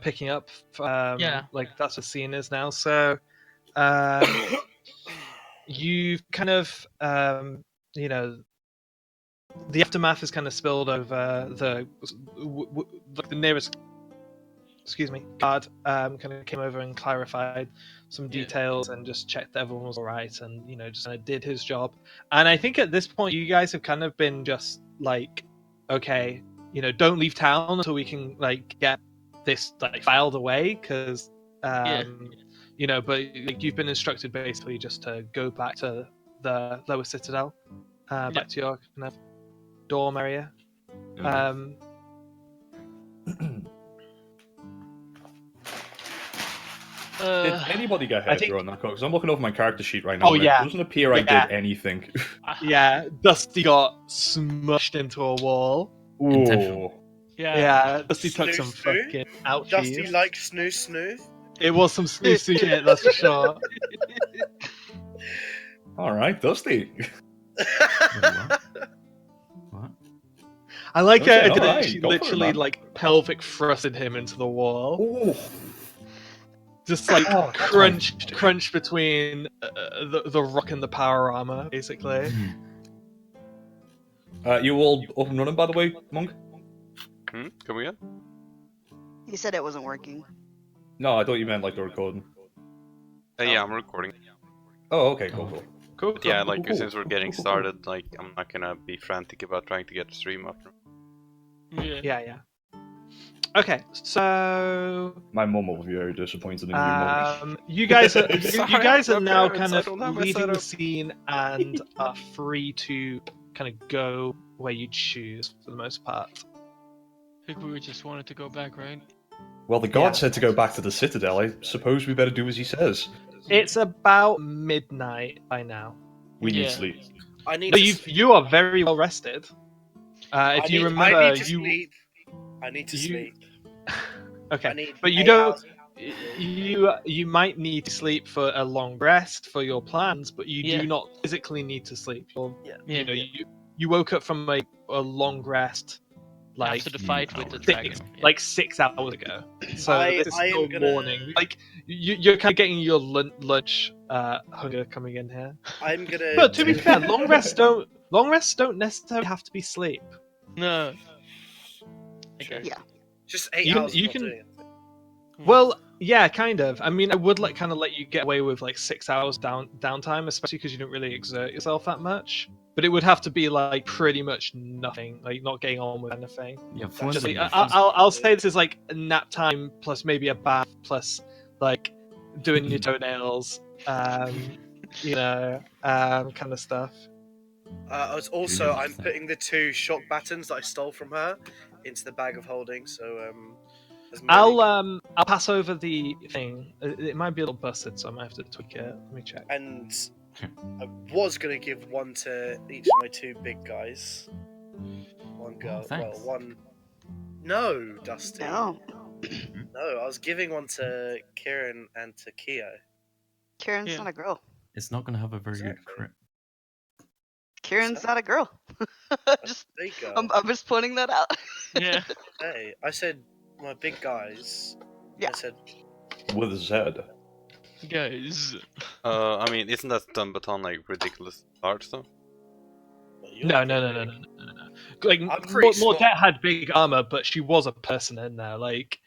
picking up. Yeah. Like that's what the scene is now. So you've kind of the aftermath is kind of spilled over the nearest guard kind of came over and clarified some details and just checked that everyone was all right, and just kind of did his job. And I think at this point you guys have kind of been just like, okay, don't leave town until we can like get this like filed away, because but like, you've been instructed basically just to go back to the lower citadel, back to your kind of dorm area. Did anybody get hurt during that? Because I'm looking over my character sheet right now. Oh, and yeah. It doesn't appear I did anything. Yeah, Dusty got smushed into a wall. Ooh. Yeah, Dusty took some fucking ouchies. Dusty like snooze. It was some snooze shit, that's for sure. Alright, Dusty. What? I like Okay, it. alright, She go for it, literally man. like pelvic thrusted him into the wall. Ooh. Just like crunched between the rock and the power armor, basically. You all up and running, by the way, Monk? Come again? He said it wasn't working. No, I thought you meant like the recording. Yeah, I'm recording. Oh, okay, cool. But yeah, like since we're getting started, like I'm not gonna be frantic about trying to get the stream up. Yeah. Okay, so My mum will be very disappointed in you, Monk. you guys are Sorry, you guys I'm are now parents, kind I of don't have my leaving the setup. scene and are free to kind of go where you choose for the most part. I think we just wanted to go back, right? Well, the guard said to go back to the Citadel. I suppose we better do as he says. It's about midnight by now. We need sleep. I need. But you are very well rested. If you remember, I need to sleep. I need to sleep. Okay, but you don't. You might need to sleep for a long rest for your plans, but you do not physically need to sleep. You woke up from a long rest, like after the fight with the dragon, like 6 hours ago. So this is still morning. Like you're kind of getting your lunch hunger coming in here. I'm gonna. But to be fair, long rests don't necessarily have to be sleep. No. Okay. Yeah. Just 8 hours. You can. Well, yeah, kind of. I mean, I would kind of let you get away with like 6 hours downtime, especially because you don't really exert yourself that much. But it would have to be like pretty much nothing, like not getting on with anything. Yeah, I'll say this is like nap time plus maybe a bath plus like doing your toenails, kind of stuff. I'm putting the 2 shock battens that I stole from her into the bag of holding. So I'll pass over the thing. It might be a little busted, so I might have to tweak it. Let me check. And I was gonna give one to each of my 2 big guys. One girl. thanks. Well, one. No, Dusty. No. No, I was giving one to Kieran and to Keo. Kieran's not a girl. It's not going to have a very good crit. Kieran's not a girl. There you go. I'm just pointing that out. Yeah. Hey, I said my big guys. Yeah. I said. With his head. Guys. I mean, isn't that stun baton like ridiculous large though? No. Like Mordet had big armor, but she was a person in there. Like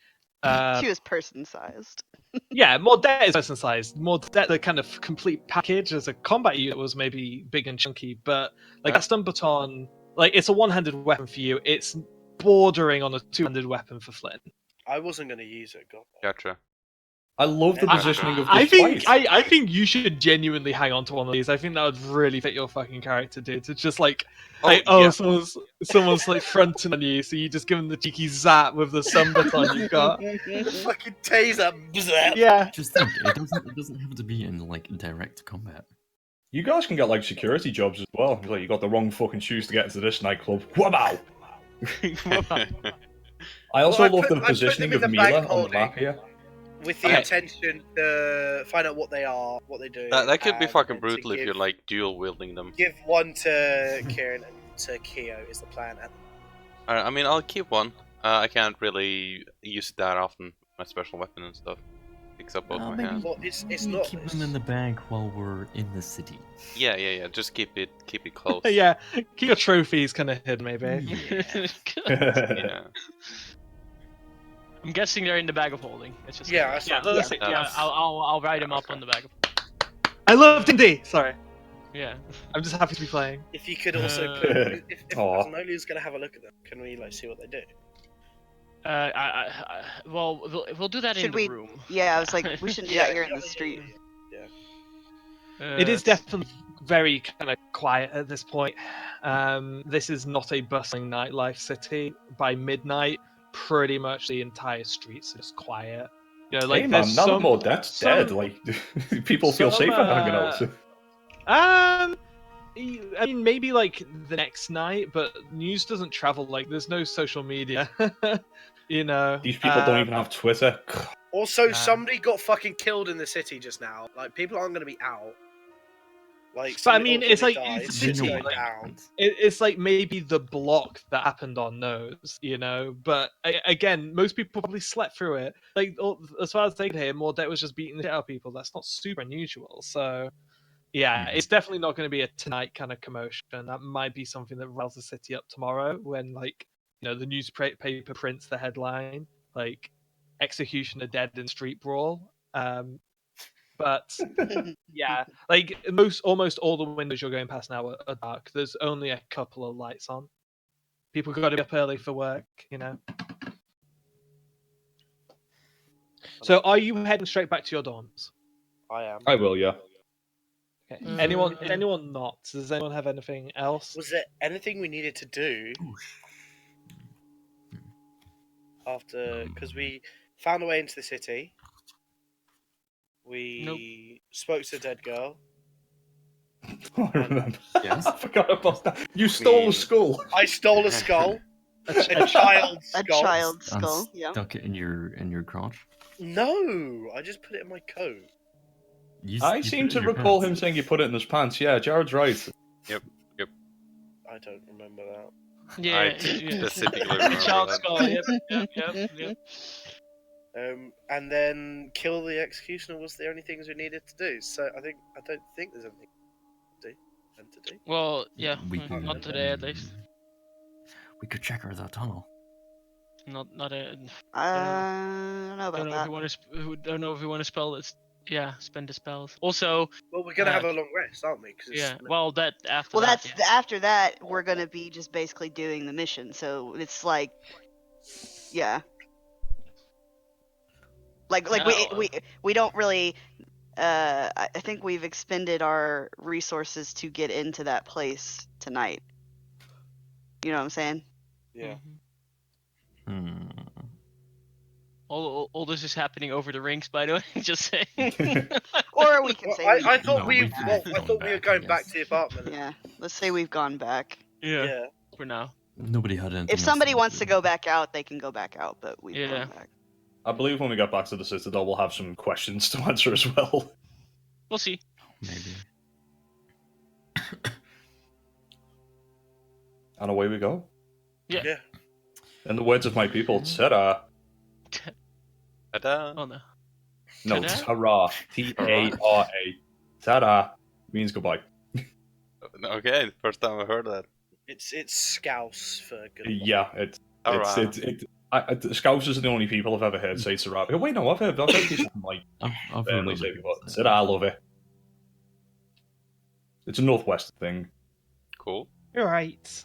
she was person-sized. Yeah, Mordet is person sized. Mordet, the kind of complete package as a combat unit, was maybe big and chunky, but like that stun baton, like it's a one-handed weapon for you. It's bordering on a two-handed weapon for Flynn. I wasn't going to use it. God. Gotcha. I love the positioning of this fight. I think you should genuinely hang on to one of these. I think that would really fit your fucking character, dude. It's just like, someone's like fronting on you, so you just give them the cheeky zap with the stun baton you've got. Fucking taser. Yeah. Just think, it doesn't have to be in like direct combat. You guys can get like security jobs as well. Like you got the wrong fucking shoes to get into this nightclub. Wabow! I also love the positioning of Mila on the map here. With the intention to find out what they are, what they do. That could be fucking brutal if you're like dual wielding them. Give one to Kieran and to Keo is the plan. I mean, I'll keep one. I can't really use it that often. my special weapon and stuff. Picks up both my maybe, hands. Well, it's maybe not. keep them in the bag while we're in the city. Yeah. Just keep it close. Yeah, keep your trophies kind of hidden, maybe. Yeah. I'm guessing they're in the bag of holding. It's just Yeah, gonna- that's Yeah, fine. let's Yeah. see. yeah. I'll write them up Okay. on the bag of. I love D&D. Sorry, Yeah. I'm just happy to be playing. If you could also Uh, put, if Aw. Magnolia's gonna have a look at them, can we like see what they do? Well, we'll do that in Should the we- room. Yeah, I was like, we shouldn't do that here in the street. It is definitely very kind of quiet at this point. This is not a bustling nightlife city. By midnight, pretty much the entire streets are just quiet. You know, like Hey there's man, none some, more dead's some- dead. Like people feel some, safer hanging out. I mean, maybe like the next night, but news doesn't travel. Like, there's no social media. You know, These people don't even have Twitter. Also, Nah. somebody got fucking killed in the city just now. Like, people aren't gonna be out. Like, But I somebody mean, it's somebody like died, it's shit's city, going like- down. It's like maybe the block that happened on knows, you know. But again, most people probably slept through it. Like, as far as they could hear, Mordet was just beating the shit out of people. That's not super unusual. So, yeah, Mhm. it's definitely not going to be a tonight kind of commotion. That might be something that riles the city up tomorrow when, like, you know, the newspaper prints the headline, like, executioner dead in street brawl. But yeah, like almost all the windows you're going past now are dark. There's only a couple of lights on. People got to be up early for work, you know. So, are you heading straight back to your dorms? I am. I will, yeah. Okay. Mm. Anyone? Is anyone not? Does anyone have anything else? Was there anything we needed to do after? Because we found a way into the city. We spoke to the dead girl. I remember. Yes. I forgot about that. You stole a We- skull. I stole a skull. A A child's A skull. child's skull. Yeah. Stuck it in your crotch. No, I just put it in my coat. I You seem put it to in your recall pants. him saying you put it in his pants. Yeah, Jared's right. I don't remember that. Yeah. I yeah. specifically The remember child that. skull. Yep. And then kill the executioner was the only things we needed to do. So I don't think there's anything to do. Well, yeah. We could, Not today, at least. We could check her the tunnel. Not a. I don't know about Don't know if that. you want to. Don't know if you want to spell it. Yeah, spend the spells. Also, Well, we're gonna Uh, have a long rest, aren't we? 'Cause it's yeah. Well, that after. Well, that, that's yeah. after that. We're gonna be just basically doing the mission. So it's like, yeah. Like Oh. we don't really. I think we've expended our resources to get into that place tonight. You know what I'm saying? yeah. Mhm. Hmm. All this is happening over the rings, by the way. Just saying. Or we can Well, say I we, thought No, we we've well, I gone thought we were back, I going back guess. to the apartment. yeah. Let's say we've gone back. Yeah. For now. Nobody had anything. If else somebody to wants to do. go back out, they can go back out. But we've Yeah. gone back. I believe when we get back to the Citadel, we'll have some questions to answer as well. We'll see. Maybe. And away we go. Yeah. Yeah. In the words of my people, ta-da. Ta-da. Oh no. No, Ta-da? ta-ra. T-A-R-A. Ta-da means goodbye. Okay, first time I heard that. It's Scouse for good. Yeah, it's Ta-ra. Scousers are the only people I've ever heard say ta-ra. Oh, wait, no, I've heard people from, like, I've heard Burnley other say people before. say Ta-ra, I love it. It's a Northwest thing. Cool. You're right.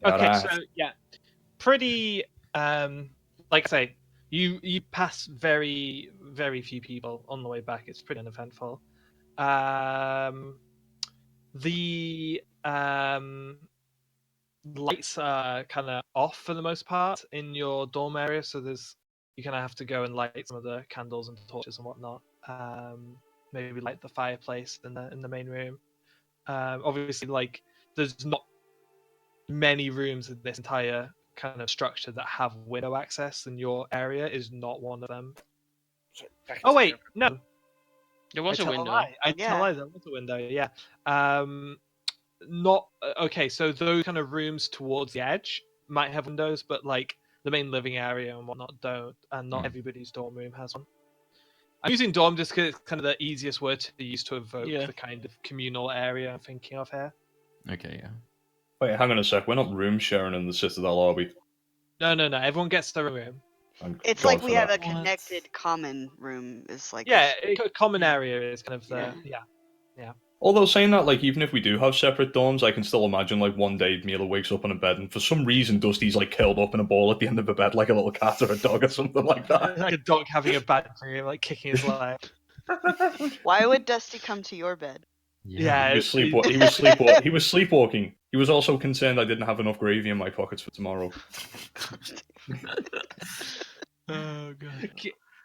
Okay, Ta-ra. so yeah, pretty. Like I say, you pass very few people on the way back. It's pretty uneventful. The lights are kind of off for the most part in your dorm area, so you kind of have to go and light some of the candles and torches and whatnot. Maybe light the fireplace in the main room. Obviously, like there's not many rooms in this entire kind of structure that have window access, and your area is not one of them. Sorry, back Oh into wait, the- no. There was I a tell window. lie. I Yeah. tell a lie. There was a window. Yeah. Not okay. So those kind of rooms towards the edge might have windows, but like the main living area and whatnot don't, and not Mm. everybody's dorm room has one. I'm using dorm just because it's kind of the easiest word to use to evoke Yeah. the kind of communal area I'm thinking of here. Okay, yeah. Wait, hang on a sec. We're not room sharing in the Citadel, are we? No, everyone gets their own room. Thank It's God like for we have that. a connected common room. Is like Yeah, a common Yeah. area is kind of the yeah. Although saying that, like, even if we do have separate dorms, I can still imagine, like, one day Mila wakes up in a bed and for some reason Dusty's, like, curled up in a ball at the end of the bed like a little cat or a dog or something like that. Like a dog having a bad dream, like kicking his leg. Why would Dusty come to your bed? Yeah, He was sleepwalking. He was also concerned I didn't have enough gravy in my pockets for tomorrow. Oh god.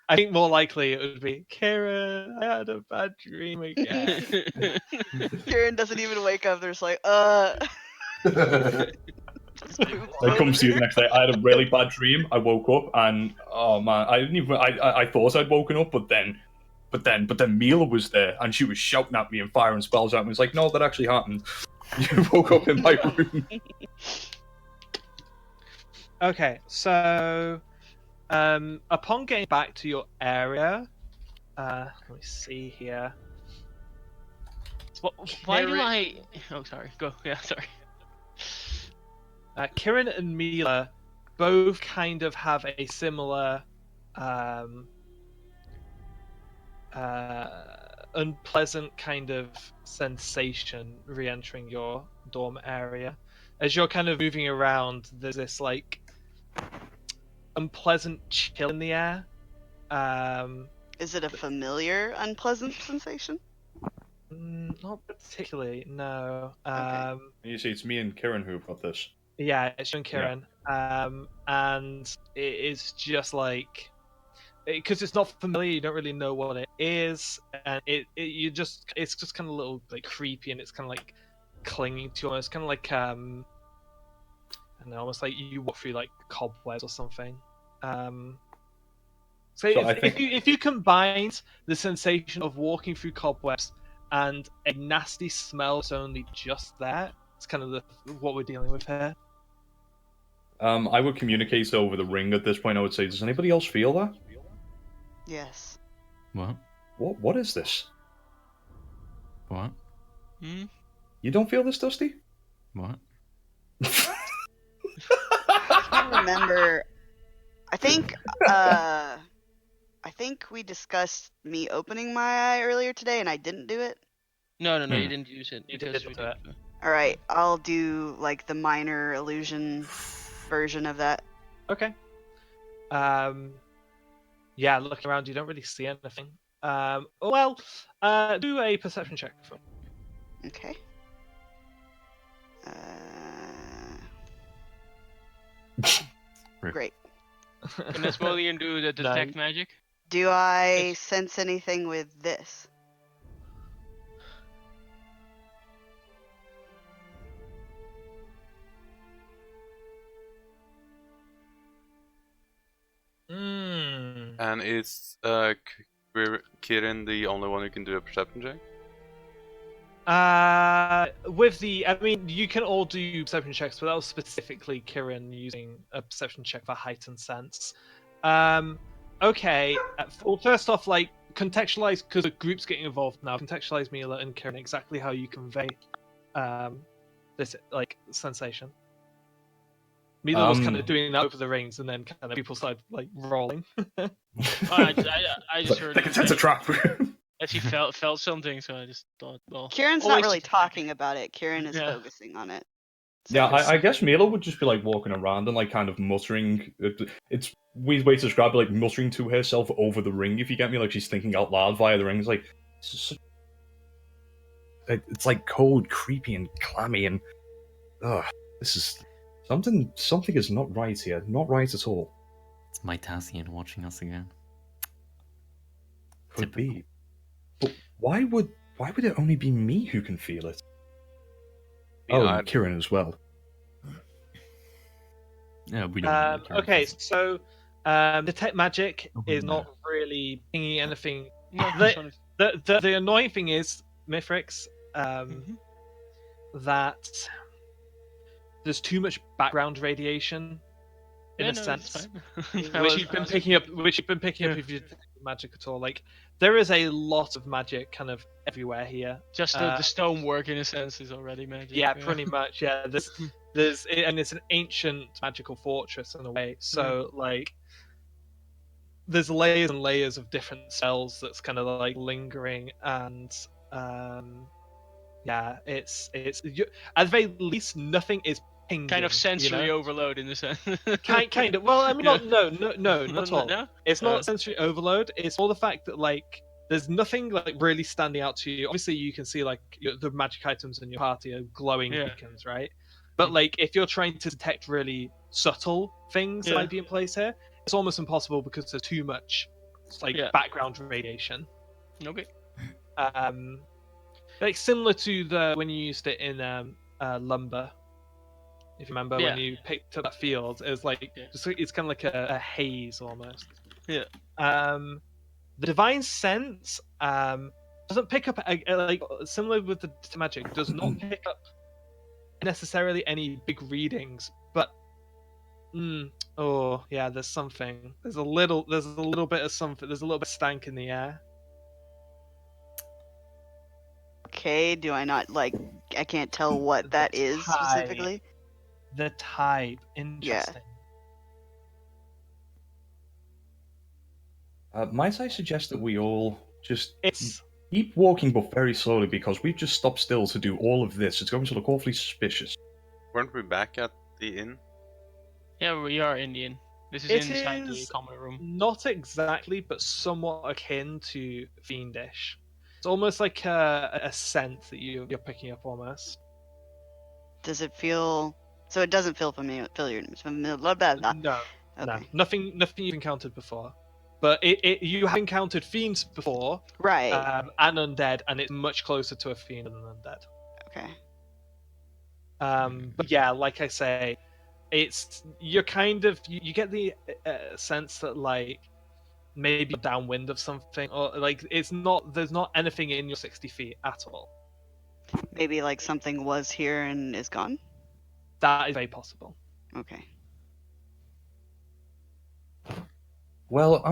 I think more likely it would be Karen. I had a bad dream again. Kieran doesn't even wake up. There's like, just poops It comes to you the over. next day. I had a really bad dream. I woke up and oh man, I didn't even. I thought I'd woken up, but then Mila was there and she was shouting at me and firing spells at me. It's like, no, that actually happened. You woke up in my room. Okay, so upon getting back to your area, let me see here. Why do Kieran- I? Oh, sorry. Go. Yeah, sorry. Kieran and Mila both kind of have a similar unpleasant kind of sensation re-entering your dorm area. As you're kind of moving around, there's this like unpleasant chill in the air. Is it a familiar unpleasant sensation? Not particularly, no. Okay. You see, it's me and Kieran who've got this. Yeah, it's you and Kieran. And it is just like, because it's not familiar, you don't really know what it is, and it's just kind of a little like creepy, and it's kind of like clinging to you. It's kind of like I don't know, almost like you walk through like cobwebs or something. So I think- if you combined the sensation of walking through cobwebs and a nasty smell that's only just there, it's kind of what we're dealing with here. I would communicate over the ring at this point. I would say, does anybody else feel that? Yes. What? What is this? What? Hmm? You don't feel this, Dusty? What? I remember. I think we discussed me opening my eye earlier today, and I didn't do it. No, you Hmm. didn't use it. You because did we do it. All right, I'll do like the minor illusion version of that. Okay. Yeah, looking around, you don't really see anything. Do a perception check. Okay. Rip. Great. Can Asmodean do the detect magic? Do I Yes. sense anything with this? And is Kirin the only one who can do a perception check? I mean, you can all do perception checks, but that was specifically Kieran using a perception check for heightened sense. Okay. Well, first off, like contextualize, because the group's getting involved now. Contextualize Mila and Kieran exactly how you convey this like sensation. Mila was kind of doing that over the rings, and then kind of people started like rolling. I just heard They can sense a trap. that she felt something, so I just thought, well. Kieran's not always really detect magic. talking about it. Kieran is Yeah. focusing on it. Yeah, I guess Mila would just be like walking around and like kind of muttering. It's weird way to describe it, like muttering to herself over the ring. If you get me, like she's thinking out loud via the ring. It's like it's like cold, creepy, and clammy, and this is something. Something is not right here. Not right at all. It's Mytasian watching us again. Could be, but why would it only be me who can feel it? Oh, and Kieran as well. Yeah, we don't. know the Okay, characters. so detect magic Oh, is no. not really pinging anything. No, The- this one is- The annoying thing is, Mithrix, that there's too much background radiation in Yeah, a no, sense. it's fine. Which you've been picking up. Which you've been picking up Yeah. if you think of magic at all. Like there is a lot of magic kind of everywhere here. Just the stonework in a sense is already magic. Yeah, pretty much. Yeah, and it's an ancient magical fortress in a way. So like, there's layers and layers of different spells that's kind of like lingering, and yeah, it's at the very least nothing is pinging. Kind of sensory you know? overload in a sense. Kind of. Well, I mean, Yeah. no, not at all. No? It's not sensory overload. It's more the fact that like there's nothing like really standing out to you. Obviously, you can see like the magic items in your party are glowing Yeah. beacons, right? But like if you're trying to detect really subtle things that Yeah. might be in place here, it's almost impossible because there's too much like background radiation. Okay. Like similar to the when you used it in lumber. If you remember when you picked up that field, it was like it's kind of like a haze almost. Yeah. The divine sense doesn't pick up like similar with the magic does not pick up necessarily any big readings, but oh yeah, there's something. There's a little bit of something. There's a little bit of stank in the air. Okay, do I not like? I can't tell what that is specifically. The type, interesting. Might I suggest that we all just keep walking, but very slowly, because we've just stopped still to do all of this. It's going to look awfully suspicious. Weren't we back at the inn? Yeah, we are Indian. This is inside the common room. Not exactly, but somewhat akin to fiendish. It's almost like a scent that you're picking up almost. Does it feel? So it doesn't feel familiar. No, okay. no, nothing you've encountered before. But you have encountered fiends before, right? And undead, and it's much closer to a fiend than an undead. Okay. But yeah, like I say, you're kind of you get the sense that like maybe you're downwind of something, or like there's not anything in your 60 feet at all. Maybe like something was here and is gone. That is very possible. Okay. Well,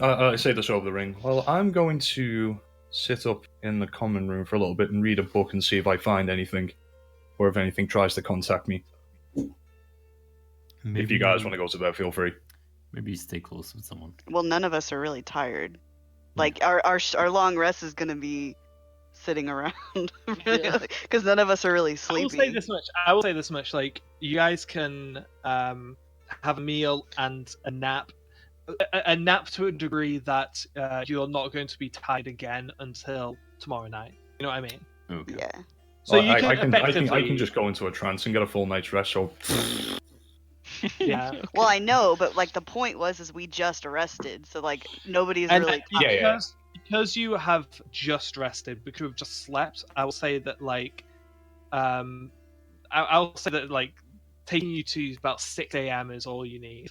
I say this over the ring. Well, I'm going to sit up in the common room for a little bit and read a book and see if I find anything, or if anything tries to contact me. If you guys want to go to bed, feel free. Maybe stay close with someone. Well, none of us are really tired. Like our long rest is gonna be sitting around because none of us are really sleepy. I will say this much. Like you guys can have a meal and a nap. A nap to a degree that you're not going to be tired again until tomorrow night. You know what I mean? Okay. Yeah. So I can just go into a trance and get a full night's rest. So. Yeah. Well, I know, but like the point is we just rested, so like nobody's really. Because you have just rested, because you've just slept. I will say that like, I'll say that like taking you to about 6 a.m. is all you need.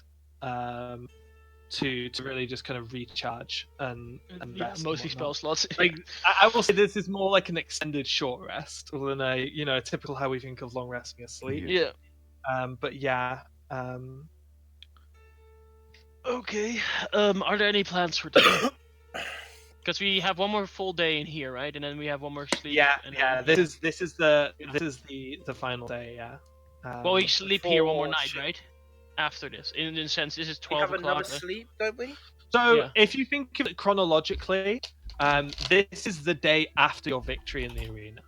To really just kind of recharge and rest. Mostly spell slots. Like I will say this is more like an extended short rest than a typical how we think of long resting asleep. Yeah. But yeah. Okay. Are there any plans for today? Because we have one more full day in here, right? And then we have one more sleep. Yeah. And Yeah. then... This is the final day. Yeah. Well, we sleep here one more night, right? After this, in a sense, this is 12 o'clock. We have another sleep, don't we? So if you think of it chronologically, this is the day after your victory in the arena.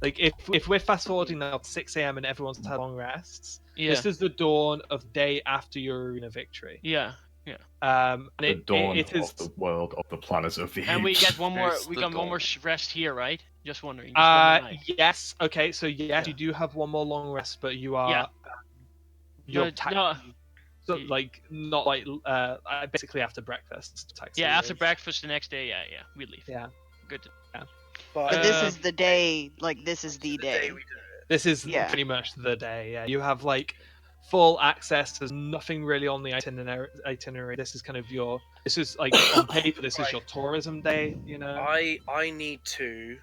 Like if we're fast forwarding now to 6 a.m. and everyone's had long rests, this is the dawn of day after your arena victory. Yeah. And the dawn of the world of the planet of the apes. And we get one more. We got one more rest here, right? Just wondering. Yes. Okay. So yes, you do have one more long rest, but you are. Yeah. So like not like basically after breakfast. After breakfast the next day. Yeah, we leave. Yeah. Good. But this is the day. Like this is the day. This is pretty much the day. Yeah, you have like full access. There's nothing really on the itinerary. This is kind of your. This is like on paper. This is your tourism day. You know. I need to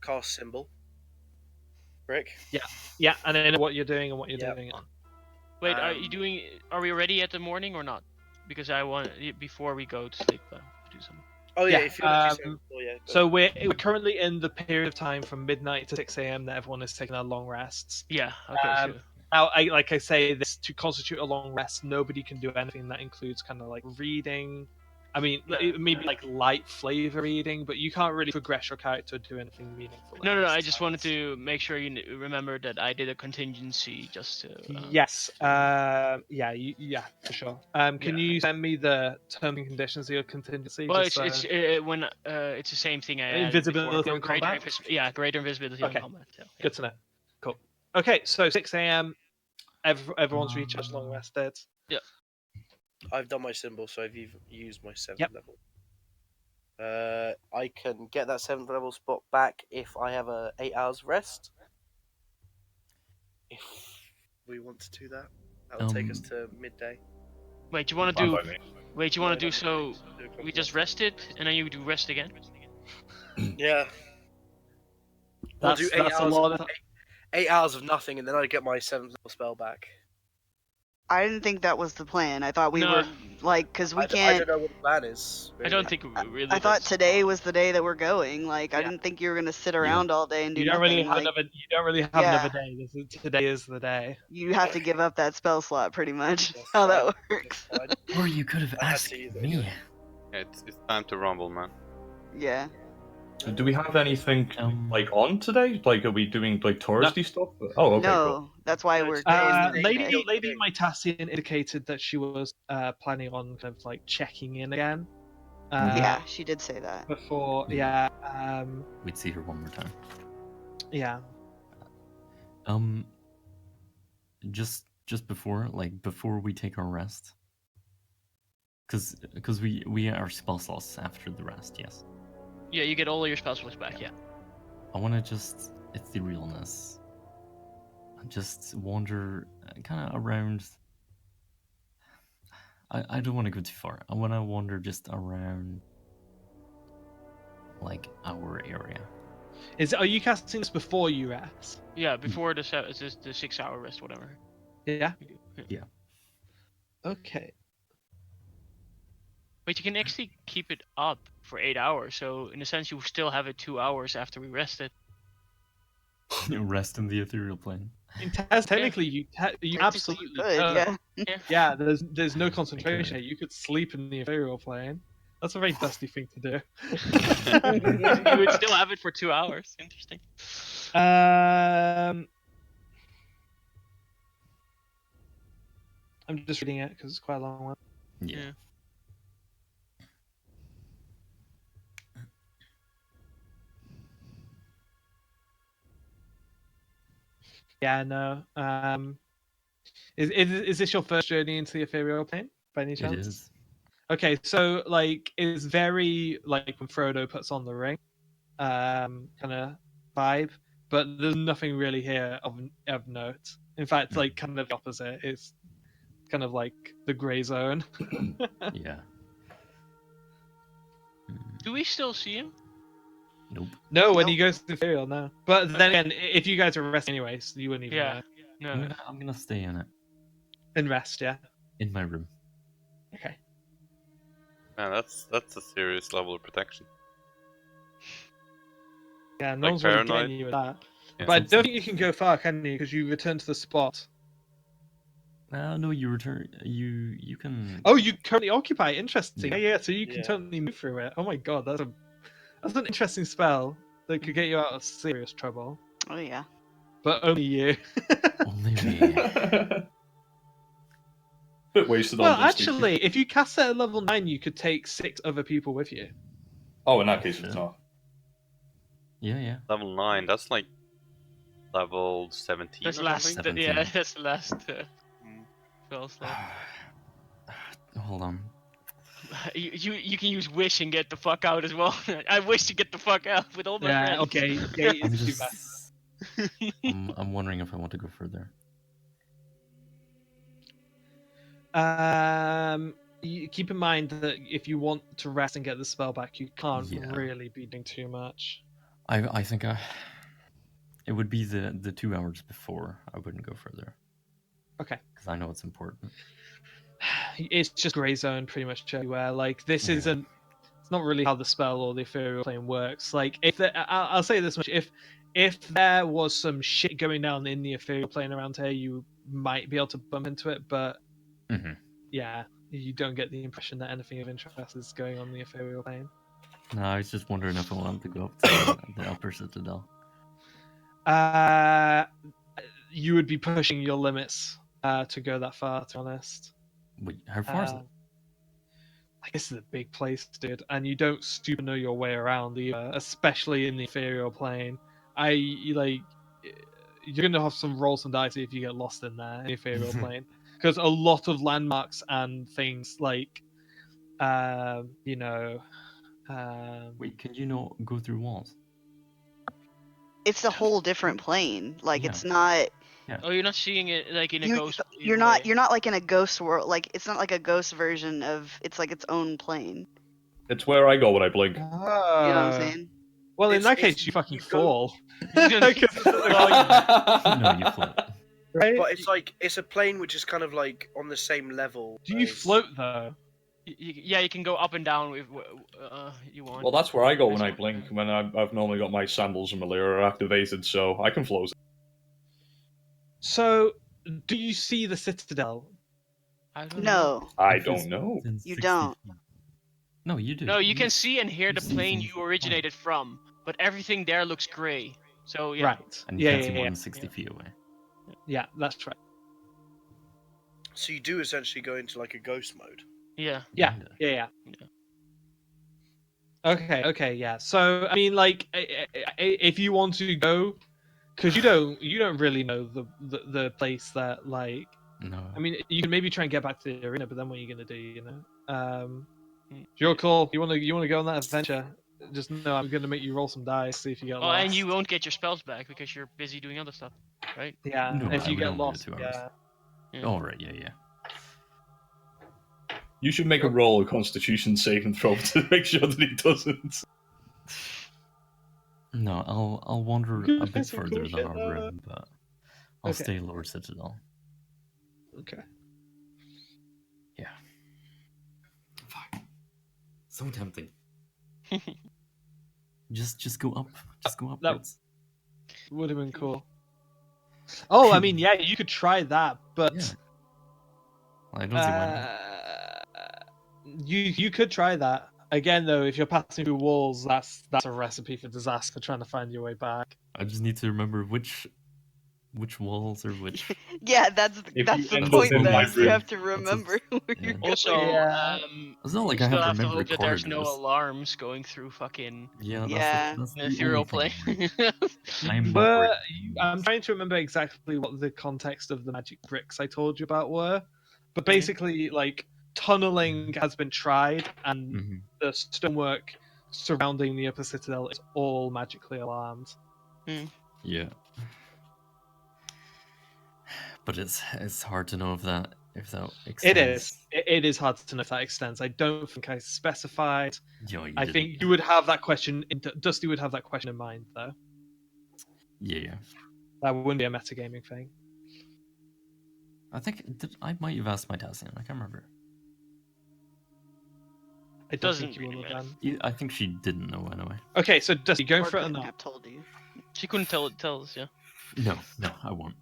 cast symbol. Brick. Yeah, and then what you're doing and what you're doing. Wait, are we ready at the morning or not? Because I want before we go to sleep to do something. Oh yeah, Yeah, if you want to do so. Oh, yeah, go So on. we're currently in the period of time from midnight to 6 a.m. that everyone is taking their long rests. Yeah. Okay. Sure. Now, like I say, this to constitute a long rest, nobody can do anything that includes kind of like reading. I mean, it may be like light flavor reading, but you can't really progress your character or do anything meaningful. No. at I this just time. wanted to make sure you remember that I did a contingency just to. Yes. Yeah, for sure. Can you send me the terms and conditions of your contingency? Well, just it's when it's the same thing I added invisibility before. on combat. Greater invisibility Okay. on combat. So, yeah. Good to know. Cool. Okay, so 6 a.m. Everyone's recharged, long rested. Yeah. I've done my symbol, so I've used my 7th Yep. level. I can get that 7th level spot back if I have a 8 hours rest. If we want to do that, that'll take us to midday. Wait, you want to Fine do? by me. Wait, you want to do so? We just rested and then you do rest again. Yeah. We'll do 8 That's a hours. lot of 8 hours of nothing, and then I get my 7th level spell back. I didn't think that was the plan. I thought we No. were like, because we I can't. don't know what the plan is. I don't think we really. I thought that's- today was the day that we're going. Like, I Yeah. didn't think you were gonna sit around all day and do you don't nothing. really have like, another. You don't really have Yeah. another day. Today is the day. you have to give up that spell slot, pretty much. That's How fine. that works. That's fine. Or you could have I had asked to use it me. anyway. It's time to rumble, man. Yeah. Do we have anything Um, like on today? Like, are we doing like touristy stuff? Oh, okay, no, cool. that's why No, we're. today is the going day. today. Lady Mytasian indicated that she was planning on kind of like checking in again. Yeah, she did say that. Before, Mhm. yeah, We'd see her one more time. yeah. Just before we take our rest, because we are spell slots after the rest. Yes. Yeah, you get all your spell slots back. Yeah. I want to just etherealness. Just wander kind of around. I don't want to go too far. I want to wander just around, like our area. Are you casting this before you rest? Yeah, before the 6-hour rest, whatever. Yeah. Yeah. Okay. Wait, you can actually keep it up for 8 hours. So in a sense, you still have it 2 hours after we rested. Rest in the ethereal plane. In technically, you Technically, absolutely you could, could. yeah. Yeah, there's no concentration. You could sleep in the ethereal plane. That's a very dusty thing to do. You would still have it for 2 hours. Interesting. I'm just reading it because it's quite a long one. Yeah. Yeah, no. Is this your first journey into the ethereal plane by any chance? It is. Okay, so like it's very like when Frodo puts on the ring, kind of vibe, but there's nothing really here of note. In fact, like kind of the opposite. It's kind of like the grey zone. Yeah. Do we still see him? Nope. No, when Nope. he goes to the ethereal, no. But then again, if you guys are resting anyways, you wouldn't even Yeah. know. No. I'm gonna stay in it. In rest, yeah. In my room. Okay. Man, that's a serious level of protection. Yeah, no Like one's really paranoid? getting you with that. Yeah. But I don't think you can go far, can you? Because you return to the spot. No, you return. You can. Oh, you currently occupy. Interesting. Yeah. Yeah, so you can Yeah. totally move through it. Oh my god, that's an interesting spell that could get you out of serious trouble. Oh yeah. But only you. Only me. Bit wasted Well, on just actually, if you cast it at level 9, you could take 6 other people with you. Oh, in that case, it's not. Yeah. Level 9, that's like level 17 That's or last. something? 17. Yeah, that's the last Mm. spell slot. Hold on. You can use wish and get the fuck out as well. I wish to get the fuck out with all my Yeah, friends. okay. Gate I'm is too just. bad. I'm wondering if I want to go further. You keep in mind that if you want to rest and get the spell back, you can't Yeah. really be doing too much. I think it would be the 2 hours before I wouldn't go further. Okay. Because I know it's important. It's just grey zone pretty much everywhere. Like this Yeah. isn't. It's not really how the spell or the ethereal plane works. Like I'll say this much: if there was some shit going down in the ethereal plane around here, you might be able to bump into it. But yeah, you don't get the impression that anything of interest is going on in the ethereal plane. No, I was just wondering if I wanted to go up to the upper citadel. You would be pushing your limits to go that far. To be honest. Wait, how far is it? I guess it's a big place, dude, and you don't super know your way around either, especially in the ethereal plane. You're gonna have some rolls and dice if you get lost in there in the ethereal plane, because a lot of landmarks and things like, you know, Wait, can you not go through walls? It's a whole different plane. Like Yeah. it's not. Oh, you're not seeing it like in a ghost. You're not. You're not like in a ghost world. Like it's not like a ghost version of. It's like its own plane. It's where I go when I blink. You know what I'm saying? Well, in that It's- case, you fucking you go- fall. He's gonna- No, you float. Right? But it's like it's a plane which is kind of like on the same level. Do you as- float though? Yeah, you can go up and down if you want. Well, that's where I go when I blink. When I've normally got my sandals and my lyra activated, so I can float. So, do you see the citadel? I don't know. No, I If it's don't know. within You 60 don't. feet. No, you do. No, you can see and hear you the see plane things you originated from, but everything there looks grey. So yeah. Right. And you Yeah, can't see yeah, more yeah. than 60 feet away. Yeah, that's right. So you do essentially go into like a ghost mode. Yeah. Yeah, Kinda. yeah. Yeah. Okay, yeah. So, I mean, like, if you want to go, because you don't really know the place that, like, No. I mean, you can maybe try and get back to the arena, but then what are you gonna do? You know, you're cool. You wanna go on that adventure? Just know I'm gonna make you roll some dice, see if you get Oh, lost. and you won't get your spells back because you're busy doing other stuff, right? Yeah, No, if I you would get only do lost, 2 hours. yeah. Yeah. Oh, right, yeah. You should make a roll a Constitution saving throw to make sure that he doesn't. No, I'll wander Good a bit fucking further to the bullshit, harbor rim, but I'll Okay. stay lower citadel. Okay. Yeah. Fuck. So tempting. Just go up. Just go upwards. Would have been cool. Oh, I mean, yeah, you could try that, but Yeah. I don't see why not. you could try that again. Though, if you're passing through walls, that's a recipe for disaster. Trying to find your way back. I just need to remember which walls or which. Yeah, that's If that's you the end up point. in my That you room, have to that's remember where yeah. you're going. Also, Yeah. It's not like you I still have have to to remember hope that there's no corridors. alarms going through fucking Yeah, Yeah. that's the ethereal only thing plane. I'm worried. I'm not But worried. I'm trying to remember exactly what the context of the magic bricks I told you about were. But basically, like, tunneling has been tried, and Mhm. the stonework surrounding the upper citadel is all magically alarmed. Yeah. But it's hard to know if that extends. It is. It is hard to know if that extends. I don't think I specified. Yeah, you I didn't. think you would have that question. Dusty would have that question in mind, though. Yeah. That wouldn't be a metagaming thing. I think I might have asked my Tassian. I can't remember. I don't Doesn't think you really will have matter. done. I think she didn't know anyway. Okay, so Dusty, going Or for it or couldn't not? have told you. She couldn't tell us, yeah. No, I won't.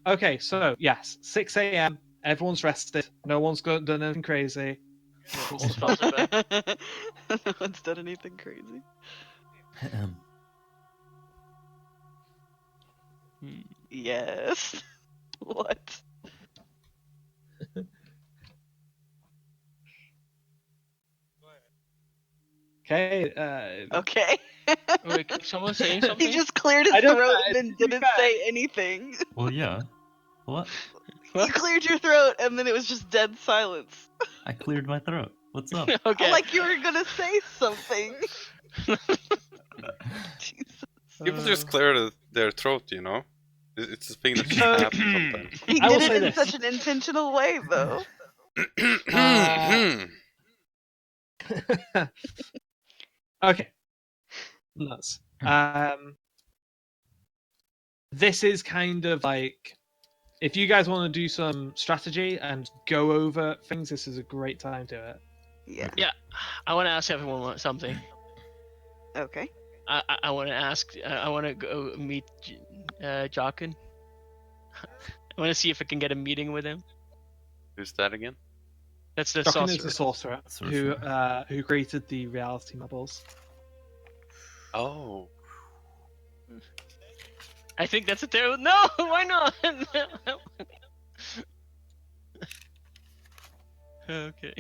Okay, so yes, 6 a.m. Everyone's rested. No one's done anything crazy. All spells are back. No one's done anything crazy. Yes. What? Okay. Okay. Wait, keep someone saying He something? just cleared his I don't throat know, and then to be didn't fair- say anything. Well, yeah. What? You cleared your throat and then it was just dead silence. I cleared my throat. What's up? Okay. Like you were gonna say something. Jesus. People just clear their throat, you know? It's a thing that just So- happens sometimes. He I will did say it in this. such an intentional way, though. Okay. Nuts. this is kind of like, if you guys want to do some strategy and go over things, this is a great time to do it. Yeah. Yeah, I want to ask everyone something. Okay. I want to ask. I want to go meet Jockin. I want to see if I can get a meeting with him. Who's that again? That's the Jochen is the sorcerer. sorcerer who created the reality marbles. Oh. I think that's a terrible. No, why not? Okay.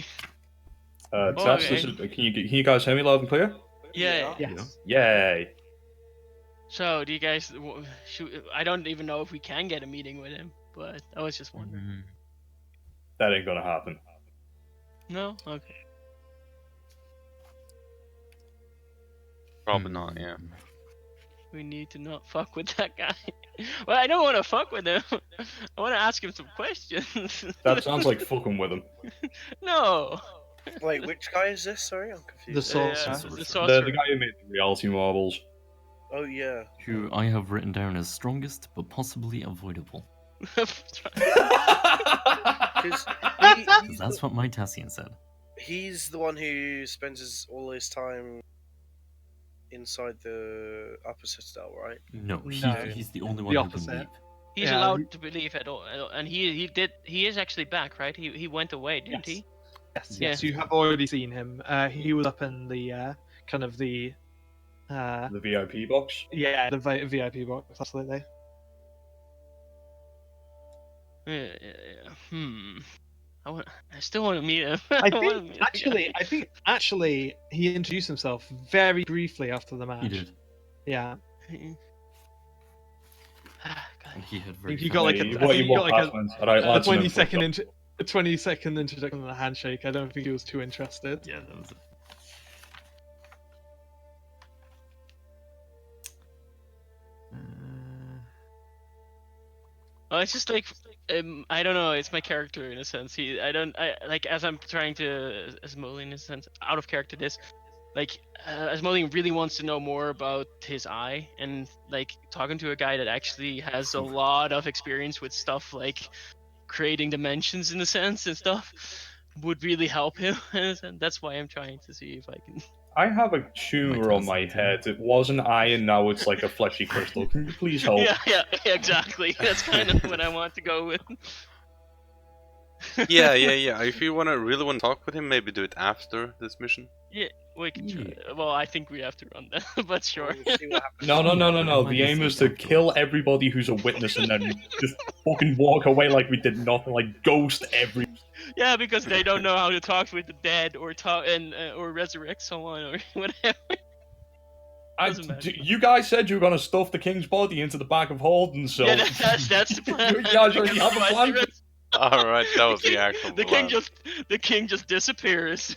Tess, this is, can you guys hear me loud and clear? Yeah. Yes. Yay. So, do you guys? I don't even know if we can get a meeting with him, but I was just wondering. Mhm. That ain't gonna happen. No. Okay. Probably not, yeah. We need to not fuck with that guy. Well, I don't want to fuck with him. I want to ask him some questions. That sounds like fucking with him. No. Wait, which guy is this? Sorry, I'm confused. The sorcerer. The The sorcerer. guy who made the reality marbles. Oh yeah. Who I have written down as strongest, but possibly avoidable. Because Because that's what my Tassian said. he's the one who spends all his time inside the upper citadel, right? No, No. he's the only The one who opposite. can leave. He's Yeah, allowed to believe at all, and he is actually back, right? He went away, didn't Yes. he? Yes, Yeah. yes, you have already seen him. He was up in the kind of the The VIP box. the VIP box, absolutely. Yeah. I still want to meet him. I wanna think meet the guy. actually he introduced himself very briefly after the match. He did. Yeah. And he had I very think you got like Hey, a, what I you think you got want, like a, Passman? Alright, a lads, 20 and second then- a 20-second introduction and a handshake. I don't think he was too interested. Yeah, that was it. Well, it's just like I don't know. It's my character in a sense. I like as I'm trying to Asmodean in a sense out of character this, like Asmodean really wants to know more about his eye and like talking to a guy that actually has a lot of experience with stuff like creating dimensions in a sense and stuff would really help him. And that's why I'm trying to see if I can. I have a tumor on my Tassian too. head. It wasn't iron, now it's like a fleshy crystal. Can you please help? Yeah, exactly. That's kind of what I want to go with. Yeah. If you really want to talk with him, maybe do it after this mission. Yeah, we can try. Yeah. Well, I think we have to run that, but sure. We'll see what happens. No. Yeah, The aim is to kill everybody who's a witness and then just fucking walk away like we did nothing, like ghost every. Yeah, because they don't know how to talk with the dead or talk or resurrect someone or whatever. Doesn't matter. You guys said you were gonna stuff the king's body into the back of Holden, so Yeah, that's the plan. You guys already have a plan? Alright, that was the actual The plan. king just disappears.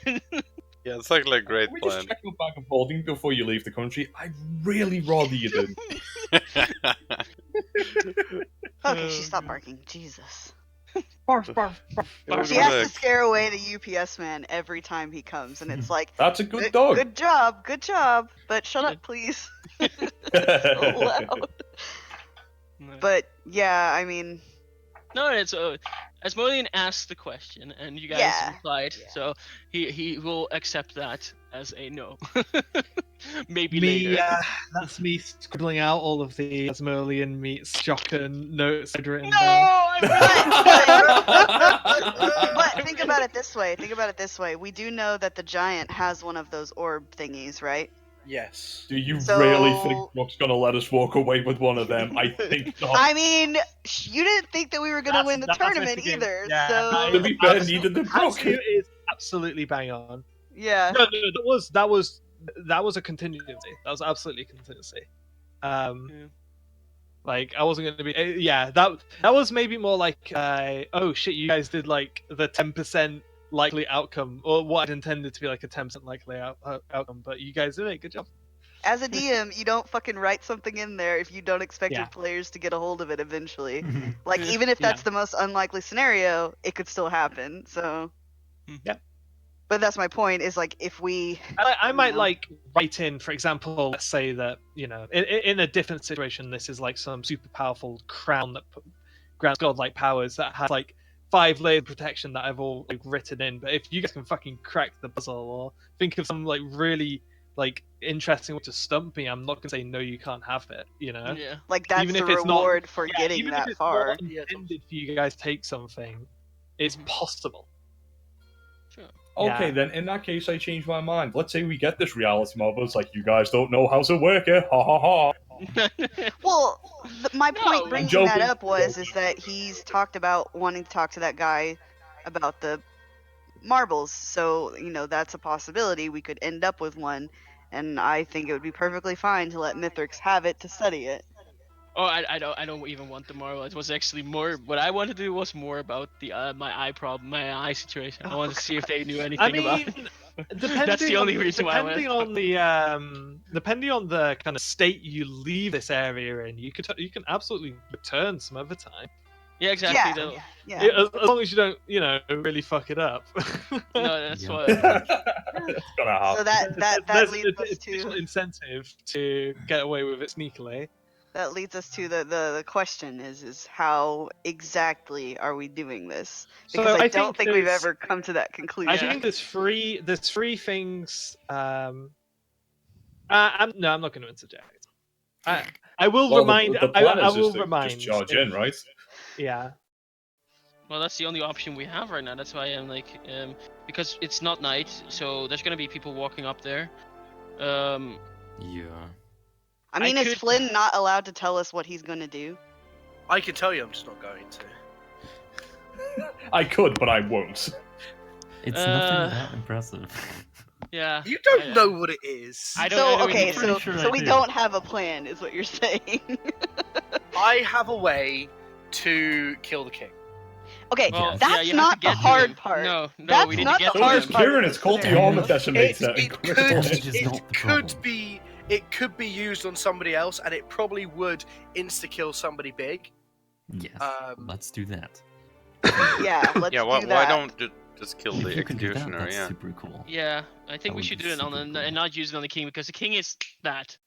Yeah, it's like a great we plan. just check your bag of holding before you leave the country. I'd really rather you did. Okay, she stopped barking. Jesus. Barf, barf, barf. Barf. She has Look. to scare away the UPS man every time he comes, and it's like, That's a good dog. good job, but shut up, please. So loud. But yeah, I mean, No, it's Asmodean asked the question, and you guys Yeah. replied, Yeah. so he will accept that as a no. Maybe Me, later. that's me scribbling out all of the Asmodean meets Jochen notes I'd written No, down. but think about it this way. We do know that the giant has one of those orb thingies, right? Yes. Do you So- really think Brock's gonna let us walk away with one of them? I think not. I mean, you didn't think that we were gonna win the That's tournament the game. either, Yeah, so To be fair, neither did Brock. Actually, it is absolutely bang on. yeah. No, that was a contingency. That was absolutely a contingency. Yeah. Like I wasn't going to be. Yeah, that was maybe more like, oh shit, you guys did like the 10% likely outcome, or what I'd intended to be like a 10% likely outcome, but you guys did it. Good job. As a DM, you don't fucking write something in there if you don't expect your Yeah. players to get a hold of it eventually. Like, even if Yeah. that's the most unlikely scenario, it could still happen, so. Mhm. Yep. But that's my point. Is like if we. I might know. like write in, for example, let's say that in a different situation, this is like some super powerful crown that grants godlike powers that has like 5 layers of protection that I've all like written in. But if you guys can fucking crack the puzzle or think of some like really like interesting way to stump me, I'm not gonna say no, you can't have it. Yeah. Like that's even the if it's not- reward for Yeah, getting even if that it's far. not intended for you guys to take something, it's possible. Sure. Okay, Yeah. then in that case, I change my mind. Let's say we get this reality mob. It's like, you guys don't know how to work it. Ha ha ha. Well, my point No, bringing joking. that up was is that he's talked about wanting to talk to that guy about the marbles. So that's a possibility. We could end up with one, and I think it would be perfectly fine to let Mithrix have it to study it. Oh, I don't even want the marble. It was actually more. What I wanted to do was more about the my eye problem, my eye situation. I wanted to see if they knew anything I mean, about it. depending That's the only on, reason why I went. depending on the kind of state you leave this area in, you can absolutely return some other time. Yeah, exactly. Yeah. though. Yeah. As long as you don't, really fuck it up. No, that's Yeah. why. It's gonna happen. So that There's leads us additional to incentive to get away with it sneakily. the question is how exactly are we doing this? So Because I I don't think think we've there's- ever come to that conclusion. I think there's three things. I'm not going to interject. I will Well, remind. the plan I is will just to remind. just charge in, right? Yeah. Well, that's the only option we have right now. That's why I'm like, because it's not night, so there's gonna be people walking up there. Yeah. I mean, is could- Flynn not allowed to tell us what he's gonna do? I can tell you, I'm just not going to. I could, but I won't. It's Uh, nothing that impressive. Yeah. You don't I- know what it is. I don't. So I don't okay, even- pretty so sure so I we do. don't have a plan, is what you're saying. I have a way to kill the king. Okay, Well, yeah, that's you have to not the get to hard him. part. No, That's we need not to get the So to hard does him. part. Kieran. It's called the Scenario. armor decimator. Damage is not the problem. It could be used on somebody else, and it probably would insta kill somebody big. Yes. Let's do that. Yeah, let's Yeah, do why that. don't you just kill If the you can do that, executioner? that's Yeah. super cool. Yeah, I think That we would should be do it on super cool. and not use it on the king because the king is that.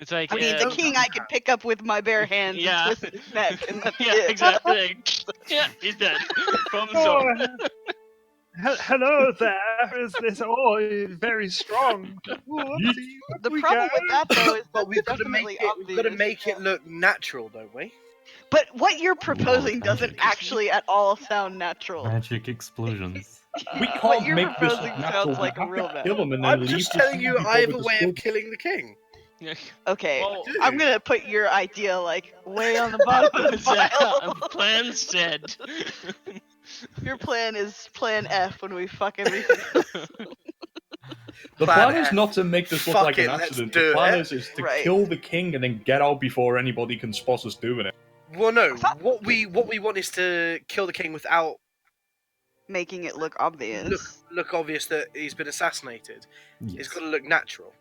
It's like I mean, the don't king know I could pick up with my bare hands Yeah. and twist his neck, and that's yeah, it. exactly. Yeah, he's dead. Problem solved. Hello there. Is this all very strong? The problem with that though is But that's we've got to make definitely it. We've got to obvious. make it look natural, don't we? But what you're proposing doesn't magic. actually at all sound natural. Magic explosions. We What can't you're make this proposing natural. sounds like we a have real to mess. kill him and then I'm leave just the telling scene you, before I have the a way of discovery. killing the king. Okay, Well, I'm gonna put your idea like way on the bottom of the pile. Plan said. Your plan is Plan F when we fucking leave. The Plan plan is F. not to make this look Fuck like it, an let's accident. do The plan it. is to Right. kill the king and then get out before anybody can spot us doing it. Well, no. What we want is to kill the king without Making it look obvious. look obvious that he's been assassinated. It's Yes. got to look natural.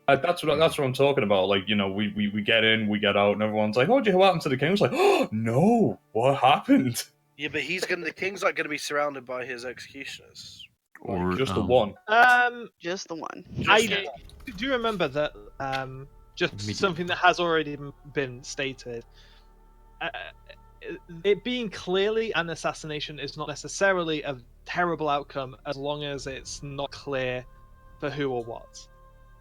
That's what I'm talking about. Like, we get in, we get out, and everyone's like, "Oh, do you know what happened to the king?" It's like, "Oh no, what happened?" Yeah, but the king's like going to be surrounded by his executioners. Or Just the one. Just the one. I Okay. do remember that. Just Medium. something that has already been stated. It being clearly an assassination is not necessarily a terrible outcome as long as it's not clear for who or what.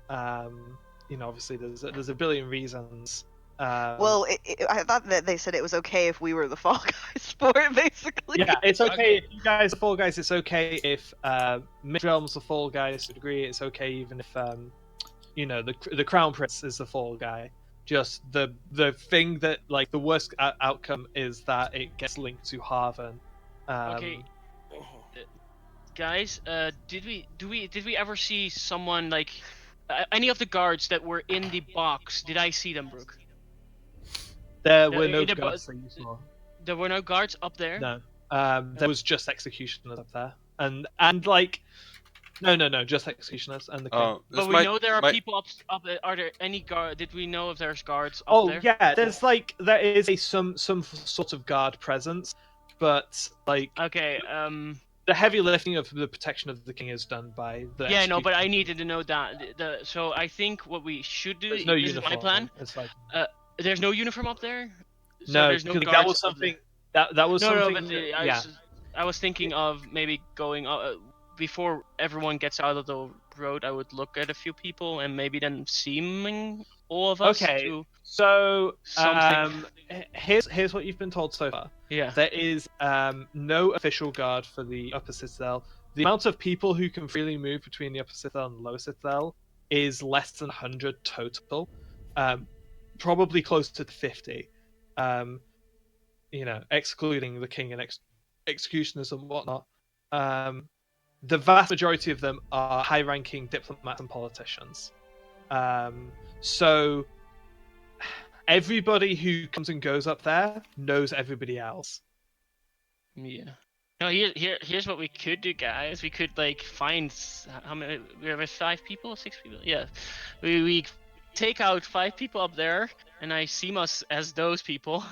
Obviously there's a billion reasons. Well, I thought that they said it was okay if we were the fall guys for it, basically. yeah, it's okay if you guys are fall guys. It's okay if Midrealm's the fall guy to a degree. It's okay even if the Crown Prince is the fall guy. Just the thing that like the worst outcome is that it gets linked to Harvan. Okay. Guys, did we ever see someone like any of the guards that were in the box? Did I see them, Brooke? There were no in the guards that you saw. There were no guards up there. No. There was just executioners up there, and like, no, just executioners and the king. Oh, But we know there are people up there. Are there any guard? Did we know if there's guards up there? Yeah, there is some sort of guard presence, but like Okay. the heavy lifting of the protection of the king is done by the. Yeah, I know, but I executioner. needed to know that. So I think what we should do. There's no This uniform. is my plan. It's like There's no uniform up there. So no, there's no because guards that was up there. something. That was No, something. but yeah. I was thinking of maybe going before everyone gets out of the road. I would look at a few people and maybe then seeming all of us Okay, to so something. here's what you've been told so far. Yeah. There is no official guard for the upper citadel. The amount of people who can freely move between the upper citadel and lower citadel is less than 100 total, probably close to 50. Excluding the king and executioners and whatnot. The vast majority of them are high-ranking diplomats and politicians. So everybody who comes and goes up there knows everybody else. Yeah. No, here's what we could do, guys. We could find how many? We have 5 people, 6 people. Yeah, we take out 5 people up there, and I see us as those people.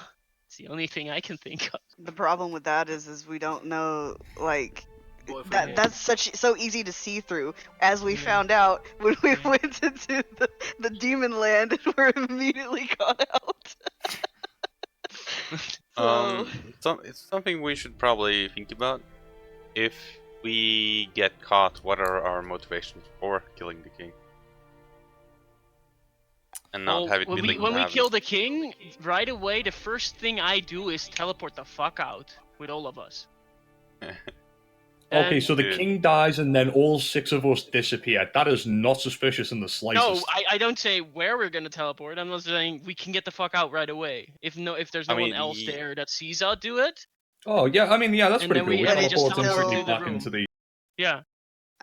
It's the only thing I can think of. The problem with that is we don't know Yeah. that's so easy to see through. As we found out when we went into the demon land and were immediately caught out. It's something we should probably think about. If we get caught, what are our motivations for killing the king? And not have it be linked when to we having- kill the king, right away the first thing I do is teleport the fuck out with all of us. Okay, so the Dude. king dies and then all 6 of us disappear. That is not suspicious in the No, slightest. I don't say where we're gonna teleport. I'm not saying we can get the fuck out right away. If there's no one else there that sees us do it. Oh, yeah, I mean, yeah, that's And pretty then cool. we- We and they just teleport teleport instantly to the back room. into the... Yeah,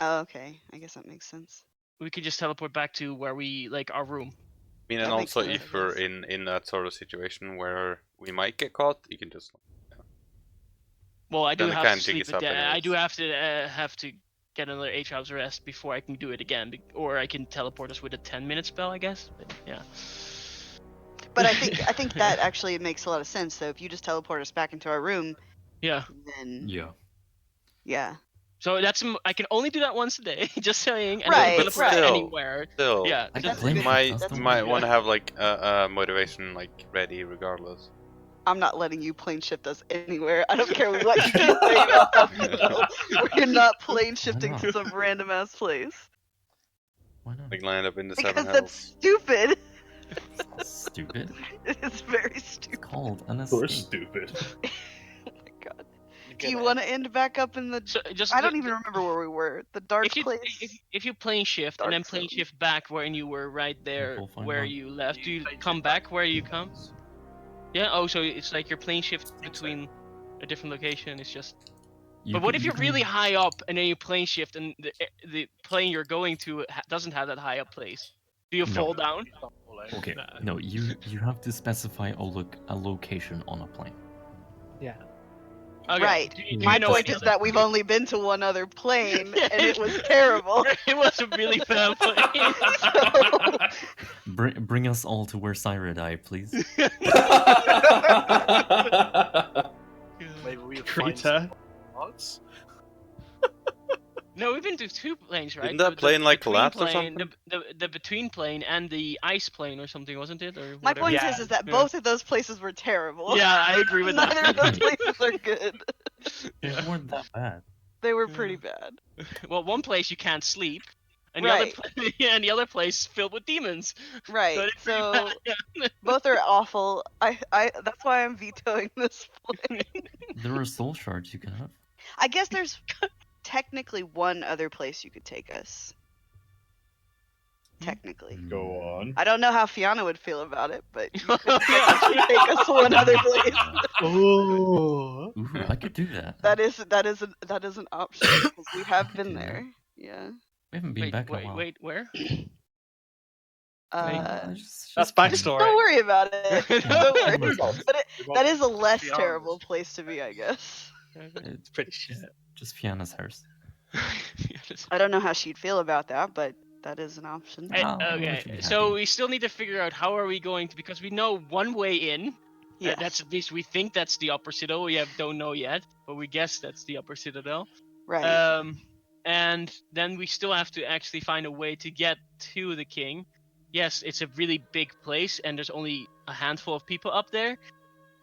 Oh, okay. I guess that makes sense. we could just teleport back to where we our room. I mean, and That makes also sense, if I we're guess. in that sort of situation where we might get caught, you can just... Well, I do Then the have to can't dig sleep. us up I do anyways. have to get another 8 hours rest before I can do it again, or I can teleport us with a 10-minute spell, I guess. But, yeah. But I think that actually makes a lot of sense. So if you just teleport us back into our room, Yeah. then Yeah. So I can only do that once a day. Just saying. And Right, teleport right. anywhere. Still, Yeah. I That's can play good. you That's might good. want to have a motivation ready regardless. I'm not letting you plane shift us anywhere. I don't care what you say about that spell. We're not plane shifting to some random ass place. Why not? Land up in the Because 7 that's hells. stupid. It's not stupid. It's very It's stupid. called an We're escape. stupid. Oh my god. Do you want to end back up in the... So just I don't even remember where we were. The dark if you place? if you plane shift and Dark then plane zone. shift back when you were right there We'll find where out. you left, do you come back where you come? Yeah. Oh, so it's like your plane shift between a different location. It's just. You But what can- if you you're can- really high up and then you plane shift and the plane you're going to doesn't have that high up place? Do you No. fall down? Okay, No. no, you have to specify a location on a plane. Yeah. Okay. Right. Do you My know point any is that we've only been to one other plane, and it was terrible. It was a really bad plane. Bring us all to where Syra died, please. Maybe we'll find Traitor. some parts. No, we've been to 2 planes, right? Didn't that plane, between collapse or plane- something? The between plane and the ice plane or something, wasn't it? Or My whatever. point Yeah. is that Yeah. both of those places were terrible. Yeah, I agree with Neither of those that. places are good. They weren't that bad. They were pretty bad. Well, one place you can't sleep, and Right. the other place filled with demons. Right. So it's pretty So bad. both are awful. I that's why I'm vetoing this plane. There are soul shards you can have. I guess there's technically one other place you could take us. Technically. Go on. I don't know how Fiona would feel about it, but you could technically take us one other place. Oh. Ooh, I could do that. That is an option because we have been there. Yeah. We haven't been back in a while. Wait, where? That's backstory. Don't worry about it. Don't worry. But We've that got is a less Fiona's. terrible place to be, I guess. It's Pretty shit. just Fiona's house. I don't know how she'd feel about that, but that is an option. Hey, Oh, we should okay, be so happy. we still need to figure out how are we going to, because we know one way in. Yes. That's at least we think that's the upper citadel. We don't know yet, but we guess that's the upper citadel. Right. And then we still have to actually find a way to get to the king. Yes, it's a really big place, and there's only a handful of people up there,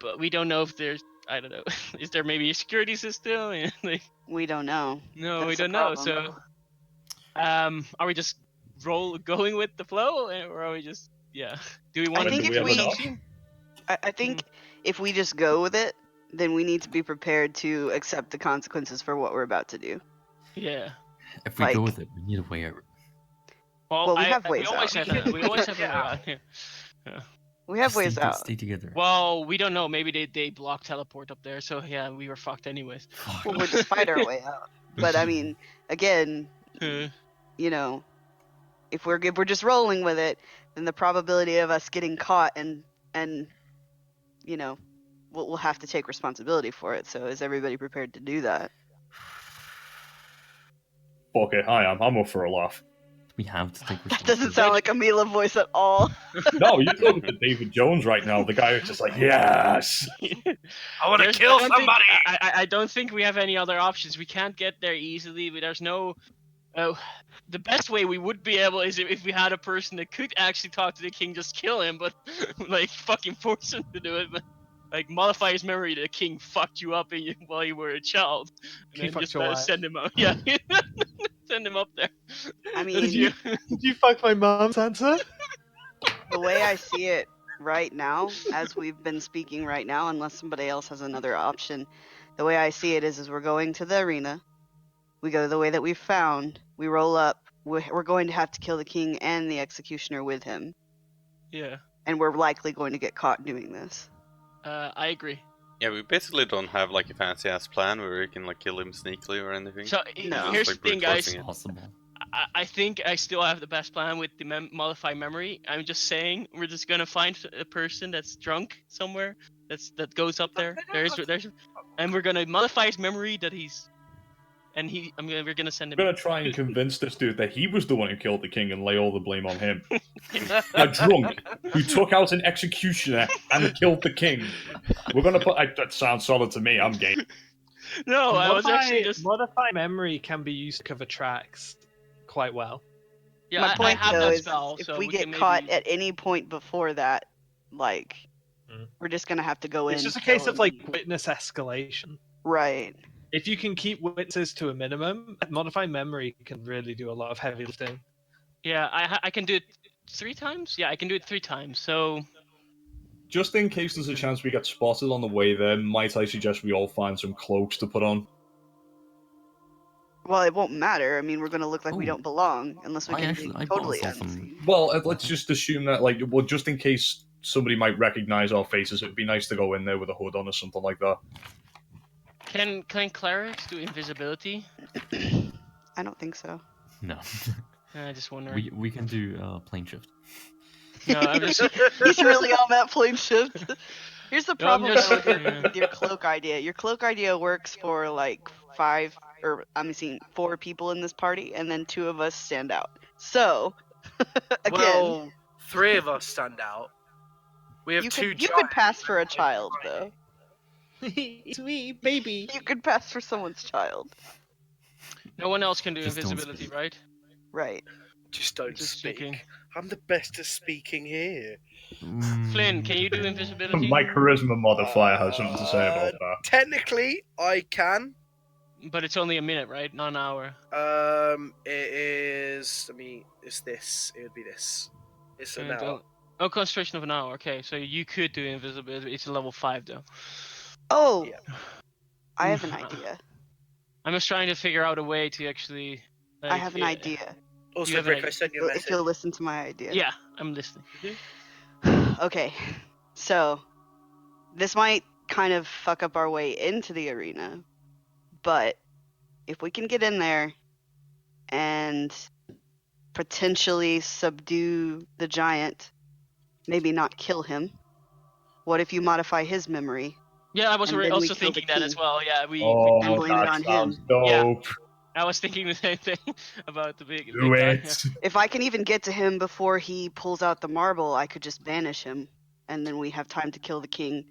but we don't know if there's, I don't know, is there maybe a security system? Like, We don't know. no, That's we the don't know. problem. So, are we just going with the flow, or are we just, yeah? Do we want think to if do we- some scene? I think if we just go with it, then we need to be prepared to accept the consequences for what we're about to do. Yeah. If we go Like- with it, we need a way out. Well, we have we ways always out. have we always have a way Yeah. out here. We have Just ways out. Stay together. Well, we don't know. Maybe they block teleport up there, so yeah, we were fucked anyways. Fuck. Well, we'll just fight our way out. But I mean, again, you know, if we're just rolling with it, then the probability of us getting caught and you know, we'll have to take responsibility for it. So is everybody prepared to do that? Fuck it, I am. I'm up for a laugh. We have to take That doesn't responsibility. sound like a Mila voice at all. No, you're talking to David Jones right now. The guy who's just like, yes. I want to There's- kill I don't think- somebody. I don't think we have any other options. We can't get there easily. There's no. The best way we would be able is if we had a person that could actually talk to the king, just kill him, but like fucking force him to do it. But like modify his memory that the king fucked you up while you were a child, and He then fucked just your wife. send him out. Yeah, send him up there. I That's mean, you. Did you fuck my mom, Sansa? the way I see it right now, as we've been speaking right now, unless somebody else has another option, the way I see it is we're going to the arena. We go the way that we found. We roll up. We're going to have to kill the king and the executioner with him, Yeah, and we're likely going to get caught doing this. I agree. Yeah, we basically don't have like a fancy ass plan where we can like kill him sneakily or anything. So No. here's Like the thing, brute guys. forcing it. Possible. I think I still have the best plan with the modify memory. I'm just saying we're just gonna find a person that's drunk somewhere that goes up there. And we're gonna modify his memory that we're gonna send him. I'm gonna try and convince this dude that he was the one who killed the king and lay all the blame on him. A drunk who took out an executioner and killed the king. We're gonna put. That sounds solid to me. I'm game. No, I was actually just. Modify memory can be used to cover tracks quite well. Yeah, My point I have though that is, spell, if so we get can caught maybe... at any point before that, like, Mm. we're just gonna have to go in. It's just a case kill of like him. witness escalation. Right. If you can keep witnesses to a minimum, modify memory can really do a lot of heavy lifting. Yeah, I can do it 3 times. Yeah, I can do it 3 times. So Just in case there's a chance we get spotted on the way there, might I suggest we all find some cloaks to put on? Well, it won't matter. I mean, we're gonna look like we Oh. don't belong unless we can be I totally bought some. unseen. Well, let's just assume that, like, well, just in case somebody might recognize our faces, it'd be nice to go in there with a hood on or something like that. can clerics do invisibility? I don't think so. No. I just wondering. we can do plane shift. No, I'm just. He's really on that plane shift. Here's the No, I'm problem just- though with yeah. with your cloak idea. Your cloak idea works for like 4 people in this party, and then 2 of us stand out. So, again, Well, 3 of us stand out. We have you 2 could pass for a child though. Sweet baby. You could pass for someone's child. No one else can do Just don't invisibility, speak. right? Right. Just don't Just speak. checking. I'm the best at speaking here. Flynn, can you do invisibility? My charisma modifier has something to say about that. Technically, I can. But it's only a minute, right? Not an hour. It is. I mean, it's this. It would be this. It's an hour. Oh, concentration of an hour. Okay, so you could do invisibility. It's a level 5 though. Oh, Yeah. I have an idea. I'm just trying to figure out a way to actually. I have an idea. You Also, have an Rick, I idea. sent you a If message. you'll listen to my idea. Yeah, I'm listening. Okay, so this might kind of fuck up our way into the arena, but if we can get in there and potentially subdue the giant, maybe not kill him, what if you modify his memory? Yeah, I was And then we also kill the thinking that as king. well. Yeah, Oh, And blame it that on sounds him. dope. I was thinking the same thing about the big. Do big guy. it. If I can even get to him before he pulls out the marble, I could just banish him, and then we have time to kill the king,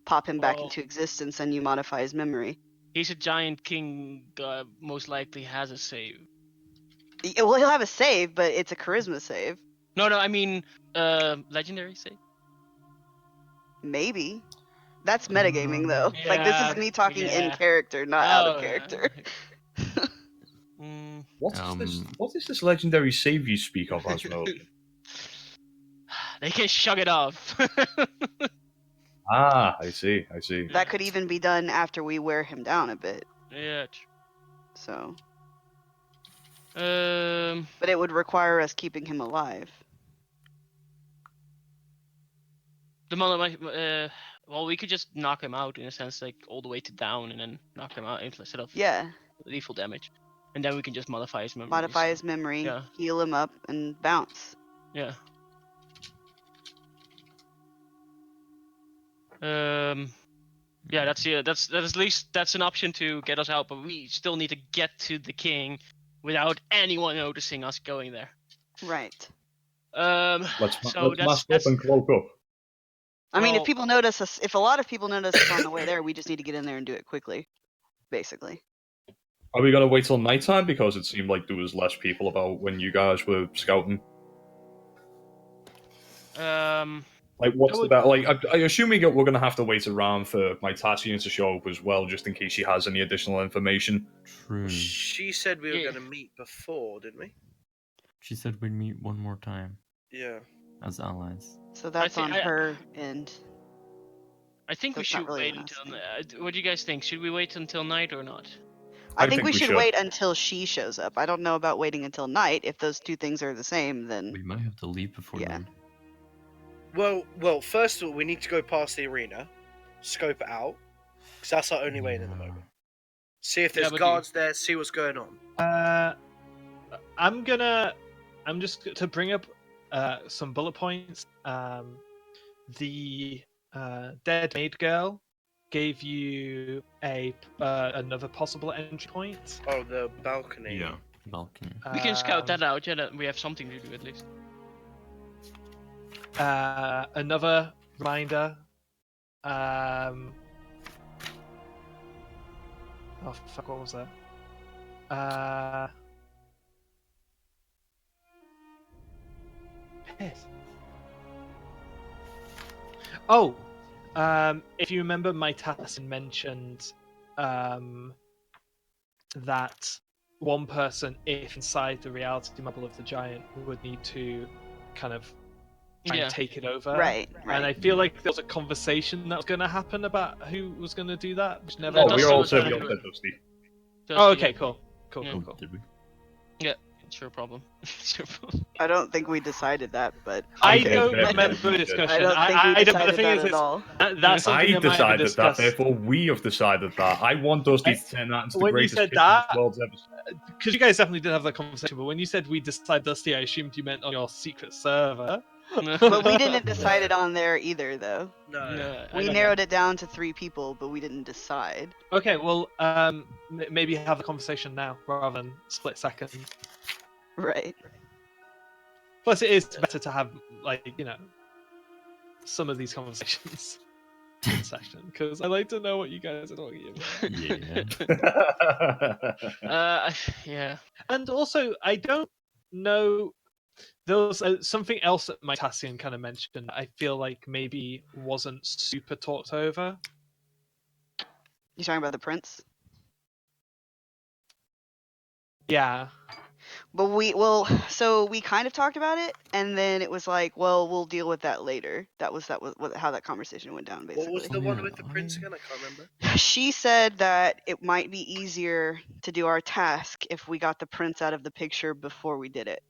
pop him back Well- into existence, and you modify his memory. He's a giant king. Most likely has a save. Well, he'll have a save, but it's a charisma save. No, I mean, legendary save. Maybe. That's metagaming though. Like this is me talking in yeah. character, not out of character. What is this legendary save you speak of, Asmo? They can shrug it off. I see. That could even be done after we wear him down a bit. Yeah. So. But it would require us keeping him alive. Well, we could just knock him out in a sense, like all the way to down, and then knock him out instead of lethal damage, and then we can just modify his memory. Modify his memory, heal him up, and bounce. Yeah. Yeah, that's at least that's an option to get us out, but we still need to get to the king without anyone noticing us going there. Right. Let's mask up and cloak up. I mean, if people notice us, if a lot of people notice us on the way there, we just need to get in there and do it quickly, basically. Are we gonna wait till nighttime because it seemed like there was less people about when you guys were scouting? Like, what's the bet? Like, I assume we're gonna have to wait around for my Tassian to show up as well, just in case she has any additional information. True. She said we were going to meet before, didn't we? She said we'd meet one more time. Yeah. As allies. So that's on her end. I think we should wait until. What do you guys think? Should we wait until night or not? I think we should wait until she shows up. I don't know about waiting until night. If those two things are the same, then we might have to leave before then. Well, first of all, we need to go past the arena, scope it out, because that's our only way in at the moment. See if there's guards there, see what's going on. I'm just to bring up some bullet points. The dead maid girl gave you another possible entry point. Oh, the balcony. Yeah, balcony. We can scout that out. Yeah, we have something to do at least. Another reminder. Oh fuck! What was that? Piss. Oh, if you remember, my Tassin mentioned that one person, if inside the reality bubble of the giant, would need to kind of try and take it over. Right. And I feel like there was a conversation that was going to happen about who was going to do that, which never. We all said we all said Dusty. Oh, okay, cool. Did we? Yeah. Sure problem. I don't think we decided that, but I don't remember the discussion. I don't think we decided that at all. That's something I decided that. Therefore, we have decided that. I want Dusty to turn that into the greatest you said kid that, the world's ever. Because you guys definitely did have that conversation, but when you said we decided Dusty, I assumed you meant on your secret server. But we didn't decide it on there either, though. No. We narrowed it down to 3 people, but we didn't decide. Okay, well, maybe have the conversation now rather than split second. Right. Plus, it is better to have, like, some of these conversations in session, because I like to know what you guys are talking about. Yeah. And also, I don't know. There was something else that my Tassian kind of mentioned. I feel like maybe wasn't super talked over. You talking about the prince? Yeah. But so we kind of talked about it, and then it was like, well, we'll deal with that later. That was how that conversation went down, basically. What was the one with the prince again? I can't remember. She said that it might be easier to do our task if we got the prince out of the picture before we did it.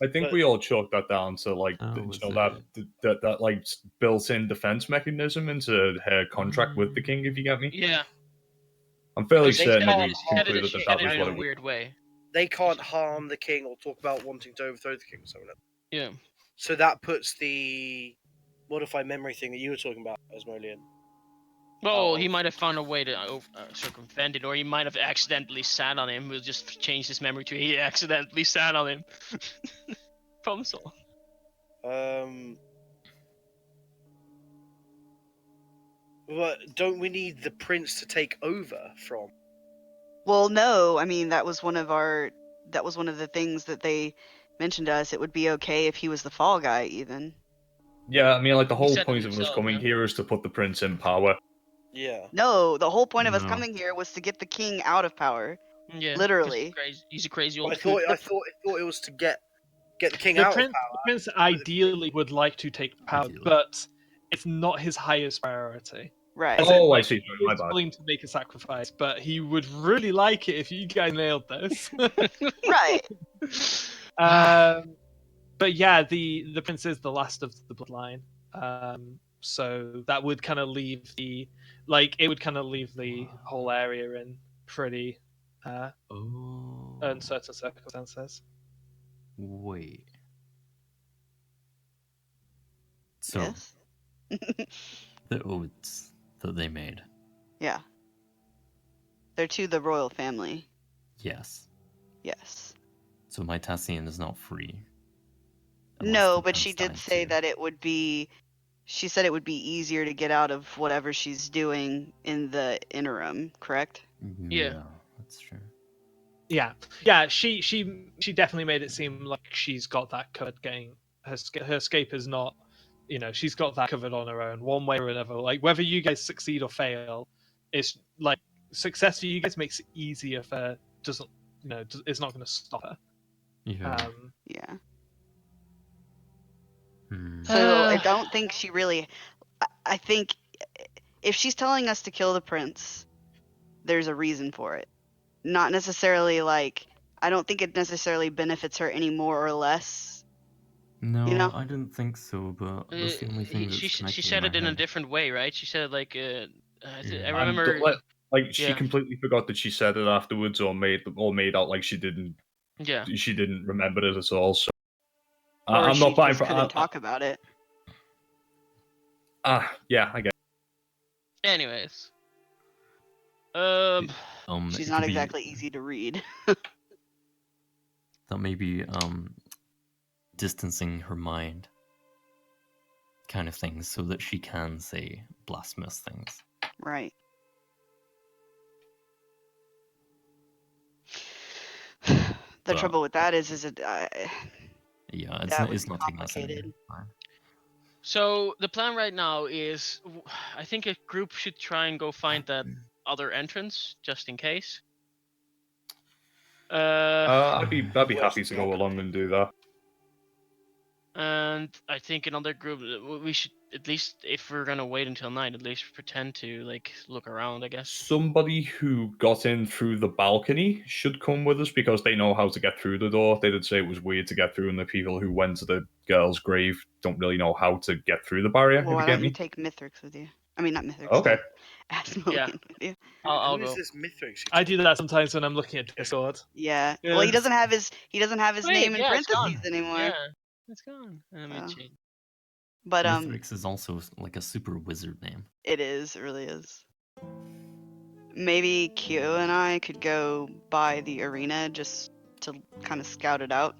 I think we all chalked that down to like that like built-in defense mechanism into her contract with the king. If you get me? Yeah. I'm fairly certain that we concluded that that was in what a it was. weird way. They can't harm the king or talk about wanting to overthrow the king or something like that. Yeah. So that puts the modified memory thing that you were talking about, Asmolian. Well, he might have found a way to circumvent it, or he might have accidentally sat on him. We'll just change his memory to he accidentally sat on him. Problem solved. But don't we need the prince to take over from? Well, no. I mean, that was one of the things that they mentioned to us. It would be okay if he was the fall guy, even. Yeah, I mean, like the He whole said it point of us himself, coming yeah. here is to put the prince in power. Yeah. No, the whole point of us No. coming here was to get the king out of power. Yeah. 'cause Literally. he's a crazy I old. thought it was to get the king out of power. The prince ideally would like to take power, Ideally. but it's not his highest priority. Right. As in, Oh, I like, see. he My is bad. willing to make a sacrifice, but he would really like it if you guys nailed this. Right. But yeah, the prince is the last of the bloodline. So that would kind of leave the whole area in pretty Oh. uncertain circumstances. Wait. So Yes. the oaths that they made. Yeah. They're to the royal family. Yes. Yes. So my Tassian is not free. Unless No, the but she prince did died say too. that it would be. She said it would be easier to get out of whatever she's doing in the interim. Correct? Yeah. That's true. Yeah, she definitely made it seem like she's got that covered. Getting her escape is not, she's got that covered on her own, one way or another. Like whether you guys succeed or fail, it's like success for you guys makes it easier for doesn't it's not going to stop her. Yeah. Yeah. Hmm. So I don't think she really. I think if she's telling us to kill the prince, there's a reason for it. Not necessarily like. I don't think it necessarily benefits her any more or less. No, You know? I didn't think so, but that's the only thing that's she connecting said in it my in a head. different way, right? She said like I Yeah. remember. Like she Yeah. completely forgot that she said it afterwards, or made out like she didn't Yeah. remember it at all. So Or I'm she not buying just for. couldn't talk about it. Yeah, I guess. Anyways. She's It not could be exactly easy to read. that maybe distancing her mind kind of thing so that she can say blasphemous things. Right. The But- trouble with that is it. Yeah, That would it's be not taking us complicated. anywhere. Fine. So the plan right now is, I think a group should try and go find that other entrance just in case. I'd be happy to go along and do that. And I think another group, we should at least, if we're gonna wait until night, at least pretend to like look around, I guess. Somebody who got in through the balcony should come with us because they know how to get through the door. They did say it was weird to get through, and the people who went to the girl's grave don't really know how to get through the barrier. Well, if why you get don't you me. take Mithrix with you? I mean, not Mithrix. Okay. Asmodean Yeah. with you. I'll Who is go. this Mithrix? I do that sometimes when I'm looking at Discord. Yeah. Yeah. Well, he doesn't have his Wait, name in yeah, it's gone. parentheses anymore. Yeah, it's gone. Let me Oh. change. But Mithrix is also like a super wizard name. it is. It really is. Maybe Q and I could go by the arena just to kind of scout it out.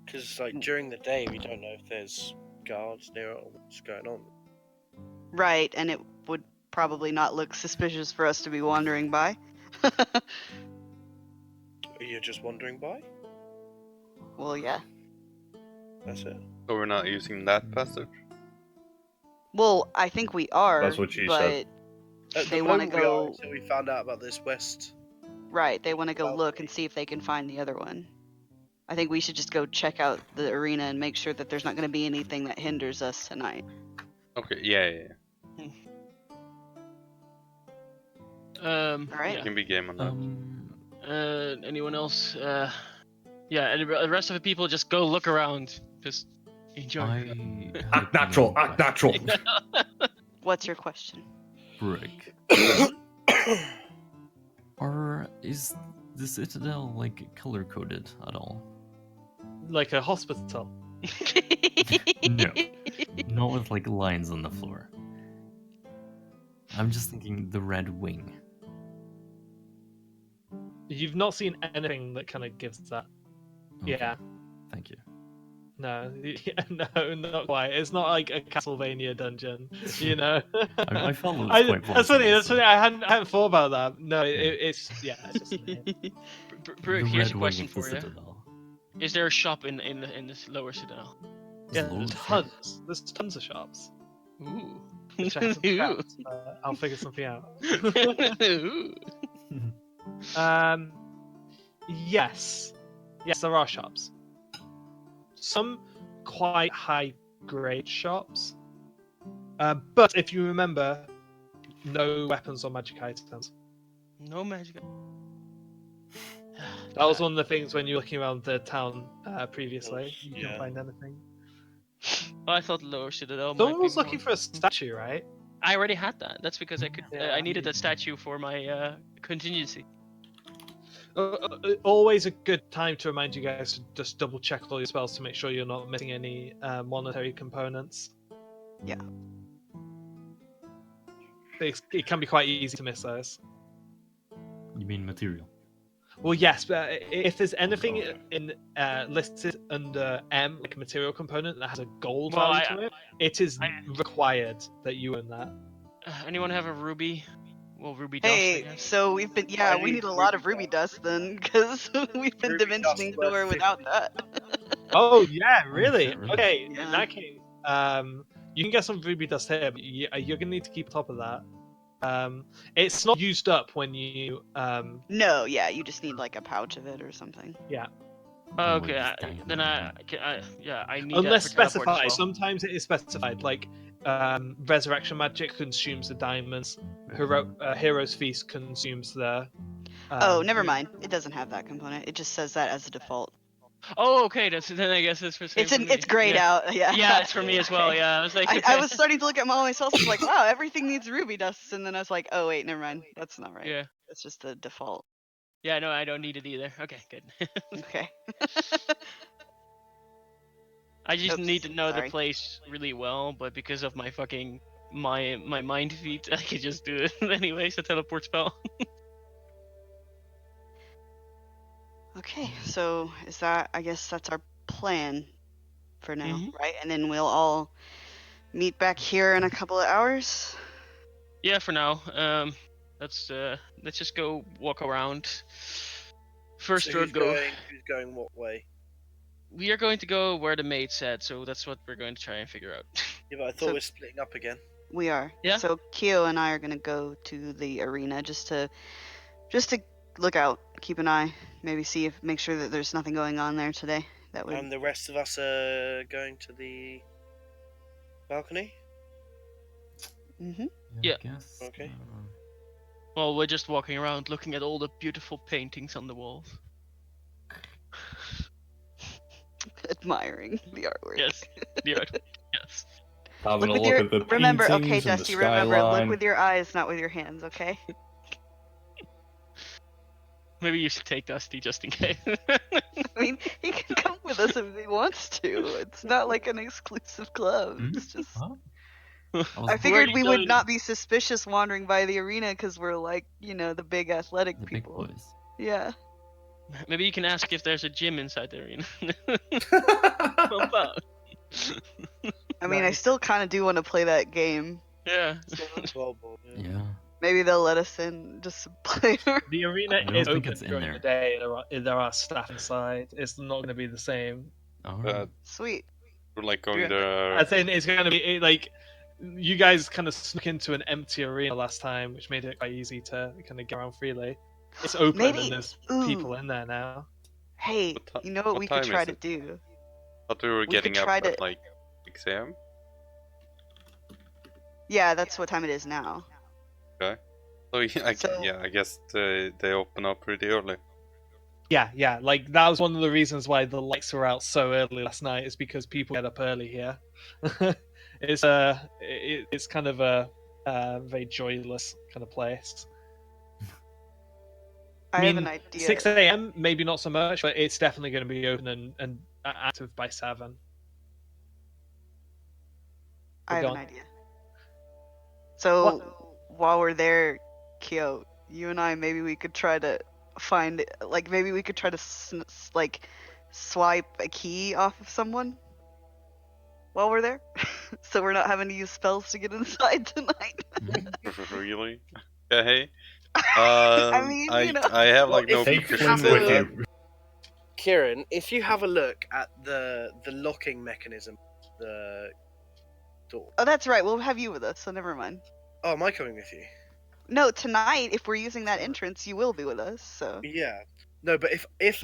Because like during the day, we don't know if there's guards near or what's going on. Right, and it would probably not look suspicious for us to be wandering by. You're just wandering by. Well, yeah. That's it. So we're not using that passage? Well, I think we are. That's what she but said. At They the wanna moment we are go- until we found out about this west. Right, they want to go Balcony. look and see if they can find the other one. I think we should just go check out the arena and make sure that there's not going to be anything that hinders us tonight. Okay, yeah. All right. You can be game on that. Anyone else? Yeah, and the rest of the people just go look around. Just enjoy. I Act natural. Act natural. What's your question? Brick. Or is the Citadel like color coded at all? Like a hospital. No. Not with like lines on the floor. I'm just thinking the red wing. You've not seen anything that kind of gives that. Okay, Yeah. Thank you. No, no, not quite. It's not like a Castlevania dungeon, you know. I felt it was quite That's funny. plausible, That's so- funny. I hadn't thought about that. No, it's it's just Brute, The here's Red a Wing question of the for you. Citadel. Is there a shop in this lower citadel? yeah. Lower There's shop. tons. There's tons of shops. Ooh. Which I haven't Ooh. checked, but I'll figure something out. Ooh. Yes, there are shops. Some quite high grade shops, but if you remember, no weapons or magic items. No magic. That was one of the things when you were looking around the town previously. You Yeah. couldn't find anything. Oh, I thought lower citadel Someone might be was looking more. for a statue, right? I already had that. That's because I could. Yeah. I needed that statue for my contingency. Always a good time to remind you guys to just double check all your spells to make sure you're not missing any monetary components. Yeah. It can be quite easy to miss those. You mean material? Well, yes, but if there's anything Okay. in listed under M, like a material component that has a gold Well, value to it, it is required that you own that. Anyone have a ruby? Well, ruby dust. I Hey, guess. so we've been I we need need a lot of ruby ruby dust then, because we've been Ruby dust dimensioning the worth door without 50. that. Oh yeah, really? shit, really? Okay, Yeah. in that case, you can get some ruby dust here, but you're gonna need to keep top of that. It's not used up when you No, yeah, you just need like a pouch of it or something. Oh, Or okay, just diamond then one. I need unless that for teleport specified. as well. Sometimes it is specified, like resurrection magic consumes the diamonds. Hero's feast consumes the. Oh, never mind. It doesn't have that component. It just says that as a default. Oh, okay. Then I guess it's for same It's for me. it's grayed yeah. out. Yeah. Yeah, it's for me as well. Okay. Yeah, I was like, I okay. was starting to look at all my spells. I was like, wow, everything needs ruby dust, and then I was like, oh wait, never mind. That's not right. Yeah. It's just the default. Yeah, no, I don't need it either. Okay, good. Okay. I just Oops, need to know sorry. the place really well, but because of my fucking my mind feat, I could just do it anyways. A teleport spell. Okay, so is that? I guess that's our plan for now, Mhm. right? And then we'll all meet back here in a couple of hours. Yeah, for now. Let's just go walk around. First So road who's go. who's going what way? We are going to go where the maid said, so that's what we're going to try and figure out. Yeah, but I thought So- we're splitting up again. We are. Yeah. So Kyo and I are gonna go to the arena just to look out, keep an eye, maybe make sure that there's nothing going on there today. That would. And the rest of us are going to the balcony? Mm-hmm. Yeah. I guess, Okay. Well, we're just walking around looking at all the beautiful paintings on the walls. Admiring the artwork. Yes, the art. Yes. Having Look a with your. at the Remember, okay, paintings and the Dusty. Remember, look skyline. with your eyes, not with your hands. Okay. Maybe you should take Dusty just in case. I mean, he can come with us if he wants to. It's not like an exclusive club. Hmm? It's just. Huh? I figured you we would going? not be suspicious wandering by the arena because we're like, the big athletic The big people. boys. Yeah. Maybe you can ask if there's a gym inside the arena. Help out. I mean, I Nice. still kind of do want to play that game. Yeah. Well, yeah. Yeah. Maybe they'll let us in just to play. The arena I don't is think open it's in during there. the day. There are staff inside. It's not going to be the same. Alright. Sweet. We're like going I there. think it's going to be like you guys kind of snuck into an empty arena last time, which made it quite easy to kind of get around freely. It's open Maybe- and there's ooh. people in there now. Hey, What ti- you know what what we could time try is to it? do? Thought we were could getting up try at to- like 6 a.m. Yeah, that's what time it is now. So yeah, So- I guess they open up pretty early. Yeah, like that was one of the reasons why the lights were out so early last night. Is because people get up early here. It's kind of a very joyless kind of place. I have mean, an idea. 6 a.m. maybe not so much, but it's definitely going to be open and active by 7. I have Go an on. idea. So while we're there, Kyo, you and I, maybe we could try to find, like, maybe we could try to swipe a key off of someone while we're there, so we're not having to use spells to get inside tonight. Really? Okay. I mean, you know. I have like Well, no if Take you proficiency Flynn with in that. you. Kieran, if you have a look at the locking mechanism, the door. Oh, that's right. We'll have you with us, so never mind. Oh, am I coming with you? No, tonight, if we're using that entrance, you will be with us. So. Yeah. No, but if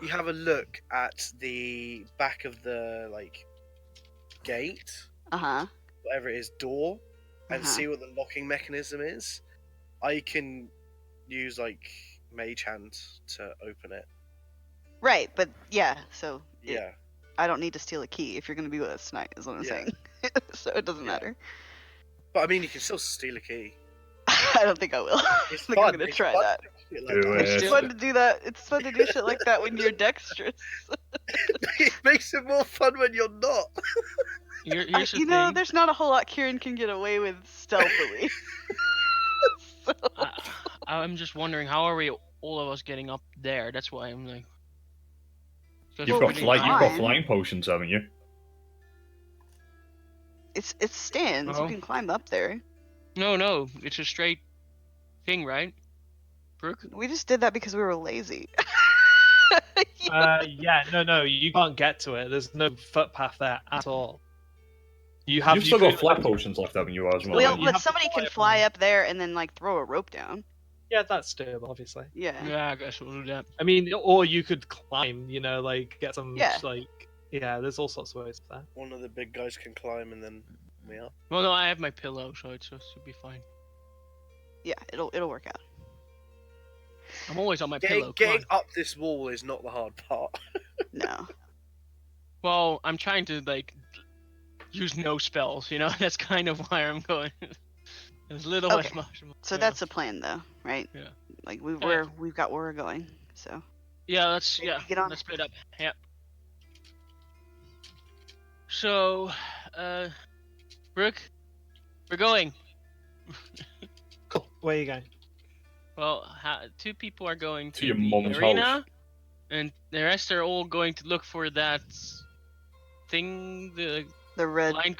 you have a look at the back of the like gate, Uh huh. whatever it is, door, and Uh-huh. see what the locking mechanism is, I can use like mage hand to open it. Right, but yeah. So. Yeah. I don't need to steal a key if you're going to be with us tonight. Is what I'm Yeah. saying. So it doesn't Yeah. matter. But I mean, you can still steal a key. I don't think I will. I It's think fun. I'm gonna It's try fun that. to do shit like Do that. It's it. fun to do that. It's fun to do shit like that when you're dexterous. It makes it more fun when you're not. Here's the You know, thing. there's not a whole lot Kieran can get away with stealthily. So, I'm just wondering, how are we all of us getting up there? That's why I'm like. Because You've Well, got we flight. can You've got climb. flying potions, haven't you? it's stands. Oh. You can climb up there. No, it's a straight thing, right? Brooke? We just did that because we were lazy. Yeah, no, you can't get to it. There's no footpath there at all. You've still got flight potions left, haven't you, as well? Well, you but have to somebody fly can up fly and- up there and then like throw a rope down. Yeah, that's doable, obviously. Yeah. Yeah, I guess we'll do that. I mean, or you could climb. Like get some Yeah. Yeah, there's all sorts of ways there. One of the big guys can climb and then me up. Well, no, I have my pillow, so it should be fine. Yeah, it'll work out. I'm always on my pillow. Come Getting on. up this wall is not the hard part. No. Well, I'm trying to like use no spells. That's kind of why I'm going as little Okay. as possible. So yeah. that's the plan, though, right? Yeah. Like Yeah. we've got where we're going. So. Yeah, Get on. let's split up. Yep. So, Brooke, we're going. Cool. Where are you going? Well, two people are going To to your the mum's arena, house. and the rest are all going to look for that thing the The red. blind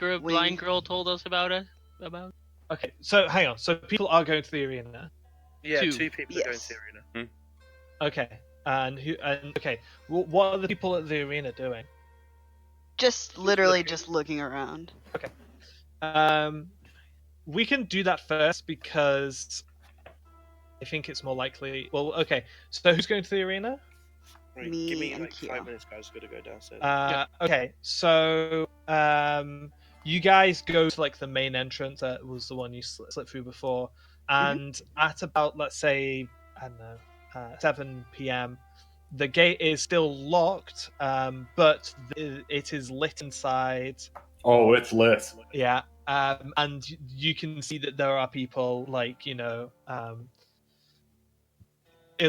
girl told us about it. Okay, so hang on. So people are going to the arena. Yeah, Two. two people are going Yes. to the arena. Okay, and who? And okay, what are the people at the arena doing? Just literally looking. just looking around. We can do that first because I think it's more likely. Well, okay. So who's going to the arena? Right, Me give me and like Kyo. 5 minutes, guys. Gotta go downstairs. Okay. So you guys go to like the main entrance. That was the one you slipped through before, and at about, let's say, I don't know, 7 p.m. the gate is still locked, but it is lit inside. Oh, it's lit. Yeah, and you can see that there are people, like, it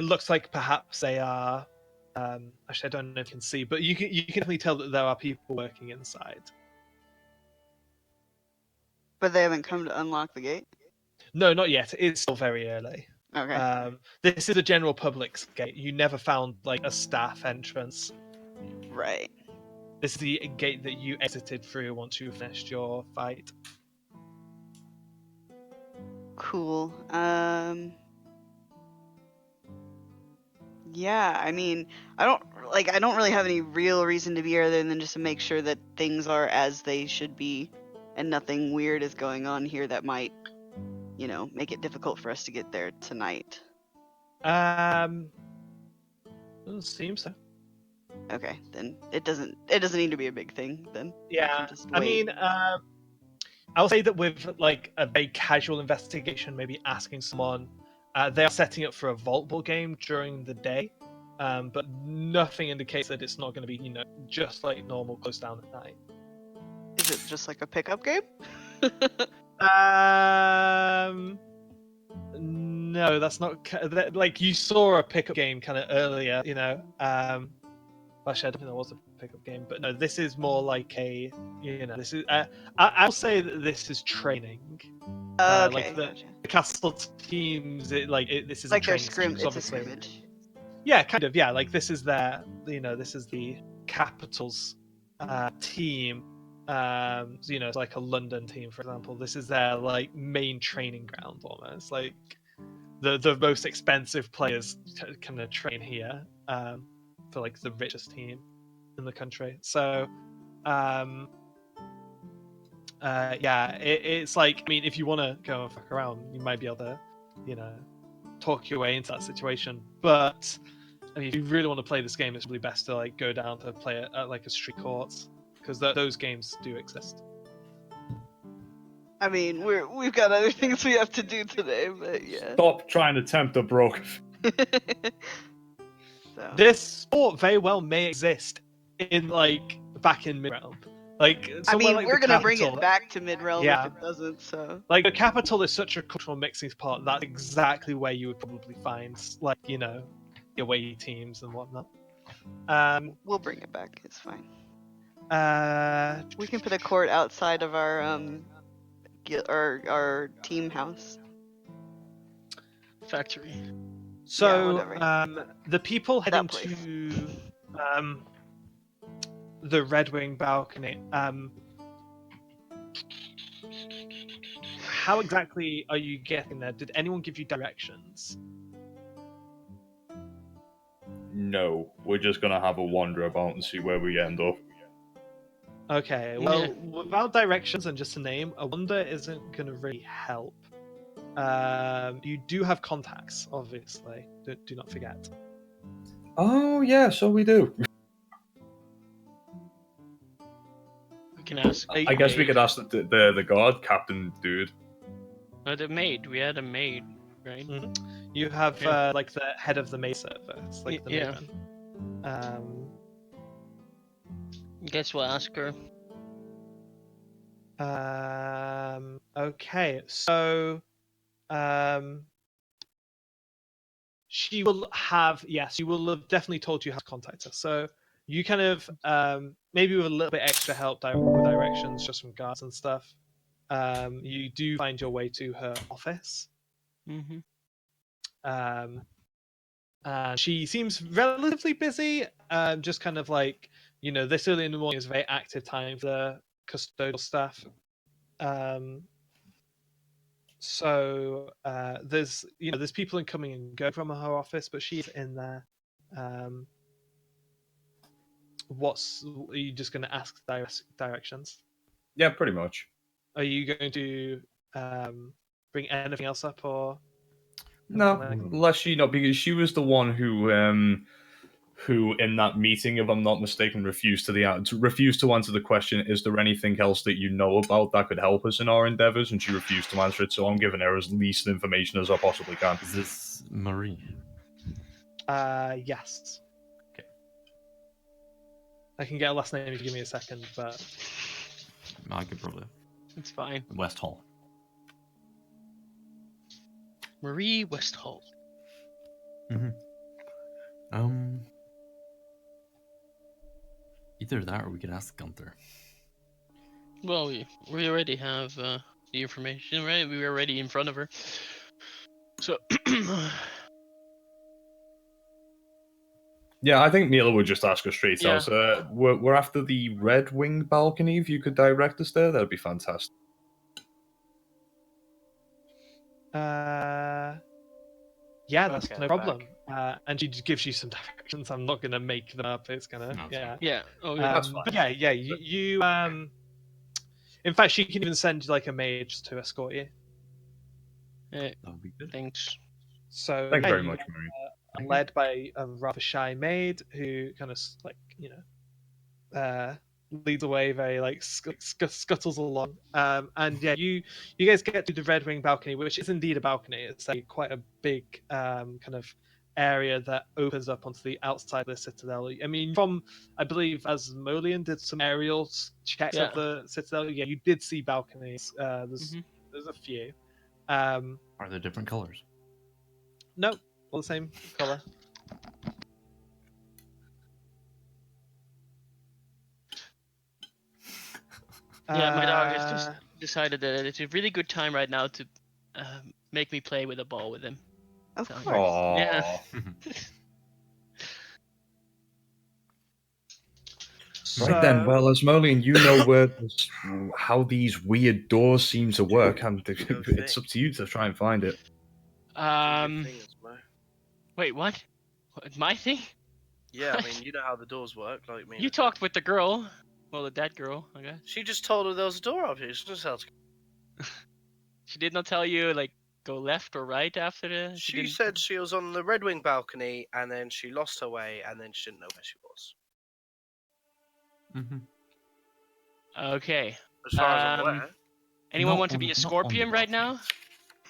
looks like perhaps they are. Actually, I don't know if you can see, but you can definitely tell that there are people working inside. But they haven't come to unlock the gate. No, not yet. It's still very early. Okay. This is a general public's gate. You never found like a staff entrance. Right. This is the gate that you exited through once you finished your fight. Cool. Yeah, I mean, I don't really have any real reason to be here other than just to make sure that things are as they should be and nothing weird is going on here that might, make it difficult for us to get there tonight. Doesn't seem so. Okay, then it doesn't need to be a big thing then. Yeah, Just I wait. mean, I'll say that with like a very casual investigation, maybe asking someone, they are setting up for a Vault Ball game during the day, but nothing indicates that it's not going to be, just like normal close down at night. Is it just like a pickup game? No, that's not like you saw a pickup game kind of earlier, Actually, I don't think there was a pickup game, but no, this is more like a, this is. I'll say that this is training. Okay, Like gotcha. the castle teams, this is Like a their training it's a obviously. scrimmage. Yeah, kind of. Yeah, like this is their, this is the capital's team, it's like a London team, for example. This is their like main training ground, almost like the most expensive players kind of train here for like the richest team in the country. So, it's like, I mean, if you want to go and fuck around, you might be able to, talk your way into that situation. But I mean, if you really want to play this game, it's really best to like go down to play it at like a street court, because those games do exist. I mean, we've got other things we have to do today, but yeah. Stop trying to tempt a brook. So. This sport very well may exist in like back in Midrealm. Like I mean, like we're the gonna bring capital. it back to Midrealm Yeah. if it doesn't. So. Like the capital is such a cultural mixing spot. That's exactly where you would probably find like your away teams and whatnot. We'll bring it back. It's fine. We We can put a court outside of our team house. Factory. So whatever. the people heading place. to the Red Wing balcony. How exactly are you getting there? Did anyone give you directions? No, we're just gonna have a wander about and see where we end up. Okay, well, without directions and just a name, a wander isn't going to really help. You do have contacts, obviously. Do not forget. Oh yeah, so we do. We can ask. I guess we could ask the guard captain dude. No, the maid. We had a maid, right? You have like the head of the maid service, like the matron. Guess we'll ask her. Okay, so she will have, yes, you will have definitely told you how to contact her. So you kind of maybe with a little bit extra help with directions just from guards and stuff, you do find your way to her office. She seems relatively busy, just kind of like, this early in the morning is a very active time for the custodial staff. So there's people coming and going from her office, but she's in there. Are you just going to ask directions? Yeah, pretty much. Are you going to bring anything else up, or no? Unless because she was the one who in that meeting, if I'm not mistaken, refused to answer the question, is there anything else that you know about that could help us in our endeavors? And she refused to answer it, so I'm giving her as least information as I possibly can. Is this Marie? Yes. Okay. I can get a last name if you give me a second, but I could probably. It's fine. West Hall. Marie Westhall. Either that or we could ask Gunther. Well, we already have the information, right? We were already in front of her. So. Yeah, I think Mila would just ask her straight out. We're after the Red Wing balcony. If you could direct us there, that'd be fantastic. Yeah, that's no problem. And she just gives you some directions. I'm not gonna make them up. It's gonna Yeah. Oh yeah. That's fine. Yeah. You in fact, she can even send like a mage to escort you. That would be good. Thanks. So thank you very much, Marie. Led by a rather shy maid who kind of like leads away, very like scuttles along. And yeah, you guys get to the Red Wing balcony, which is indeed a balcony. It's quite a big kind of area that opens up onto the outside of the citadel. I mean, I believe as Molian did some aerial checks of the citadel, yeah, you did see balconies. There's a few. Are there different colors? No, all the same color. Yeah, my dog has just decided that it's a really good time right now to make me play with a ball with him. Of course. Aww. Yeah. Right then, So- well, Asmolean, you know how these weird doors seem to work, and it's up to you to try and find it. Wait, what? My thing? Yeah, I mean, you know how the doors work. Like me. You talked with the girl. Well, the dead girl, I guess. She just told her there was a door up here. She just had to... She did not tell you, like, go left or right after the... She said she was on the Red Wing balcony, and then she lost her way, and then she didn't know where she was. Okay. As far as I'm aware. Anyone Not want to be on- a not on the scorpion right now?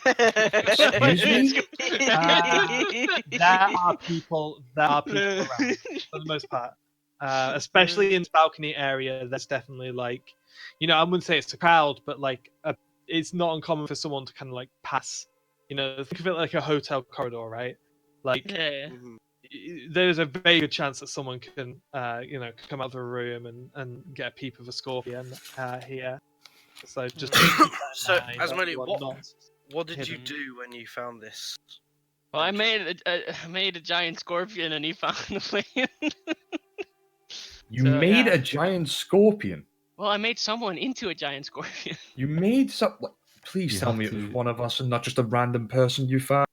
Excuse me? There are people around for the most part. Especially in the balcony area, there's definitely like, I wouldn't say it's a crowd, but like it's not uncommon for someone to kind of like pass. Think of it like a hotel corridor, right? Like Yeah. there's a very good chance that someone can, come out of a room and get a peep of a scorpion here. So just So, mind, Asmolean, what did you hidden. do when you found this? Well, I made a giant scorpion, and he found the way in. You So, made yeah. a giant scorpion. Well, I made someone into a giant scorpion. You made some. Please You tell have me it was to- one of us and not just a random person you found.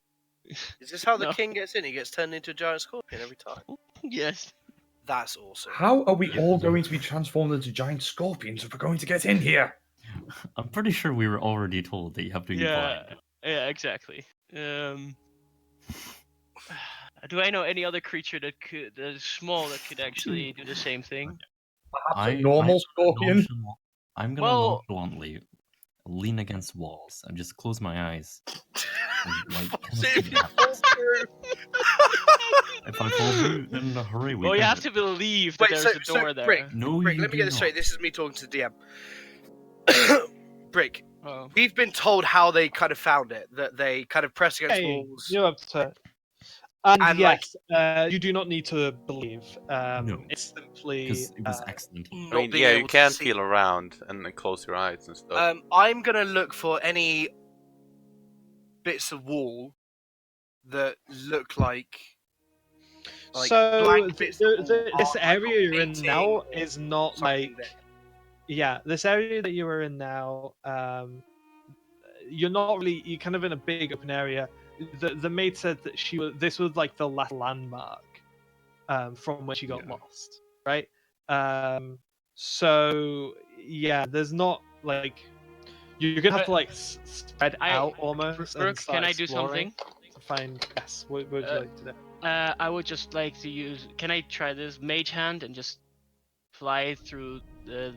Is this how the No. king gets in? He gets turned into a giant scorpion every time. Yes. That's awesome. How are we Yeah. all going to be transformed into giant scorpions if we're going to get in here? I'm pretty sure we were already told that you have to be Yeah. blind. Yeah. Exactly. Do I know any other creature that is small that could actually do the same thing? Perhaps a normal scorpion? I'm gonna Well- nonchalantly lean against walls and just close my eyes. And, like, See if you kinda fall through. if I fall through, then hooray, we Well, you did have it. to believe that Wait, there's so a door there. Brick, No, Brick, you let me do get this straight. not. This is me talking to the DM. Brick, Oh. we've been told how they kind of found it. That they kind of press against Hey, walls. you're up to. And And, yes, you do not need to believe. No. It's simply. Because it was excellent. I Not mean, being yeah, you able to can see. feel around and then close your eyes and stuff. I'm gonna look for any bits of wall that look like So blank bits of wall this are, area like, you're in painting now is not something like. there. Yeah, this area that you are in now, you're not really. You're kind of in a big open area. The maid said that this was like the last landmark, from when she got lost, right? So yeah, there's not like you're gonna have to like spread out almost. And Brooke, start can I do exploring something? to find? Yes. What would you like to do? I would just like to use. Can I try this mage hand and just fly through the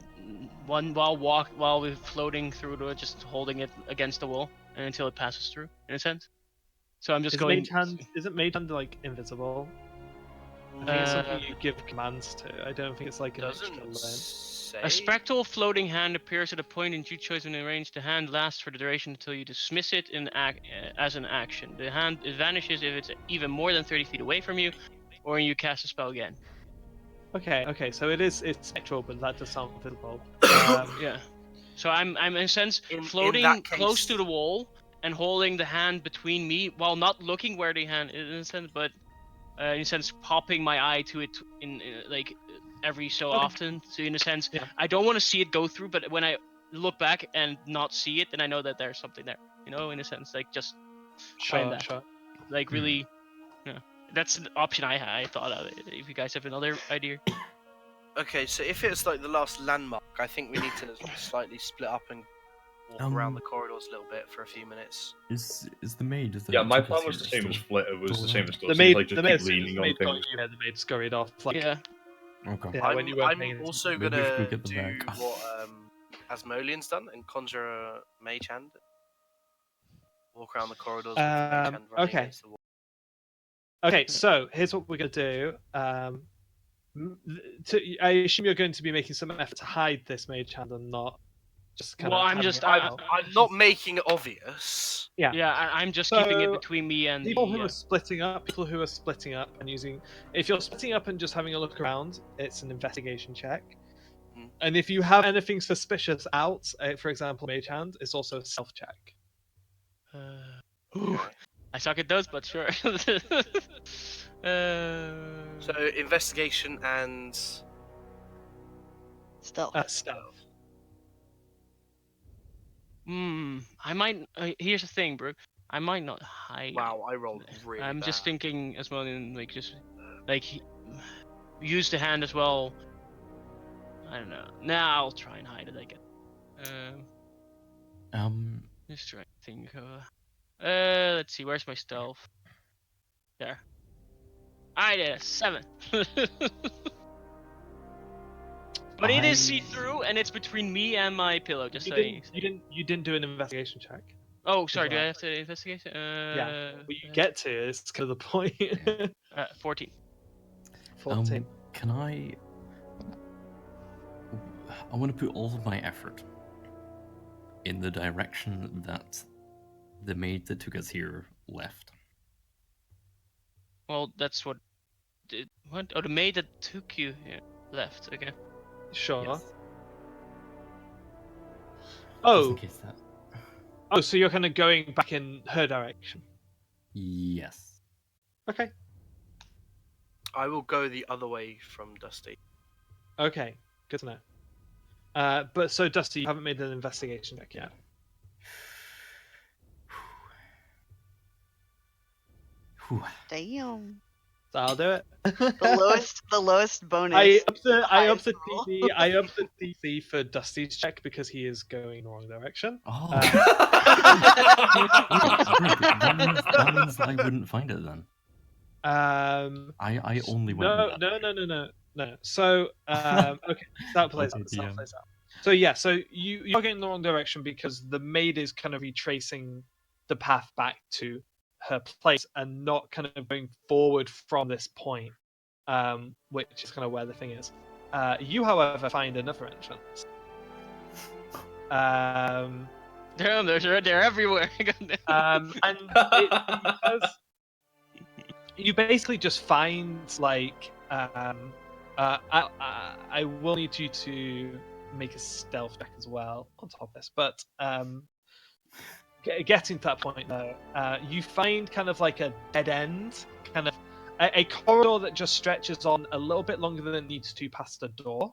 one while we're floating through the just holding it against the wall and until it passes through, in a sense. So I'm just going. Isn't mage hand like invisible? I think it's something you give commands to. I don't think it's like an extra Doesn't learn. say. A spectral floating hand appears at a point in your choice in range. The hand lasts for the duration until you dismiss it as an action. The hand vanishes if it's even more than 30 feet away from you, or you cast a spell again. Okay, so it's spectral, but that does sound visible. Yeah. So I'm in a sense In floating that close case- to the wall and holding the hand between me while not looking where the hand is in a sense, but in a sense popping my eye to it in like every so often. So in a sense, Yeah. I don't want to see it go through, but when I look back and not see it, then I know that there's something there. In a sense, like just find that. Sure. Like really, yeah. That's an option I thought of. If you guys have another idea. Okay, so if it's like the last landmark, I think we need to slightly split up and walk around the corridors a little bit for a few minutes. Is the maid? Yeah, my took us plan was the here same as still- Flitter, was the same as The Dusty. maid, Like, just the keep maid, leaning on got things. you, the maid scurried off. Like, Yeah. Okay. Yeah, when you weren't paying I'm attention. also Maybe we gonna should get them do back. what Asmolean's done and conjure a mage hand. Walk around the corridors with the mage hand running okay. against the wall. Okay, so here's what we're gonna do. I assume you're going to be making some effort to hide this mage hand and not just kind Well, of. I'm having just- it I- out. I'm not making it obvious. Yeah. Yeah, I'm just keeping it So, between me and People the. who are splitting up, and using. If you're splitting up and just having a look around, it's an investigation check. Mhm. And if you have anything suspicious out, for example, mage hand, it's also a self check. Ooh, I suck at those, but sure. So investigation and Stealth. Stealth. I might. Here's the thing, bro. I might not hide. Wow, I rolled really I'm bad. just thinking as well, in use the hand as well. I don't know. Now I'll try and hide it. I guess. Just try to think. Let's see. Where's my stealth? There. I did a 7. But it is see-through, and it's between me and my pillow. Just saying. You didn't do an investigation check. Oh, sorry. Do I well. have to investigate? Yeah. Well, you get to. It's kind of the point. 14. 14. Can I want to put all of my effort in the direction that the maid that took us here left. Well, that's what. What? Oh, the maid that took you here left. Okay. Sure. Yes. Oh. Just in case that. Oh, so you're kind of going back in her direction. Yes. Okay. I will go the other way from Dusty. Okay. Good to know. But so Dusty, you haven't made an investigation check yet. Damn. So I'll do it. The lowest bonus. I up the highest roll. DC. I up the DC for Dusty's check because he is going in the wrong direction. Oh. that means I wouldn't find it then. I only went. No. So okay, that plays out. That plays out. So yeah, so you're going in the wrong direction because the maid is kind of retracing the path back to her place and not kind of going forward from this point, which is kind of where the thing is. You, however, find another entrance. Damn, they're everywhere. And because you basically just find like I will need you to make a stealth check as well on top of this, but getting to that point though, you find kind of like a dead end, kind of a corridor that just stretches on a little bit longer than it needs to past a door,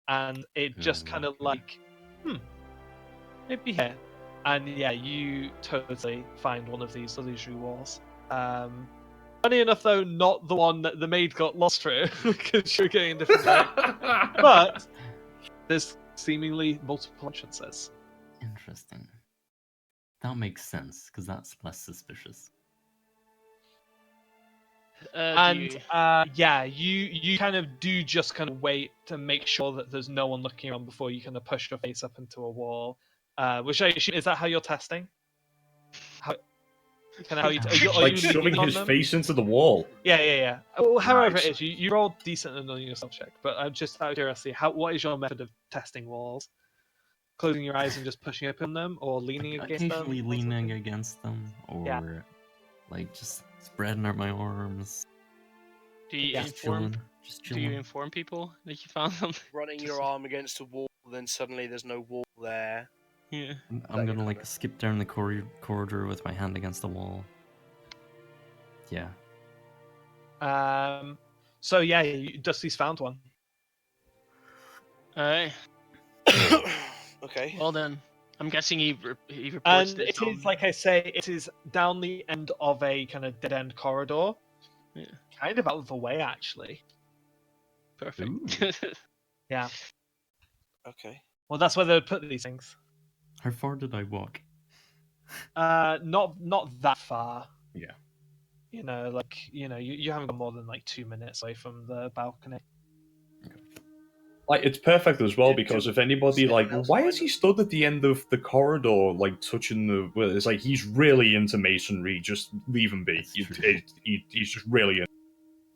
and it just kind of like, maybe here, and yeah, you totally find one of these illusory walls. Funny enough, though, not the one that the maid got lost through because you're going in different directions. But there's seemingly multiple entrances. Interesting. That makes sense because that's less suspicious. Yeah, you kind of do just kind of wait to make sure that there's no one looking around before you kind of push your face up into a wall. Which I assume, is that how you're testing? Like shoving his face into the wall. Yeah. Well, however Nice. it is, you rolled decent on your self check, but I'm just out of curiosity, what is your method of testing walls? Closing your eyes and just pushing open them, or leaning against them? Occasionally leaning against them, or like just spreading out my arms. Do you Just chilling. Do you inform people that you found them? Running your arm against a wall, then suddenly there's no wall there. Yeah. I'm gonna like skip down the corridor with my hand against the wall. Yeah. So yeah, Dusty's found one. Alright. Okay. Well then, I'm guessing he reports And this. it is, like I say, it is down the end of a kind of dead-end corridor. Yeah. Kind of out of the way, actually. Perfect. Yeah. Okay. Well, that's where they would put these things. How far did I walk? Not that far. Yeah. You haven't gone more than like 2 minutes away from the balcony. Like, it's perfect as well because if anybody like, why is he stood at the end of the corridor, like touching the? Well, it's like he's really into masonry. Just leave him be. He's just really in.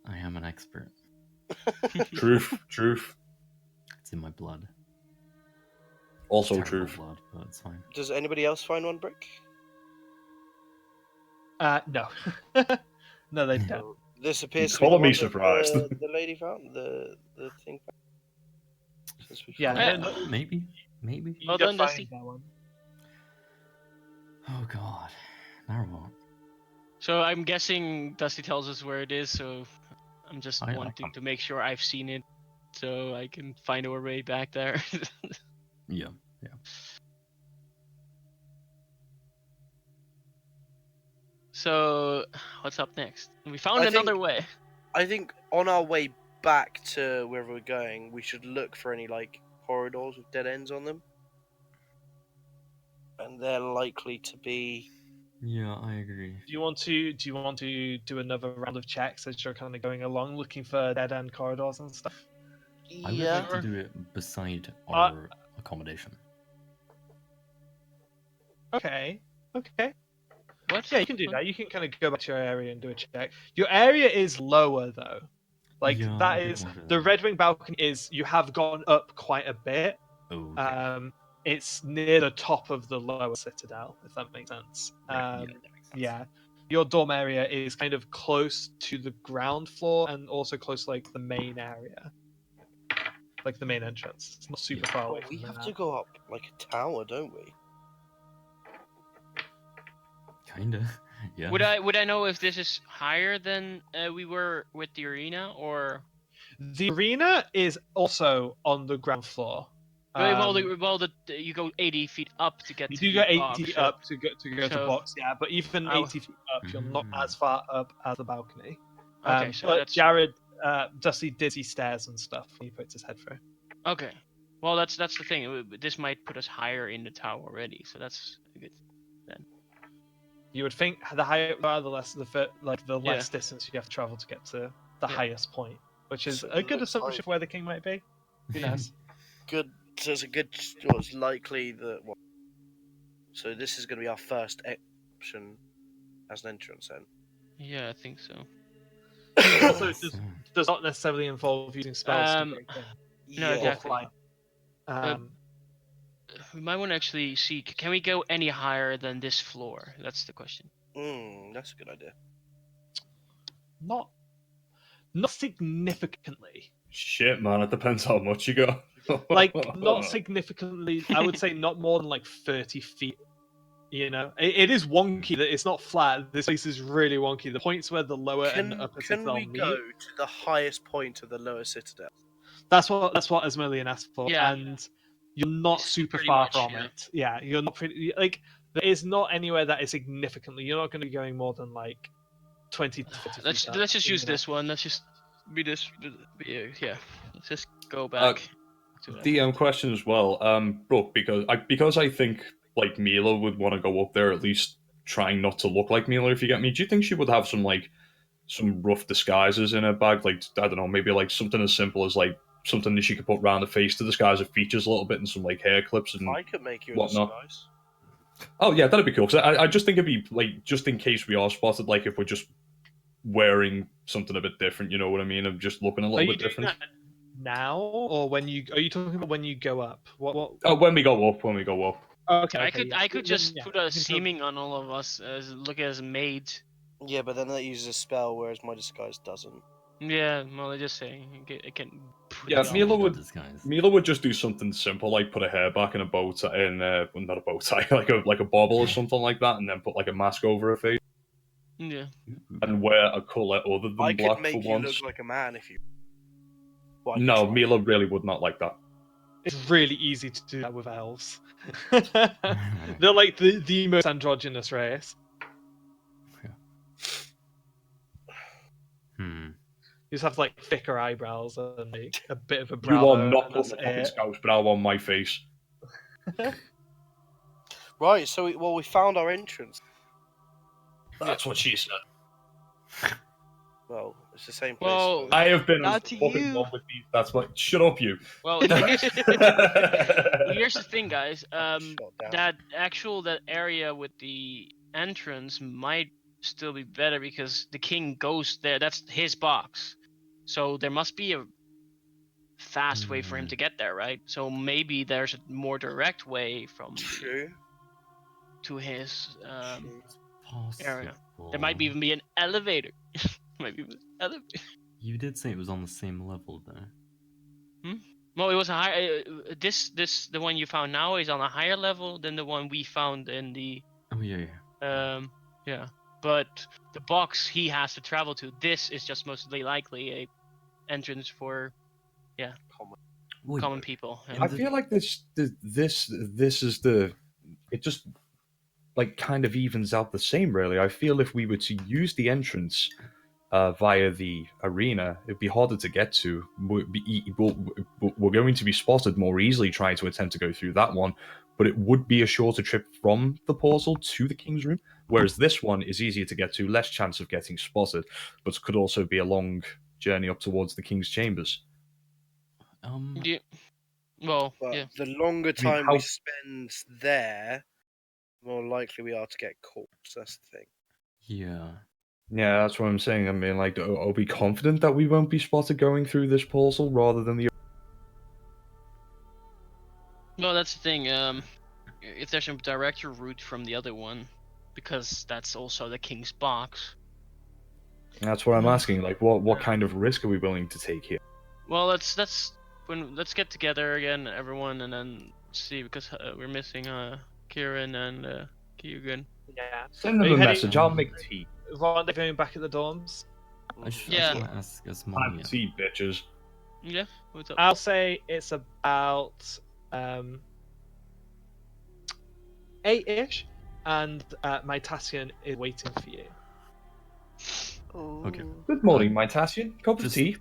I am an expert. Truth. It's in my blood. Also Terrible truth. blood, but it's fine. Does anybody else find one brick? No. No, they don't. So this appears to be Call the me one surprised. that the lady found the thing. Since we Yeah, found Yeah. it. Maybe. You Well don't done, find Dusty. that one. Oh god. Now what? So I'm guessing Dusty tells us where it is, so I'm just I- wanting to make sure I've seen it. so I can find our way back there. Yeah. So, what's up next? We found I another think- way. I think on our way back to wherever we're going, we should look for any like corridors with dead ends on them, and they're likely to be. Yeah, I agree. Do you want to do another round of checks as you're kind of going along, looking for dead end corridors and stuff? I would like to do it beside our accommodation. Okay. Okay. What? Yeah, you can do that. You can kind of go back to your area and do a check. Your area is lower though. Like Yeah, that I didn't is want to- the Red Wing balcony is you have gone up quite a bit. Oh, okay. It's near the top of the lower citadel, if that makes sense. Right, yeah, that makes sense. Yeah. Your dorm area is kind of close to the ground floor and also close to like the main area. Like the main entrance. It's not super Yeah. far away Well, we from have that. to go up like a tower, don't we? Kinda. Yeah. Would I know if this is higher than we were with the arena, or The arena is also on the ground floor. well, you go 80 feet up to get You to do the go 80 box, so- up to go to so- box, yeah, but even I- 80 feet up, you're not as far up as the balcony. Okay, so but that's Jared, Dusty did see stairs and stuff when he puts his head through. okay. Well, that's the thing. This might put us higher in the tower already, so that's good. You would think the higher you are, the less the Yeah. less distance you have to travel to get to the Yeah. highest point, which is So a it good looks assumption like- of where the king might be. Who knows? Good. So it's a good. Well, it's likely that. Well, so this is going to be our first option as an entrance, then. Yeah, I think so. Also, it Yes. does not necessarily involve using spells to break in No, or exactly. fly. We might want to actually see. Can we go any higher than this floor? That's the question. That's a good idea. Not significantly. Shit, man, it depends how much you go. Like not significantly. I would say not more than like 30 feet. You know, it is wonky that it's not flat. This place is really wonky. The points where the lower and upper Can citadel we meet. go to the highest point of the lower citadel? That's what Asmodean asked for, Yeah. and you're not It's super pretty far much, from yeah. it. Yeah, you're not pretty like there is not anywhere that is significantly. You're not going to be going more than like 20 to 50 Let's feet. let's just use you know. this one. Let's just be this. Yeah. Let's just go back. to that. DM question as well, Brooke, because I think like Mila would want to go up there at least trying not to look like Mila, if you get me. Do you think she would have some rough disguises in her bag? Like, I don't know, maybe like something as simple as like something that she could put around the face to disguise her features a little bit, and some like hair clips and I could make you a whatnot. disguise. Oh yeah, that'd be cool. Cause I just think it'd be like, just in case we are spotted, like if we're just wearing something a bit different, you know what I mean? Of just looking a Are little you bit doing different. that now, or when you are you talking about when you go up? What? Oh, when we go up. Okay, I could just yeah, put you a can tell- seeming on all of us as look as maids. Yeah, but then that uses a spell, whereas my disguise doesn't. Yeah, well, I just saying it can. Put Yeah, it on. Mila Not would- disguise. Mila would just do something simple, like put a hair back in a bow tie, well, not a bow tie, like a bobble or something like that, and then put like a mask over her face Yeah. and wear a color other than I black could make for you once. look like a man if you. Well, I could No, try. Mila really would not like that. It's really easy to do that with elves. They're like the most androgynous race. Hmm. You just have like thicker eyebrows and like a bit of a You brow are bone, not and putting that's a fucking it. scouse brow on my face. Right, so we found our entrance. That's what she said. Well, it's the same place. Well, but- I have been Not as to fucking you. one with these. That's what. Shut up, you. well, here's the thing, guys. Shot down. That area with the entrance might still be better because the king goes there. That's his box, so there must be a fast way for him to get there, right? So maybe there's a more direct way from True. to his True. area. There might even be an elevator. Might be an elevator. You did say it was on the same level, though. Well, it was a high. The one you found now is on a higher level than the one we found in the Oh yeah. yeah. But the box he has to travel to, this is just mostly likely a entrance for Wait, common people. I feel like this is the it just like kind of evens out the same. Really, I feel if we were to use the entrance via the arena, it'd be harder to get to. We're going to be spotted more easily trying to attempt to go through that one, but it would be a shorter trip from the portal to the King's Room, whereas this one is easier to get to, less chance of getting spotted, but could also be a long journey up towards the King's Chambers. Yeah. Well, But yeah. the longer I mean, time we spend there, the more likely we are to get caught. So that's the thing. yeah. Yeah, that's what I'm saying. I mean, like, are we confident that we won't be spotted going through this portal rather than the... Well, that's the thing. If there's a direct route from the other one, because that's also the King's box. That's what I'm asking. Like, what kind of risk are we willing to take here? Well, let's get together again, everyone, and then see, because we're missing Kieran and Kyugan. Yeah. Send Are them you a heading- message. I'll make tea. Rendezvousing back at the dorms. I just Yeah. want to ask Have Asmonia. tea, bitches. Yeah. What's up? I'll say it's about 8-ish, and my Tassian is waiting for you. Okay. Ooh. Good morning, my Tassian. Cup of Just- tea.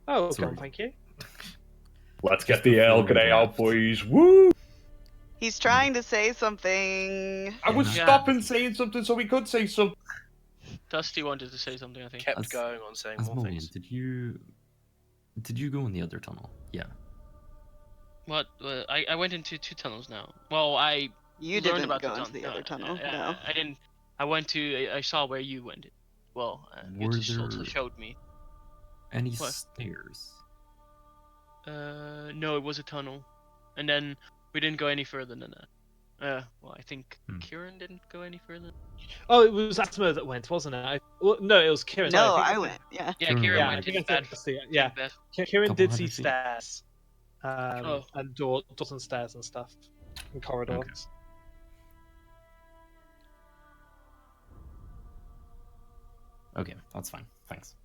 Oh, Sorry. okay, thank you. Let's Just get the before ale we g'day out, left. boys. Woo! He's trying to say something. I was Yeah. stopping saying something so we could say something. Dusty wanted to say something, I think. Kept As- going on saying more Asmonia, things. did you go in the other tunnel? Yeah. What? I went into 2 tunnels now. Well, I You learned didn't about go the into the other tunnel. I, No. I didn't. I went to. I saw where you went. Well, you Were just also there- showed me. Any What? stairs? No, it was a tunnel, and then we didn't go any further than that. Well, I think Kieran didn't go any further. Oh, it was Asmo that went, wasn't it? Well, no, it was Kieran. No, think I it was- went. Yeah. Yeah, Kieran Kieran went. went to Kieran the bed. said- yeah. bed. Kieran Couple did see hundred feet. stairs, Oh. and doors and stairs and stuff, and corridors. Okay, that's fine. Thanks.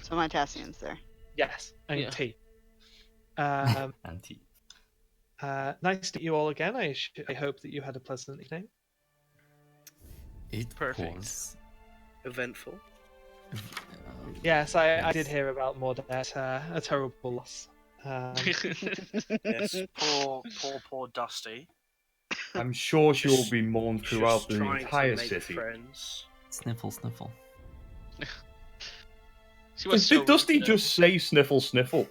So my Tassian's there. Yes, and Yeah. tea. And tea. Nice to meet you all again. I hope that you had a pleasant evening. It Perfect. was. Eventful. Yes, I did hear about Mordet, a terrible loss. Yes, poor Dusty. I'm sure she will be mourned Just throughout the trying entire to make city. friends. Sniffle, sniffle. She was Did so Dusty rude, just say sniffle, sniffle?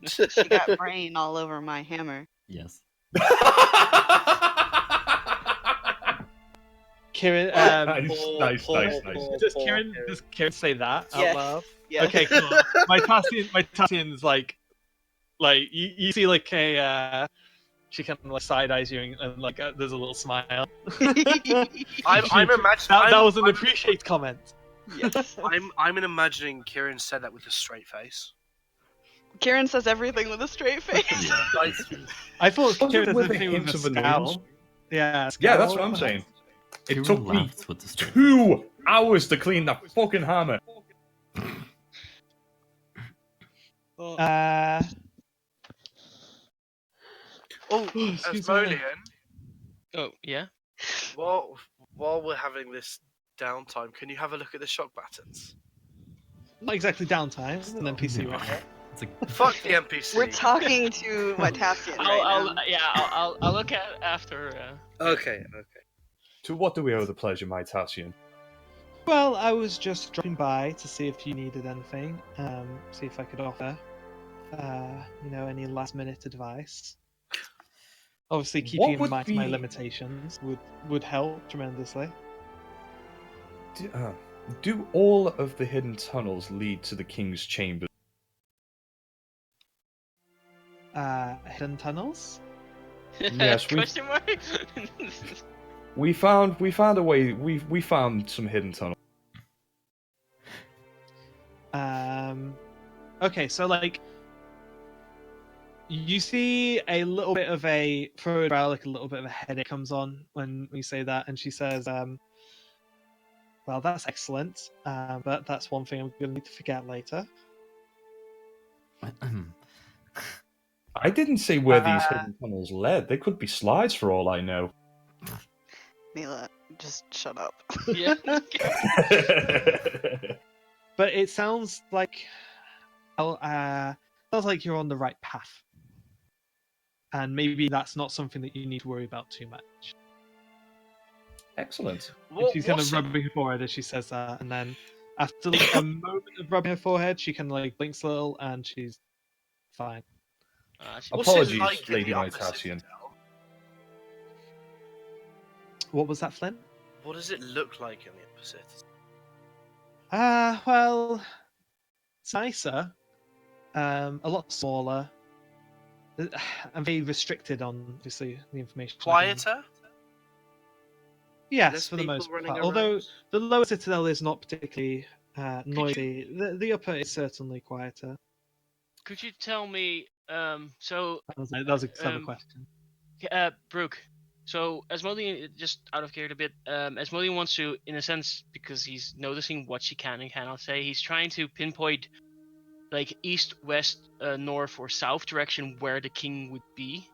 She got brain all over my hammer. Yes. Kieran, Nice, nice. does Kieran say that out Yes. loud? Yeah. Okay, cool. My Tassian's like you see like a she kind of like side eyes you and like there's a little smile. I'm imagining that was an appreciate comment. Yes. I'm imagining Kieran said that with a straight face. Kieran says everything with a straight face. Yeah. Like, I thought Was Kieran it says with a everything hint with a of annoyance? scowl. Yeah, Yeah, that's scowl, what I'm saying. It Kieran took me laughed with the straight. 2 hours to clean that fucking hammer. Uh, oh, excuse me. Asmodean, Oh yeah. while we're having this downtime, can you have a look at the shock buttons? Not exactly downtime, an NPC No. right there. It's like, Fuck the NPC. We're talking to my Tassian right now. I'll look at after. Okay. To what do we owe the pleasure, my Tassian? Well, I was just dropping by to see if you needed anything, see if I could offer, any last-minute advice. Obviously, keeping would in mind be- my limitations would help tremendously. Do all of the hidden tunnels lead to the King's Chamber? Hidden tunnels? Yes, we- Question mark. We found a way. We found some hidden tunnels. Okay, so like, you see a little bit of a furrowed brow, like a little bit of a headache comes on when we say that, and she says, Well, that's excellent. But that's one thing I'm going to need to forget later. I didn't say where these Uh, hidden tunnels led. They could be slides for all I know. Mila, just shut up. Yeah. But it sounds like, you're on the right path, and maybe that's not something that you need to worry about too much. Excellent. And she's kind of rubbing her forehead as she says that, and then after a moment of rubbing her forehead, she kind of like blinks a little, and she's fine. What's it Apologies, like in Lady the upper Nitasian. citadel? What was that, Flint? What does it look like in the upper citadel? Well, it's nicer. A lot smaller. I'm very restricted on, obviously, the information. Quieter? Yes, Less for the most people running part. around? Although the lower citadel is not particularly noisy, the upper is certainly quieter. Could you tell me? That was a clever question. Brooke. So Asmodean, just out of character a bit, Asmodean wants to, in a sense, because he's noticing what she can and cannot say, he's trying to pinpoint, like, east, west, north, or south direction where the king would be.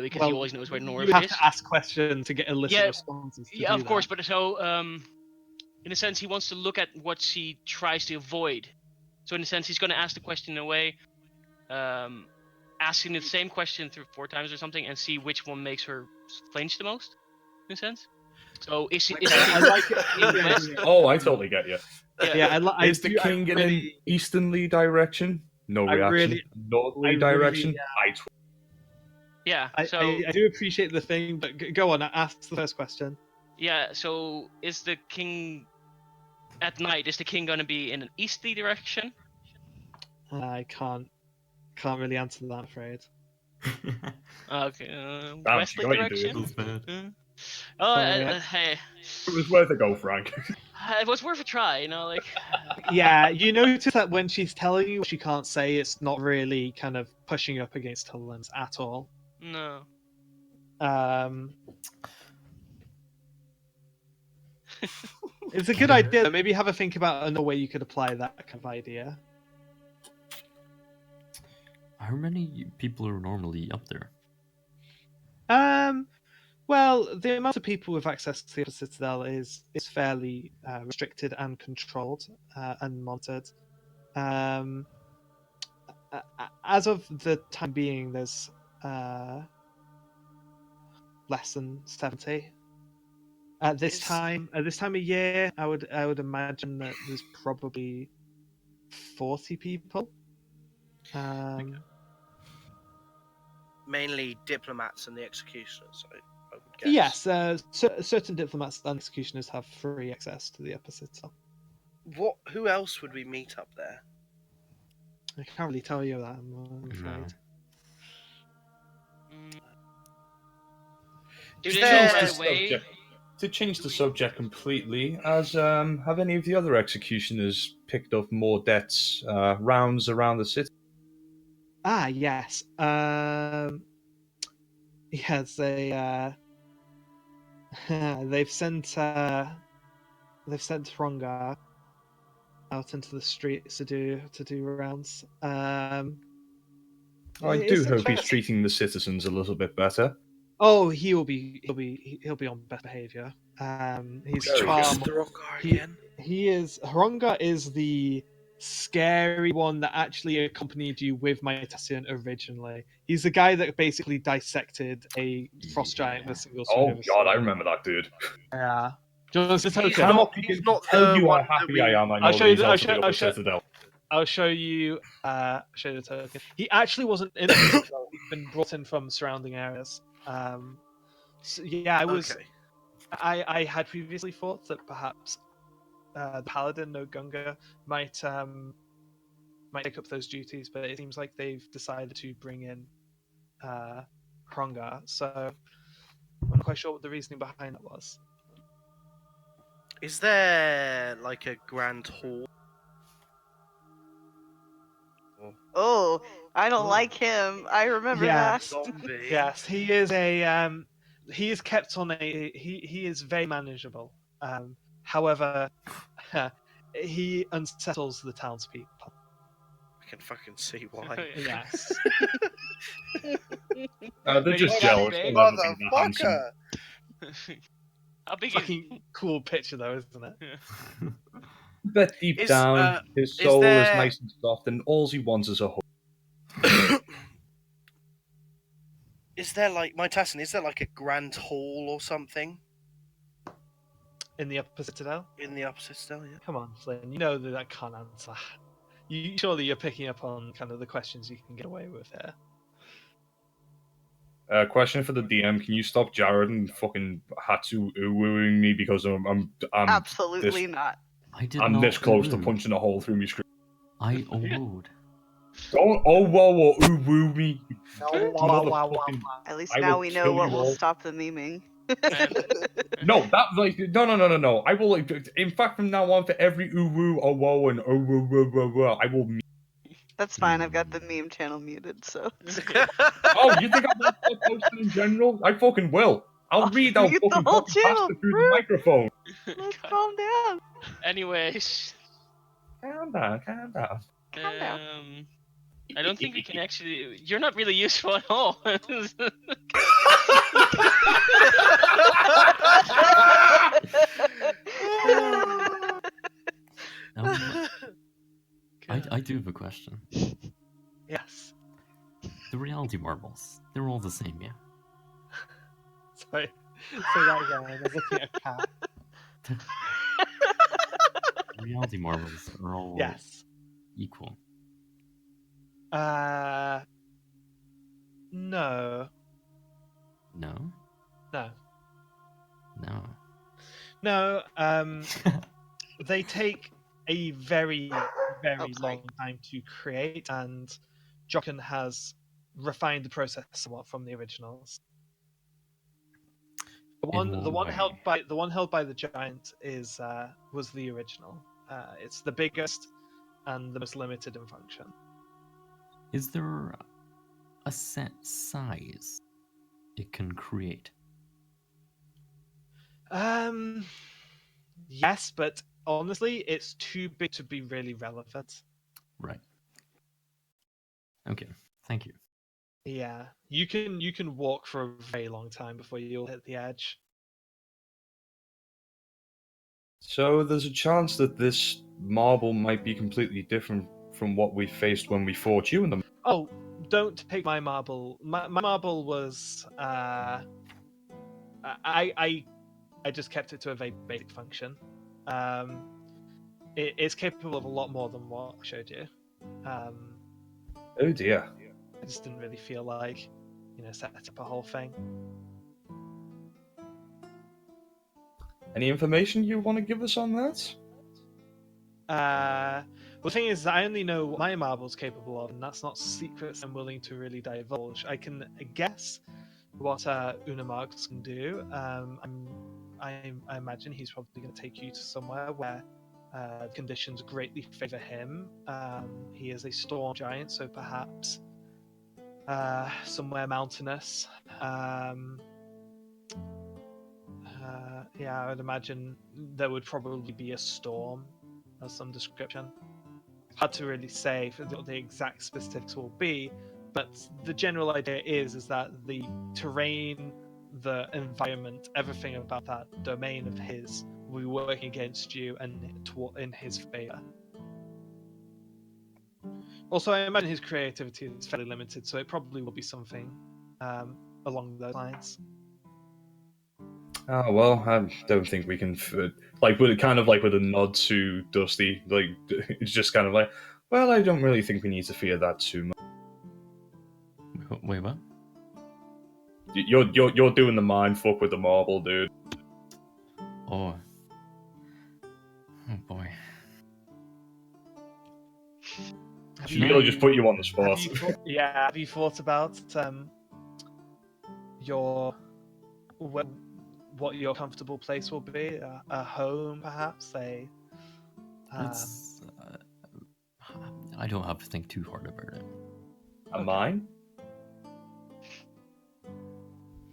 Because he always knows where north You have is. to ask questions to get illicit responses. Yeah, of course, but so, in a sense, he wants to look at what she tries to avoid. So in a sense, he's going to ask the question in a way, asking the same question 4 times or something, and see which one makes her flinch the most. In a sense. So is I like it. west? Oh, I totally get you. Yeah, Is the king in an easternly direction? No reaction. Northerly direction? Yeah. So I do appreciate the thing, but go on. Ask the first question. yeah. So is the king at night? Is the king gonna be in an easterly direction? I can't really answer that, I'm afraid. Okay. Damn, Westerly you got you, direction. Feels bad. Oh, hey. It was worth a go, Frank. It was worth a try, you know, like. Yeah, you notice that when she's telling you what she can't say, it's not really kind of pushing up against her lens at all. No. It's a good idea. Maybe have a think about another way you could apply that kind of idea. How many people are normally up there? Well, the amount of people with access to the Citadel is fairly restricted and controlled and monitored. As of the time being, there's less than 70. At this time of year, I would imagine that there's probably 40 people. Mainly diplomats and the executioners, I would guess. Yes, certain diplomats and executioners have free access to the upper citadel. Who else would we meet up there? I can't really tell you that, I'm afraid. To change the subject completely, have any of the other executioners picked up more debts, rounds around the city? Ah, yes. Yes, they've sent Ronga out into the streets to do rounds. I do hope he's treating the citizens a little bit better. Oh, he'll be on better behavior. He's far more. Ronga is the scary one that actually accompanied you with my Tessian originally. He's the guy that basically dissected a frost giant with a single swing. Oh god, I remember that dude. Yeah. He's not the one happy I am. I'll show you. I'll show you the token. He actually wasn't in it. He's been brought in from surrounding areas. So, yeah, I had previously thought that perhaps the Paladin no Gunga might take up those duties, but it seems like they've decided to bring in Kronga. So I'm not quite sure what the reasoning behind that was. Is there like a grand hall? Oh, I don't like him. I remember that. Zombie. Yes, he is a he is kept on a he is very manageable. However, he unsettles the townspeople. I can fucking see why. Yes. They're just He's jealous. big. They'll never be that handsome. Motherfucker! How big Fucking cool picture though, isn't it? is? But deep Is, down, his is soul is there- nice and soft, and all he wants is a hug. Is there like my Tassin? Is there like a grand hall or something In the upper citadel. in the upper citadel? Yeah. Come on, Flynn. You know that I can't answer. You surely you're picking up on kind of the questions you can get away with here. Question for the DM: can you stop Jared and fucking Hatsu wooing me because I'm Absolutely this, not. I did I'm not. this close to ooh. punching a hole through my screen. I oohed. Don't whoa woo me. Motherfucking- At least I now will we know kill what you will all. stop the memeing. No, that like no. I will like. In fact, from now on, for every woo oh whoa and oh woo, I will. That's fine. I've got the meme channel muted, so. Oh, you think I'm not posting in general? I fucking will. I'll read out Mute the fucking whole copy pasta channel, through the bro. microphone. Let's God. calm down. Anyways, Calm down. Calm down. I don't think we can actually. You're not really useful at all. I do have a question. Yes. The reality marbles, they're all the same, yeah? Sorry. Say that again. I was looking at a cat. The reality marbles are all Yes. equal. No. No? No. No. No. They take a very, very sorry. long time to create, and Jochen has refined the process somewhat from the originals. The In one, the what one held way? by the one held by the giant was the original. It's the biggest and the most limited in function. Is there a set size it can create? Yes, but honestly, it's too big to be really relevant. Right. Okay, thank you. Yeah, you can walk for a very long time before you'll hit the edge. So there's a chance that this marble might be completely different from what we faced when we fought you in the. Oh, don't take my marble. My marble was I just kept it to a very basic function. It's capable of a lot more than what I showed you. Oh dear. I just didn't really feel like, set up a whole thing. Any information you want to give us on that? Well, the thing is, I only know what my marble's capable of, and that's not secrets I'm willing to really divulge. I can guess what Unamarx can do. I imagine he's probably going to take you to somewhere where conditions greatly favor him. He is a storm giant, so perhaps somewhere mountainous. Yeah, I would imagine there would probably be a storm of some description. Hard to really say what the exact specifics will be, but the general idea is that the terrain, the environment, everything about that domain of his will be working against you and in his favor. Also, I imagine his creativity is fairly limited, so it probably will be something along those lines. Oh well, I don't think we can. With kind of like with a nod to Dusty, like it's just kind of like, well, I don't really think we need to fear that too much. Wait, what? You're doing the mind fuck with the marble, dude. Oh boy. She really just put you on the spot. Have you thought about what your comfortable place will be? A home, perhaps? I don't have to think too hard about it. A mine?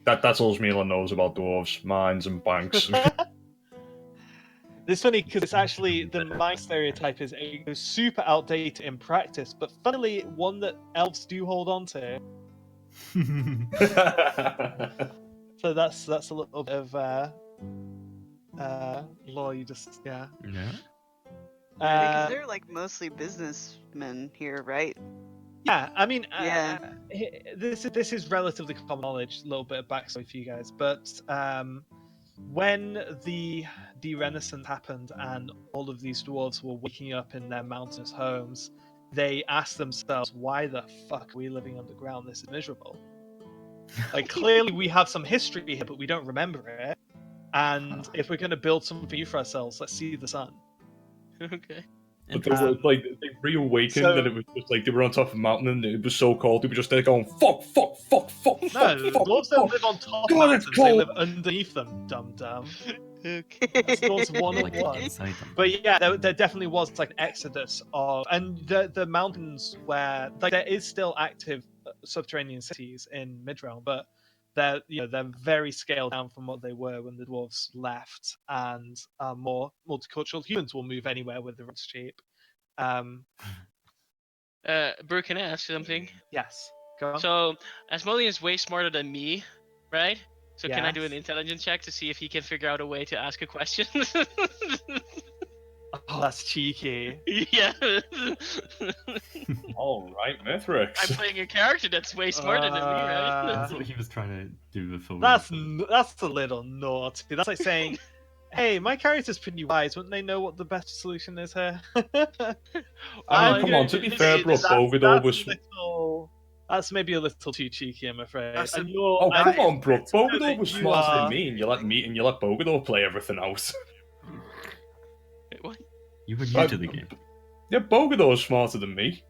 That's all Mila knows about dwarves, mines and banks. It's funny because it's actually the mind stereotype is it goes super outdated in practice, but funnily one that elves do hold on to. So that's a little bit of lore. You just Yeah. Because they're like mostly businessmen here, right? Yeah, I mean, Yeah. this is relatively common knowledge. A little bit of backstory for you guys, but when the Renaissance happened and all of these dwarves were waking up in their mountainous homes, they asked themselves, "Why the fuck are we living underground? This is miserable." Like, clearly we have some history here, but we don't remember it. And if we're going to build something new for ourselves, let's see the sun. Okay. But they were, like, they reawakened, and it was just like they were on top of a mountain, and it was so cold. They were just there going, "Fuck, fuck, fuck, fuck, No, fuck, fuck, dwarves fuck." don't live on top of God, it's mountains, they cold. live underneath them, dum-dum. Okay. That's dwarves 101. Like inside them. But yeah, there definitely was like an exodus of, and the mountains where like there is still active subterranean cities in Midrealm, but they're very scaled down from what they were when the dwarves left, and more multicultural humans will move anywhere with the rent's cheap. Bro, can I ask something? Yes, go on. So, Asmodean is way smarter than me, right? So can I do Yes. an intelligence check to see if he can figure out a way to ask a question? Oh, that's cheeky. Yeah. All right, Mithrix. I'm playing a character that's way smarter than me, right? That's what he was trying to do before. That's a little naughty. That's like saying, "Hey, my character's pretty wise. Wouldn't they know what the best solution is here?" I mean, come on. To be fair, bro, Bogador was. That's maybe a little too cheeky, I'm afraid. That's And a- you're- Oh, and come on, bro. it's good Bogador that was you smarter are- than me, and you let Bogador play everything else. Wait, what? You were new to the game. Yeah, Bogador's smarter than me.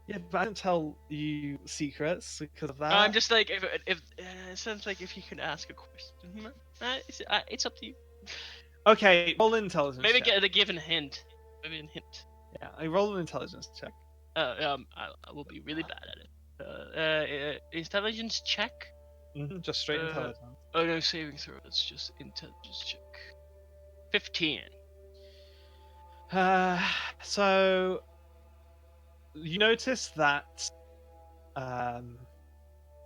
Yeah, but I don't tell you secrets because of that. I'm just like, if it sounds like if you can ask a question, it's up to you. Okay, roll an intelligence Maybe check. get a given hint. Maybe a hint. Yeah, I roll an intelligence check. I will be really bad at it. Intelligence check. Just straight Uh, intelligence. Oh no, saving throw. It's just intelligence check. 15. So you notice that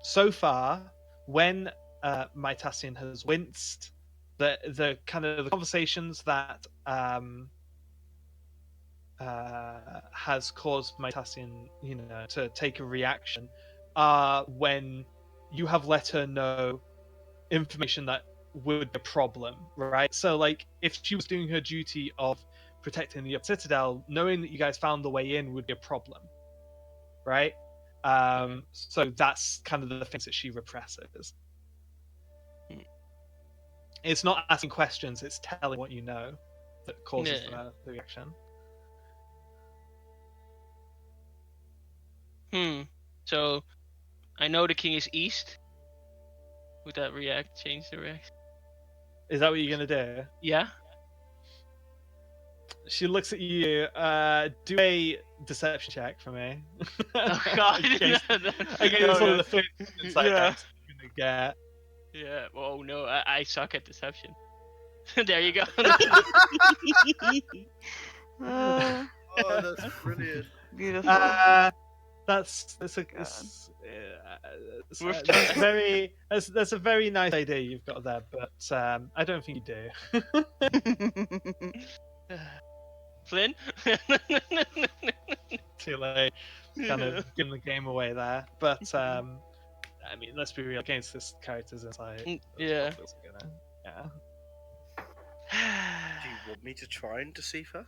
so far, when Mytasian has winced, the kind of the conversations that has caused Mytasian, to take a reaction, are when you have let her know information that would be a problem, right? So, like, if she was doing her duty of protecting the Citadel, knowing that you guys found the way in would be a problem, right? So that's kind of the things that she represses. It's not asking questions; it's telling what you know that causes the reaction. So, I know the king is east. Would that change the reaction? Is that what you're gonna do? Yeah. She looks at you. Do a deception check for me. Oh God! I guess one of the first insight checks you're gonna get. Yeah. Oh no, I suck at deception. There you go. Uh, Oh, that's brilliant. beautiful. That's a very nice idea you've got there, but I don't think you do. Flynn. Too late. Kind of giving the game away there, but I mean, let's be real. Against this character's insight, Yeah. Yeah. Do you want me to try and deceive her?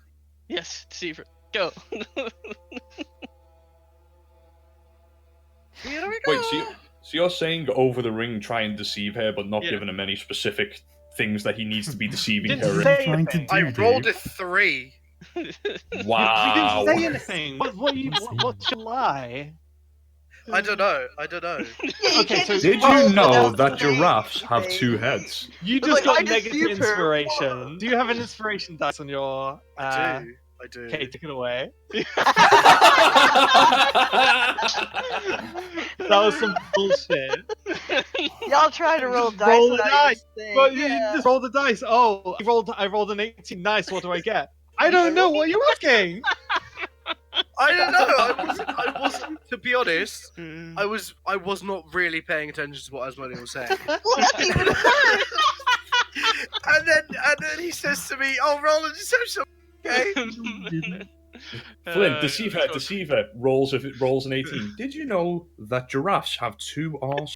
Yes, deceiver. Go. Here we go. Wait, so you're saying over the ring try and deceive her, but not Yeah. giving him any specific things that he needs to be deceiving Didn't her in? say Trying to anything. do, I rolled Dave? a 3. Wow. You didn't say anything. What's your lie? I don't know. Okay, so Did you know that giraffes have 2 heads? You But, just like, I got negative deceived her. inspiration. Do you have an inspiration dice on your? I do. I do. Okay, take it away. That was some bullshit. Y'all try to roll Just dice roll the without dice. even saying, Well, you yeah. just roll the dice. Oh, I rolled an 18. Nice. What do I get? I don't know. What are you asking? I don't know. I wasn't. To be honest, I was not really paying attention to what Asmodean was saying. and then he says to me, "Oh, roll a deception." Okay. Flint, deceive her, so- deceive her. Rolls if it rolls an 18. Did you know that giraffes have 2 arse?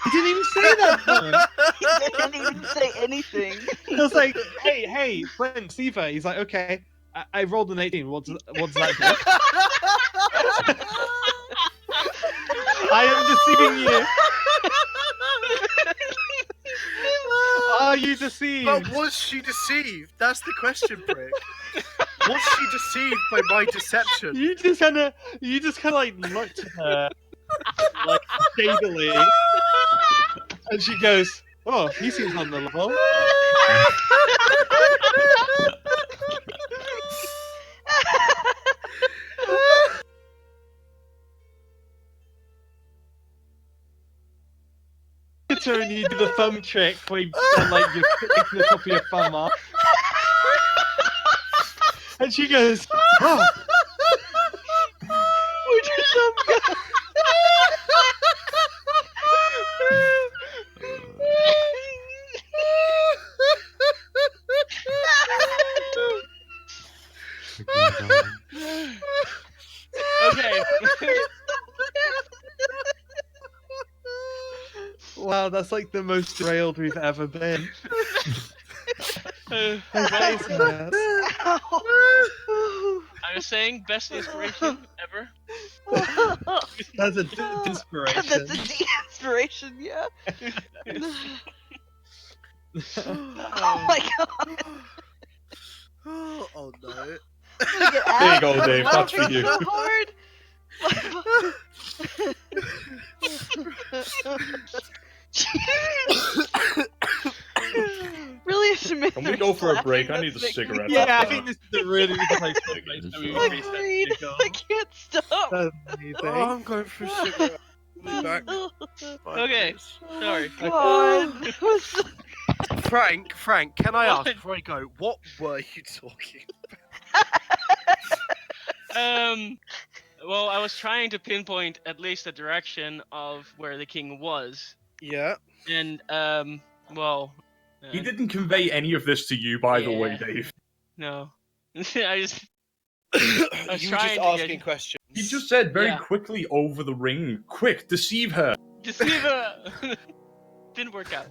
He didn't even say that. Though. He didn't even say anything. It was like, hey, Flint, Siva. He's like, okay, I rolled an 18. What's that do? I am deceiving you. Are you deceived? But was she deceived? That's the question, prick. Was she deceived by my deception? You just kind of like looked at her like shadily, and she goes, "Oh, he seems on the level." It's her and you do the thumb trick where you pretend like you're taking the top of your thumb off. And she goes, "Oh." Where'd your thumb go? Okay. Wow, that's like the most derailed we've ever been. Well, Ow. I was saying best inspiration ever. That's a inspiration. That's a de-inspiration, yeah. Oh my god. Oh no. There you go, Dave. That's for you. So hard. Really, Smith. Can we go for a break? I need a cigarette. Yeah, I after think that. this is a really good place to This is we so increase that Agreed. giggle. I can't stop. That's amazing. Oh, I'm going for a cigarette. I'll be back. 5 Okay. minutes. Sorry. God. That was so- Frank, can I ask What? before I go, what were you talking? Well, I was trying to pinpoint at least the direction of where the king was, Yeah. and well, He didn't convey any of this to you, by the way, Yeah. Dave. no, I just You were trying just to asking get- questions. He just said very Yeah. quickly over the ring, "Quick, deceive her." deceiver. Didn't work out.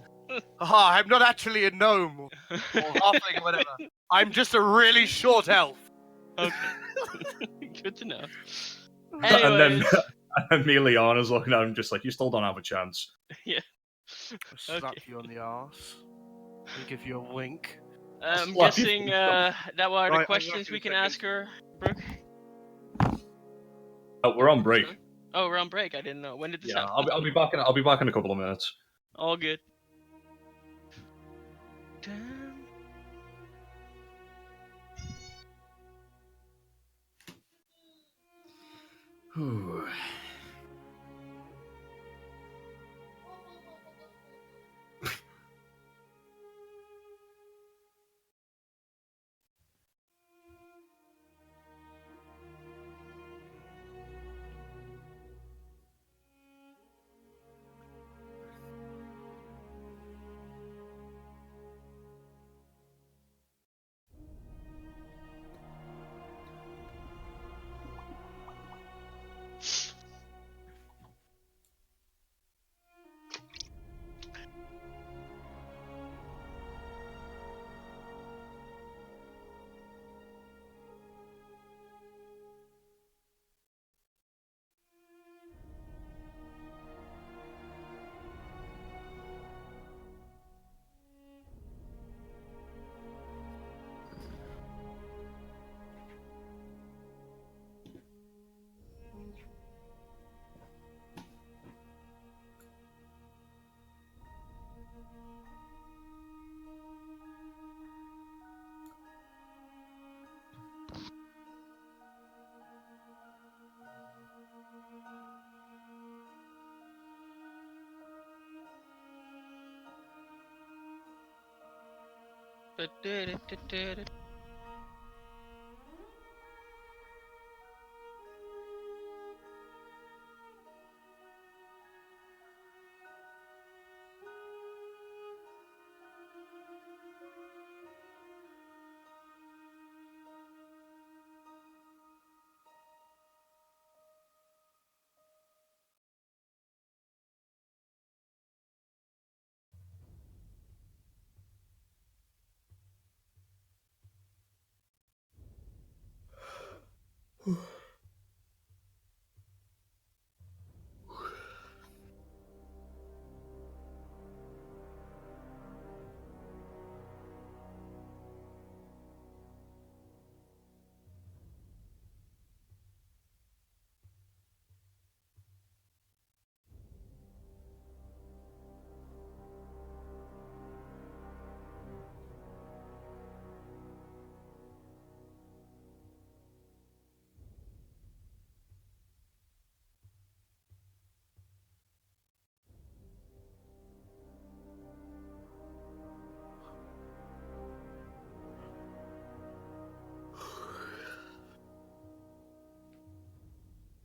Aha, I'm not actually a gnome or halfling or whatever. I'm just a really short elf. Okay, good to know. And then Anyways, and Emiliana's looking at him just like, "You still don't have a chance." yeah. I'll slap Okay. you on the arse. I'll give you a wink. I'm slap you guessing for that were Right, the I'm questions back in we a can second. ask her, Brooke. Oh, we're on break. Oh, we're on break. I didn't know. When did this Yeah, happen? I'll be back in a couple of minutes. All good. Damn.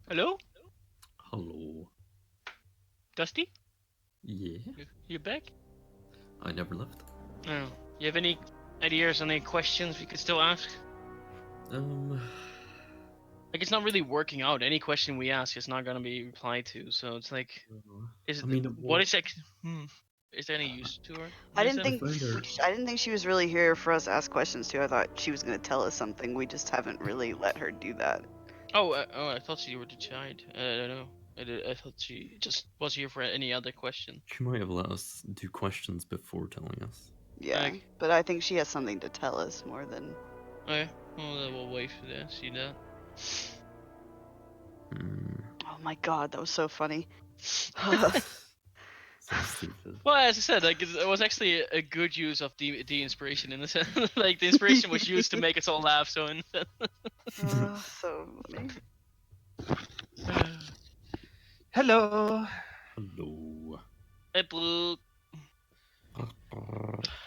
Hello? Hello. Dusty? Yeah? You back? I never left. Oh. You have any ideas on any questions we could still ask? Like, it's not really working out. Any question we ask is not gonna be replied to, so it's like, is I mean, what is like? Is there any use to her? I didn't think find her- I didn't think she was really here for us to ask questions to. I thought she was gonna tell us something. We just haven't really let her do that. I thought she would decide. I don't know. I thought she just was here for any other question. She might have let us do questions before telling us. Yeah, Like- but I think she has something to tell us more than. Okay, well then we'll wait for that. See that. Oh my god, that was so funny. So stupid. Well, as I said, like it was actually a good use of the inspiration in the sense. Like the inspiration was used to make us all laugh. So in the So funny. Hello. Hello. Hey, Blue.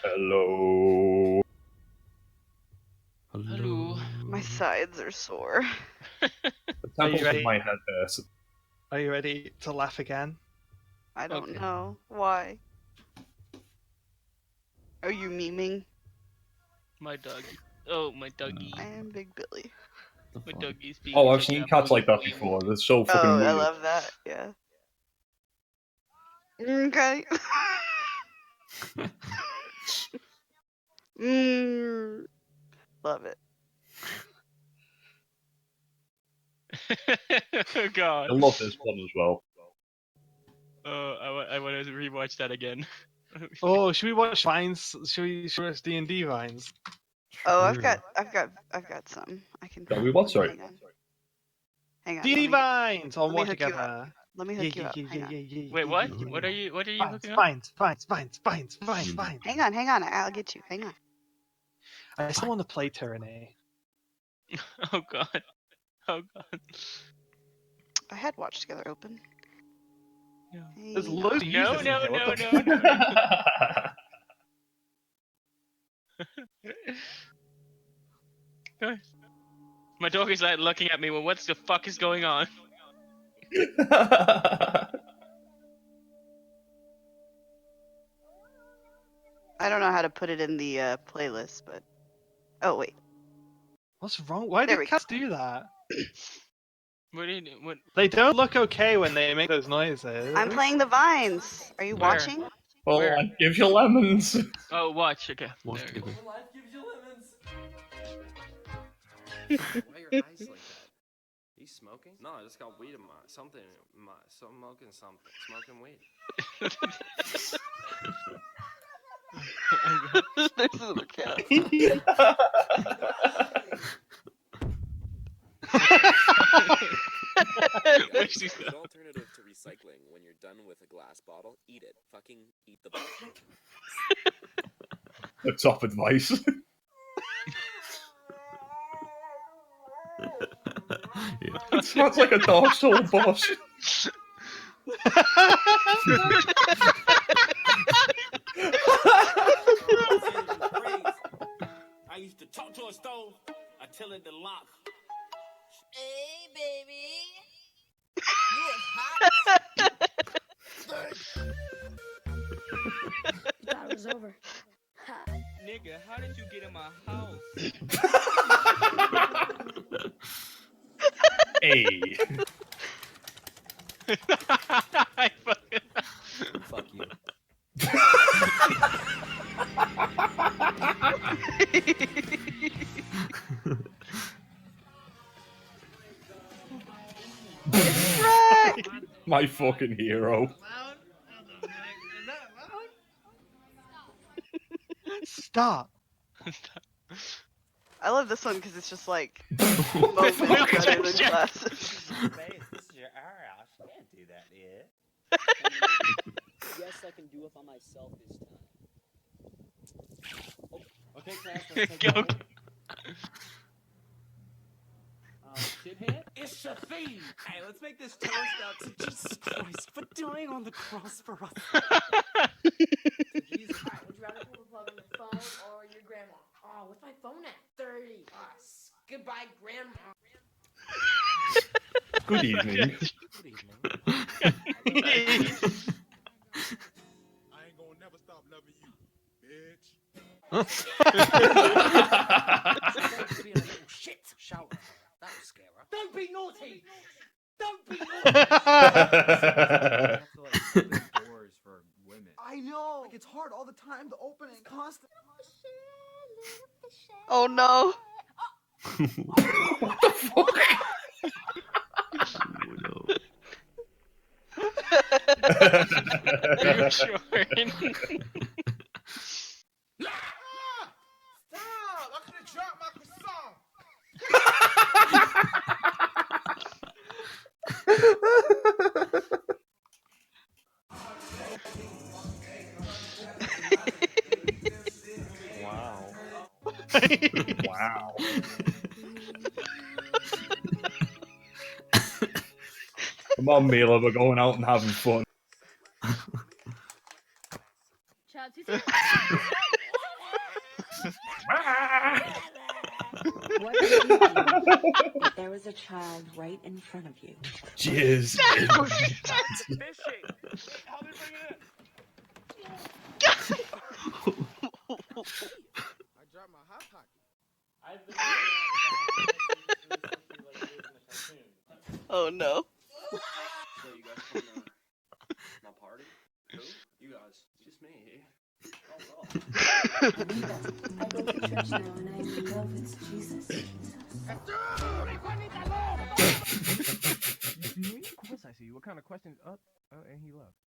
Hello. Hello. My sides are sore. The Are you temples ready? of my head hurt. Are you ready to laugh again? I don't Okay. know why. Are you memeing? My doggy. Oh, my doggy. I am Big Billy. The My fuck? doggy's being. Oh, I've seen cats like that before. They're so fucking Oh, weird. I love that. Yeah. Okay. Love it. Oh God. I love this one as well. I want to rewatch that again. Oh, should we watch Vines? Should we watch D&D Vines? Oh, Sure. I've got some. I can. That we what? Sorry. Hang on. Hang on. D&D Vines on let me what hook you up. together? Let me Yeah, hook you yeah, up. yeah, Hang yeah, on. yeah, yeah. Wait, yeah, what? yeah, What yeah. are you Vines, hooking up? Vines. Hang on. I'll get you. Hang on. I still want to play Tyranny. Oh God. Oh God. I had Watch Together open. Yeah. There's Hang loads of on. No, users in no, here. What no, the no, fuck? no. Guys. My dog is like looking at me. Well, what the fuck is going on? I don't know how to put it in the playlist, but. Oh wait. What's wrong? Why There do we go. cats do that? What do you? What? They don't look okay when they make those noises. I'm playing the vines. Are you Where? watching? Well, Where? I give you lemons. Oh, watch. Okay. Watch There we go. together. Life gives you lemons. Why are your eyes like that? Are you smoking? No, I just got weed in my something. Smoking something. Smoking weed. There's another cat. Where's he- Good alternative to recycling. When you're done with a glass bottle, eat it. Fucking eat the bottle. The top advice. Yeah. It sounds like a Dark Soul boss. stove. I tell it to lock. Hey, baby. You thought it was over. Ha. Nigga, how did you get in my house? Hey. I fucking... Fuck you. My fucking hero. Stop. I love this one because it's just like moments better than classes. This is your ass. You can't do that, yeah. Yes, I can do it by myself this time. Oh, okay, class, let's take Go. it. Shithead? It's Shafi! Hey, let's make this toast out to Jesus Christ for dying on the cross for us. Jesus. Alright, would you rather pull the plug on your phone or your grandma? Oh, what's my phone at? 30. Goodbye, grandma. Good evening. Good evening. I ain't gonna never stop loving you, bitch. Oh, shit! Shout at her. That will scare her. Don't be naughty! Don't be naughty! Doors for women. I know! Like, it's hard all the time to open it constantly. Oh no. What the fuck? Oh, no. Reassuring. Stop! I'm gonna drop my croissant! Wow. Wow. Come on, Mila, we're going out and having fun. Child, who's here? What if you knew that there was a child right in front of you? Jizz. Fishing! How they bring it in? I dropped my hot pocket. I've been Oh no. So you guys come to my party? Who? You guys. Just me. Oh, well. I go to church now and I only know if it's Jesus. Of course I see you. What kind of questions? Oh, and he left.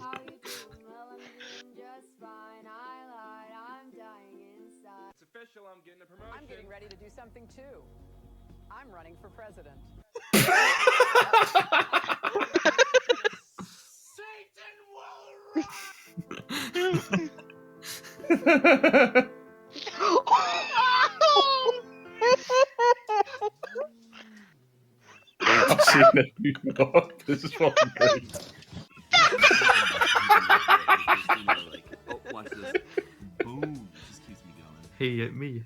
How you doing? Well, I'm doing just fine. I lied. I'm dying inside. It's official. I'm getting a promotion. I'm getting ready to do something too. I'm running for president. Satan I've seen this before. This is fucking great. Oh, watch this. Boom. Just keeps me going. Hey, me.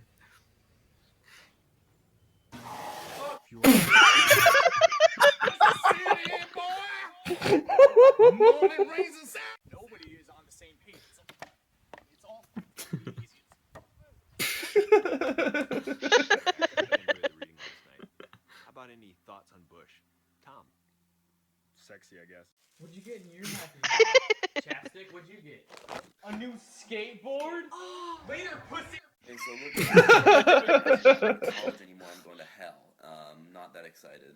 Morning raisins. Nobody is on the same page. It's all How about any thoughts on Bush? Tom. sexy, I guess. What'd you get in your happy? Chapstick, what'd you get? A new skateboard? Later, pussy! Okay, so look, I'm not college anymore. I'm going to hell. Not that excited.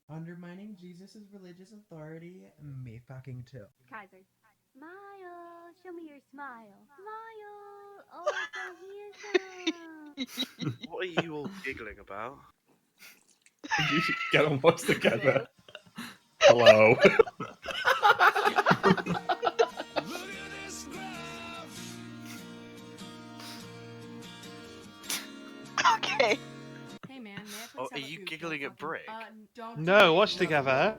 Undermining Jesus' religious authority, me fucking too. Kaiser. Smile. Show me your smile. Smile. Oh, so handsome. What are you all giggling about? You should get on watch together. Hello. Okay. Hey man, may I please Oh, have are a you few giggling at Brick? don't No, watch together.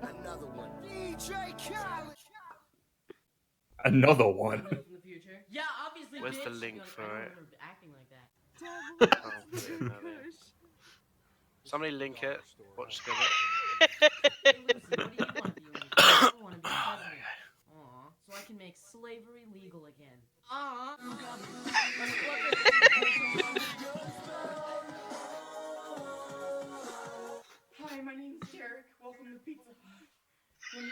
Another one. From the future. Yeah, obviously. Where's bitch. the link No, for I don't it? remember acting like that. Oh, dear, no, dear. Somebody link it. Watch together. Hey, Lucy, what do you want, you and I want to be president? Aw, so I can make slavery legal again. Aw. Hi, my name's Derek. Welcome to Pizza Hut. Let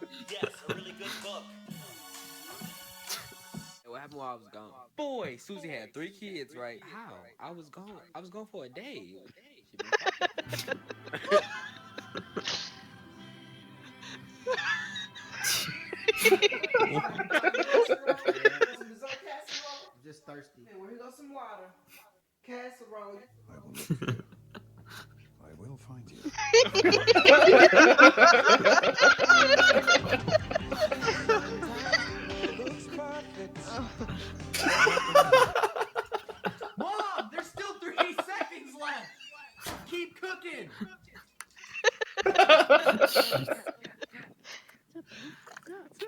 me get Yes, a really good book. What happened while I was gone? Boy, Susie had 3 kids, right? How? I was gone for a day. She been just thirsty. Hey, well, here goes some water. Casserole. I will find you. Mom, there's still 3 seconds left. Keep cooking.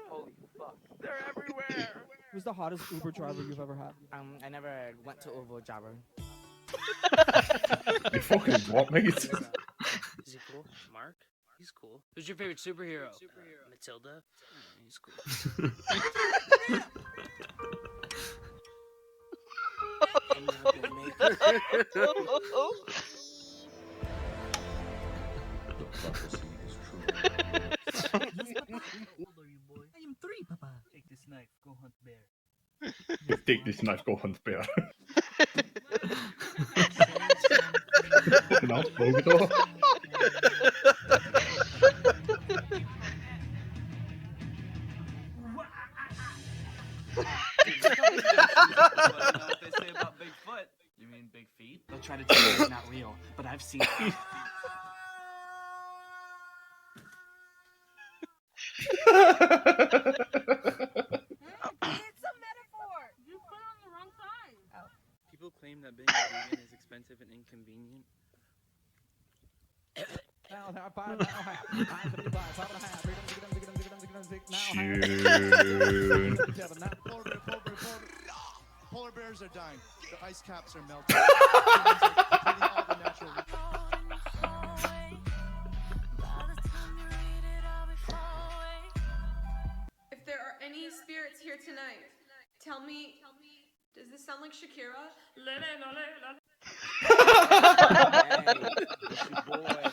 Holy fuck, they're everywhere. Who's the hottest Uber driver you've ever had? I never went to Uber driver. You fucking what, mate? Is he cool? Mark? He's cool. Who's your favorite superhero? Matilda? He's cool. How old are you, boy? I am 3, Papa. Take this knife, go hunt bear. Take this knife, go hunt bear. Not Bogor. What they say about Bigfoot? You mean big feet? They'll try to tell you it's not real, but I've seen it. It's a metaphor. You put it on the wrong side. People claim that being a vegan is expensive and inconvenient. Polar bears are dying. The ice caps are melting. Humans are completing all the natural. If there are any spirits here tonight, tell me, does this sound like Shakira? Hey, it's your boy,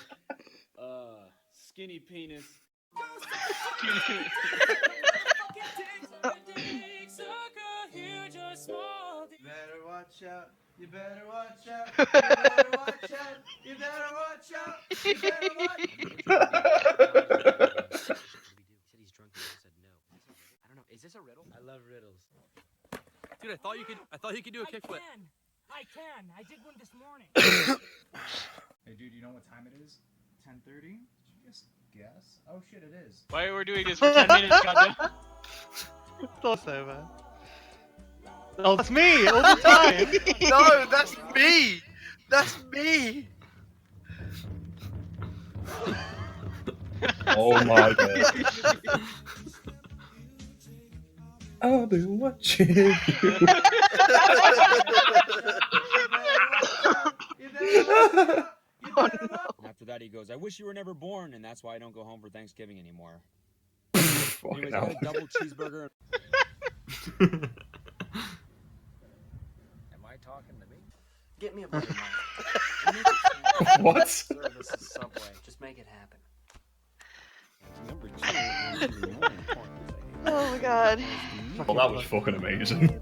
Skinny Penis. Better watch out. You better watch out. You better watch out. You better watch out. You better watch said he's drunk and I said no. I don't know. Is this a riddle? I love riddles. Dude, I thought you could do a kickflip. I can. I did one this morning. Hey, dude, you know what time it is? 10:30? Did you just guess? Oh shit, it is. Why we're doing this for 10 minutes, goddamn? Toss over. Oh, that's me all the time. No, that's me. That's me. Oh my god. I'll be watching you. After that, he goes, I wish you were never born, and that's why I don't go home for Thanksgiving anymore. Anyways, I got a double cheeseburger. Am I talking to me? Get me a butter knife. What? Sir, this is Subway. Just make it happen. Number 2. Oh my god. Well, that was fucking amazing.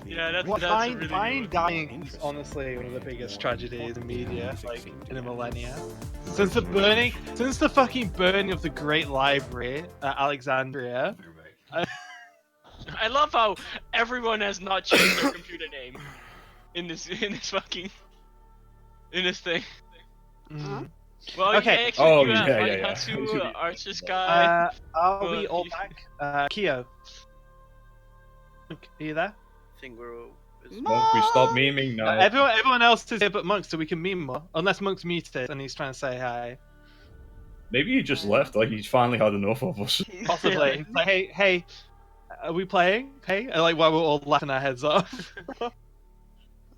Yeah, that's Vine really good. dying is honestly one of the biggest tragedies in media, like in a millennia. Since the fucking burning of the Great Library at Alexandria. I love how everyone has not changed their computer name in this fucking in this thing. Well, Okay. actually, you have right, Hatsu, Archer Sky. Are we all back? Kyo. Are you there? I think we're all. Monk, we stop memeing now. Everyone else is here but Monk, so we can meme more. Unless Monk's muted and he's trying to say hi. Maybe he just left, like he's finally had enough of us. Possibly. Like, hey, are we playing? Hey, like while we're all laughing our heads off. Let's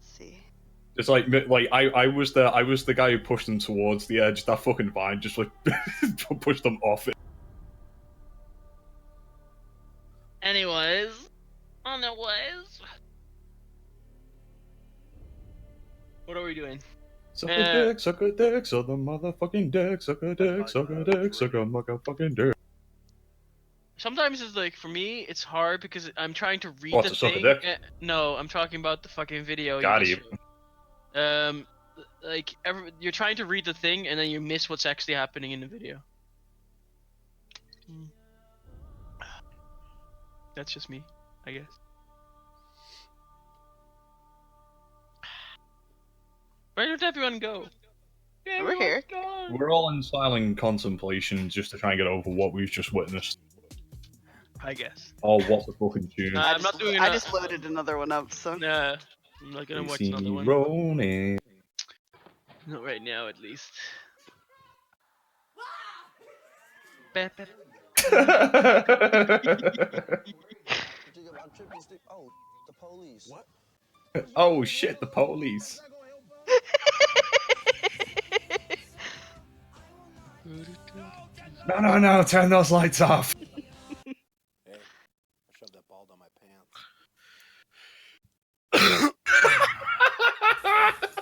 see. It's like I was the guy who pushed them towards the edge. That fucking vine just like pushed them off it. Anyways. What are we doing? Suck a dick, suck a dick, suck the motherfucking dick, suck a dick, suck a dick, suck a motherfucking dick. Sometimes it's like, for me, it's hard because I'm trying to read What, the to suck a thing. dick? No, I'm talking about the fucking video. Got you him. just showed. Like, you're trying to read the thing and then you miss what's actually happening in the video. That's just me, I guess. Where did everyone go? We're here. We're all in silent contemplation just to try and get over what we've just witnessed. I guess. Oh, what the fucking tune. I'm not doing I just loaded another one up, so. Nah, I'm not gonna watch another one. Ronin. Not right now, at least. The police. What? Oh shit, the police. No, turn those lights off. Hey, I shoved that ball down my pants.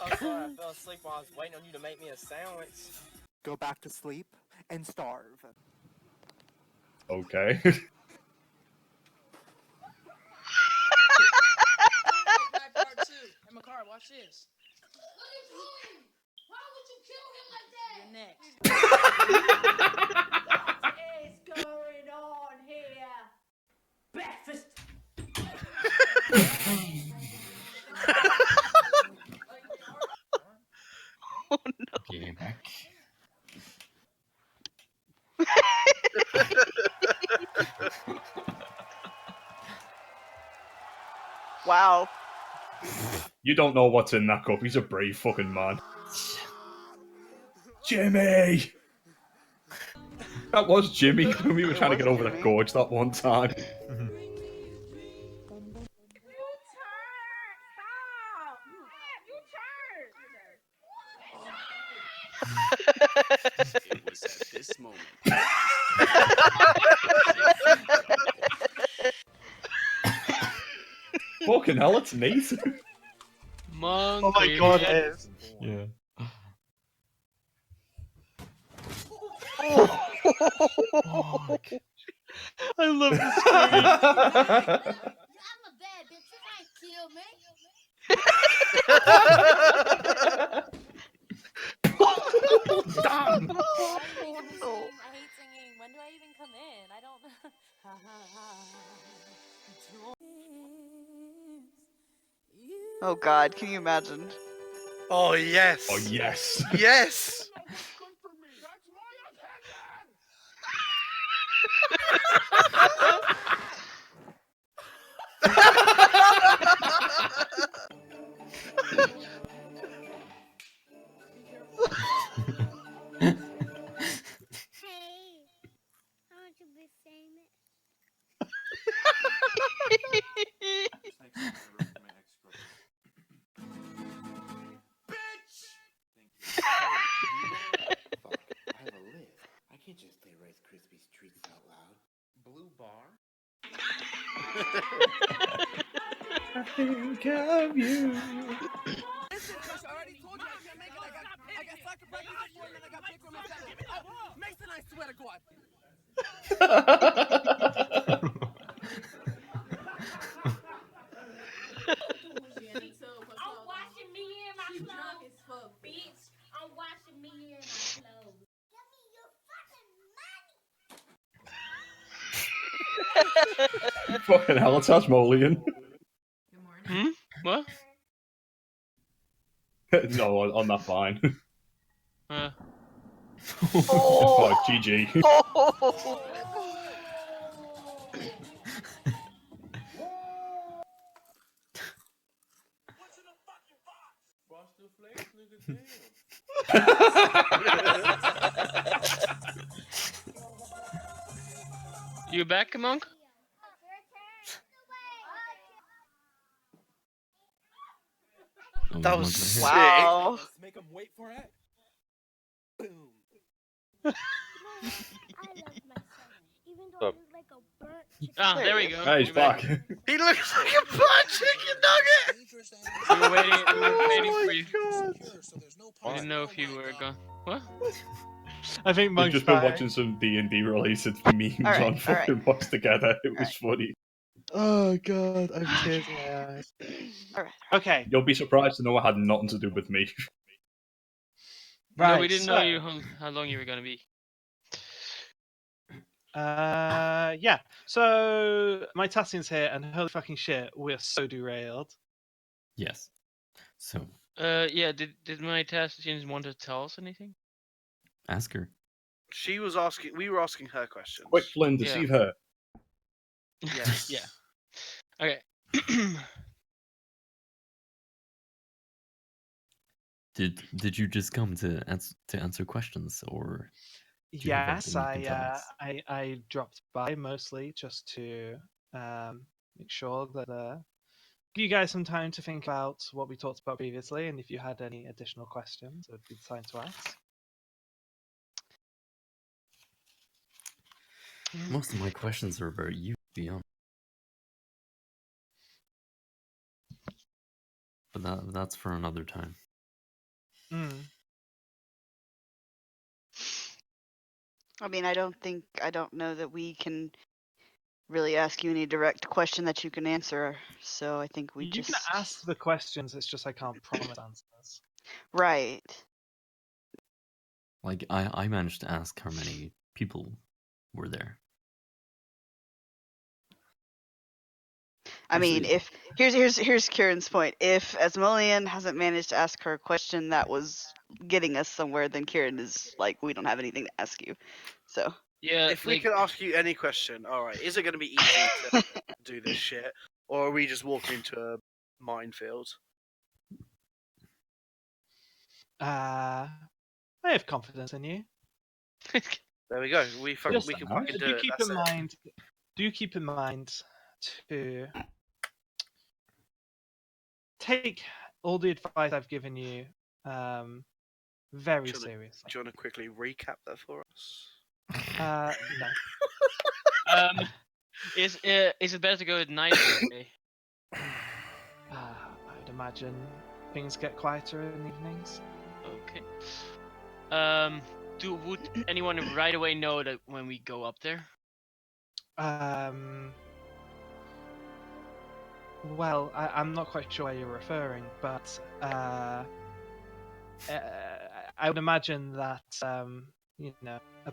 Oh, sorry, I fell asleep while I was waiting on you to make me a sandwich. Go back to sleep and starve. Okay. Hey, Makar, watch this. What are you doing? Why would you kill him like that? You're next. What is going on here? Breakfast. Oh no. Okay, back. Wow. You don't know what's in that cup. He's a brave fucking man. Jimmy! That was Jimmy when we were trying to get over that gorge that one time. It was at this moment. Fucking hell, it's Nate. Monkey. Oh my god, it is. Yeah. I love this screen. I'm a bad bitch. You might kill me. Damn. I hate singing. When do I even come in? I don't. Oh god, can you imagine? Oh yes. Oh yes. Yes. Fuck, I have a lid. I can't just say Rice Krispies treats out loud. Blue bar? I think of you. Listen, Kush, I already told you I can't make it. I got soccer practice this morning and I got pick on Saturday. Oh, Mason, I swear to God. I'm washing me in my clothes, bitch. I'm washing me in my clothes. Give me your fucking money. Fucking hell, it's Asmolean. Hmm? What? No, on that fine. Oh, GG. You back, Monk? Oh, That is was Monk right here? sick. Wow. Let's make him wait for it. Boom. There we go. Hey, he's You're back. back. He looks like a burnt chicken nugget. We were waiting for you. God. We didn't know if you were gone. What? I think We've Monk's just been back. watching some D&D related memes Alright, on fucking Box Together. It was funny. Oh god, I have tears in my eyes. Alright. Okay. You'll be surprised to know it had nothing to do with me. Right. No, we didn't know you so, how long you were gonna be. yeah. So my Tassian's here, and holy fucking shit, we're so derailed. Yes. So Yeah. Did my Tassians want to tell us anything? ask her. She was asking. We were asking her questions. Quick, Flynn, Yeah. deceive her. Yes. Yeah. Okay. Did you just come to answer questions, or do you have Yes, anything you can tell us? I dropped by mostly just to make sure that give you guys some time to think about what we talked about previously, and if you had any additional questions, it would be the time to ask. Most of my questions are about you, to be honest. But that's for another time. I mean, I don't know that we can really ask you any direct question that you can answer. So I think we You just can ask the questions, it's just I can't promise answers. right. Like I managed to ask how many people were there. I mean, Actually- if here's Kieran's point. If Asmolean hasn't managed to ask her a question that was getting us somewhere, then Kieran is like, we don't have anything to ask you. So Yeah. If we could ask you any question, all right, is it going to be easy to do this shit, or are we just walking into a minefield? I have confidence in you. There we go. We can Just, fucking do do it. keep That's in it. mind. Do keep in mind to take all the advice I've given you very seriously. Do you want to quickly recap that for us? No. Is it better to go at night or day? I'd imagine things get quieter in the evenings. Okay. Would anyone right away know that when we go up there? Well, I'm not quite sure where you're referring, but I would imagine that a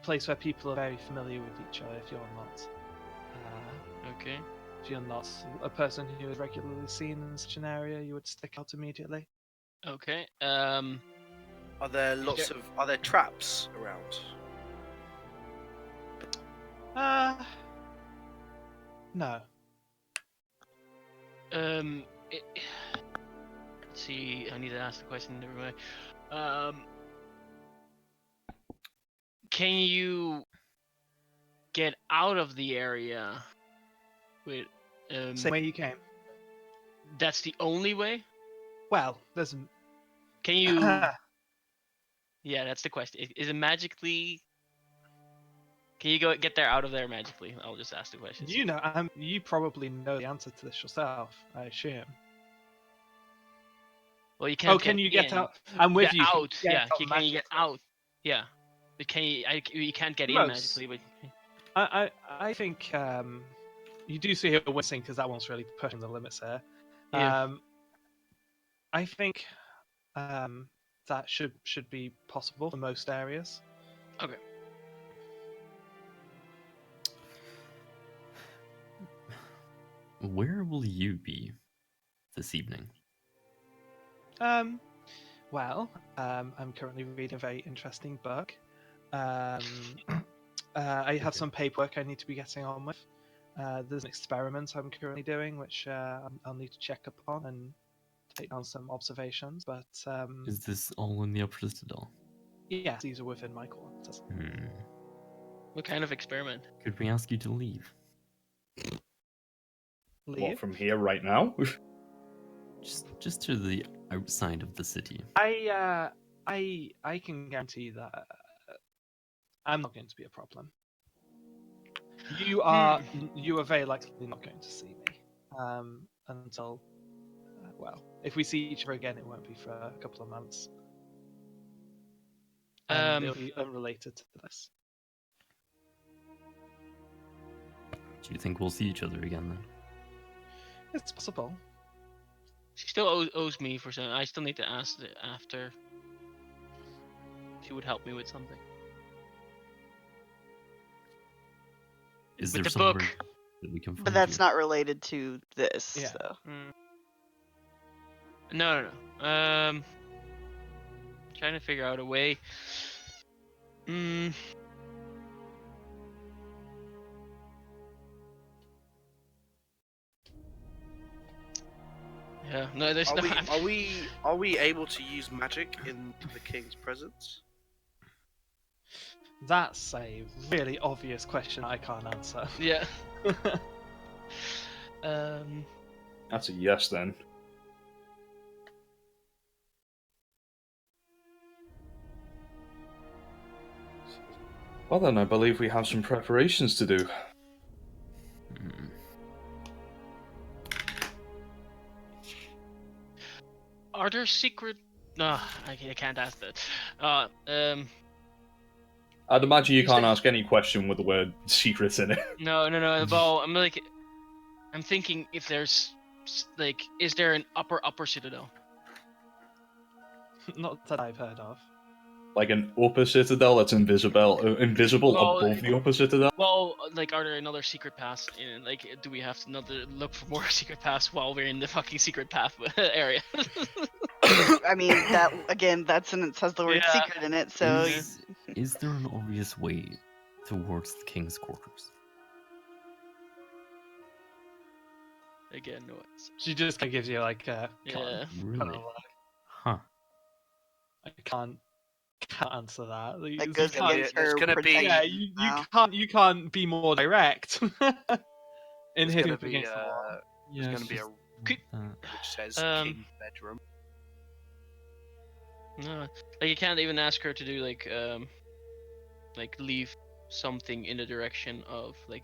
place where people are very familiar with each other. If you're not, Okay. if you're not a person who is regularly seen in such an area, you would stick out immediately. Okay. Are there are there traps around? No. Let's see. I need to ask the question. Never mind. Can you get out of the area with Same way you came. That's the only way? Well, there's. Can you? Yeah, that's the question. Is it magically? Can you get there out of there magically? I'll just ask the question. You probably know the answer to this yourself, I assume. Well, you can't. Oh, can you get in. out? I'm with you. Out. Can Can you get out? Yeah. But can you? You can't get in magically, but. I think you do see her wincing because that one's really pushing the limits here. Yeah. I think that should be possible for most areas. Okay. Where will you be this evening? Well, I'm currently reading a very interesting book. I have some paperwork I need to be getting on with. There's an experiment I'm currently doing, which I'll need to check upon and take down some observations. But Is this all in the Upper Citadel? yes, these are within my quarters. What kind of experiment? Could we ask you to leave? What, from here right now? Just to the outside of the city. I can guarantee that I'm not going to be a problem. You are very likely not going to see me until well, if we see each other again, it won't be for a couple of months. And it'll be unrelated to this. Do you think we'll see each other again then? It's possible. She still owes me for something. I still need to ask it after. She would help me with something. Is with there the book? That we can find But that's not related to this. Yeah. So. No. Trying to figure out a way. Yeah. No, there's no. Are we able to use magic in the king's presence? That's a really obvious question I can't answer. Yeah. That's a yes then. Well then, I believe we have some preparations to do. Are there secret? No, I can't ask that. I'd imagine you can't ask any question with the word secrets in it. No. Well, I'm thinking if there's is there an upper citadel? Not that I've heard of. Like an upper citadel that's invisible Well, above the upper citadel? Well, are there another secret paths in? Do we have to look for more secret paths while we're in the fucking secret path area? I mean, that again, that sentence has the word secret in it, so. Is there an obvious way towards the king's quarters? Again, no. She just kind of gives you like a Really? Huh. I can't answer that. That goes against her protection. Yeah, you can't be more direct. In There's his gonna be against the wall. there's gonna be a which says king's bedroom. No, you can't even ask her to do leave something in the direction of leave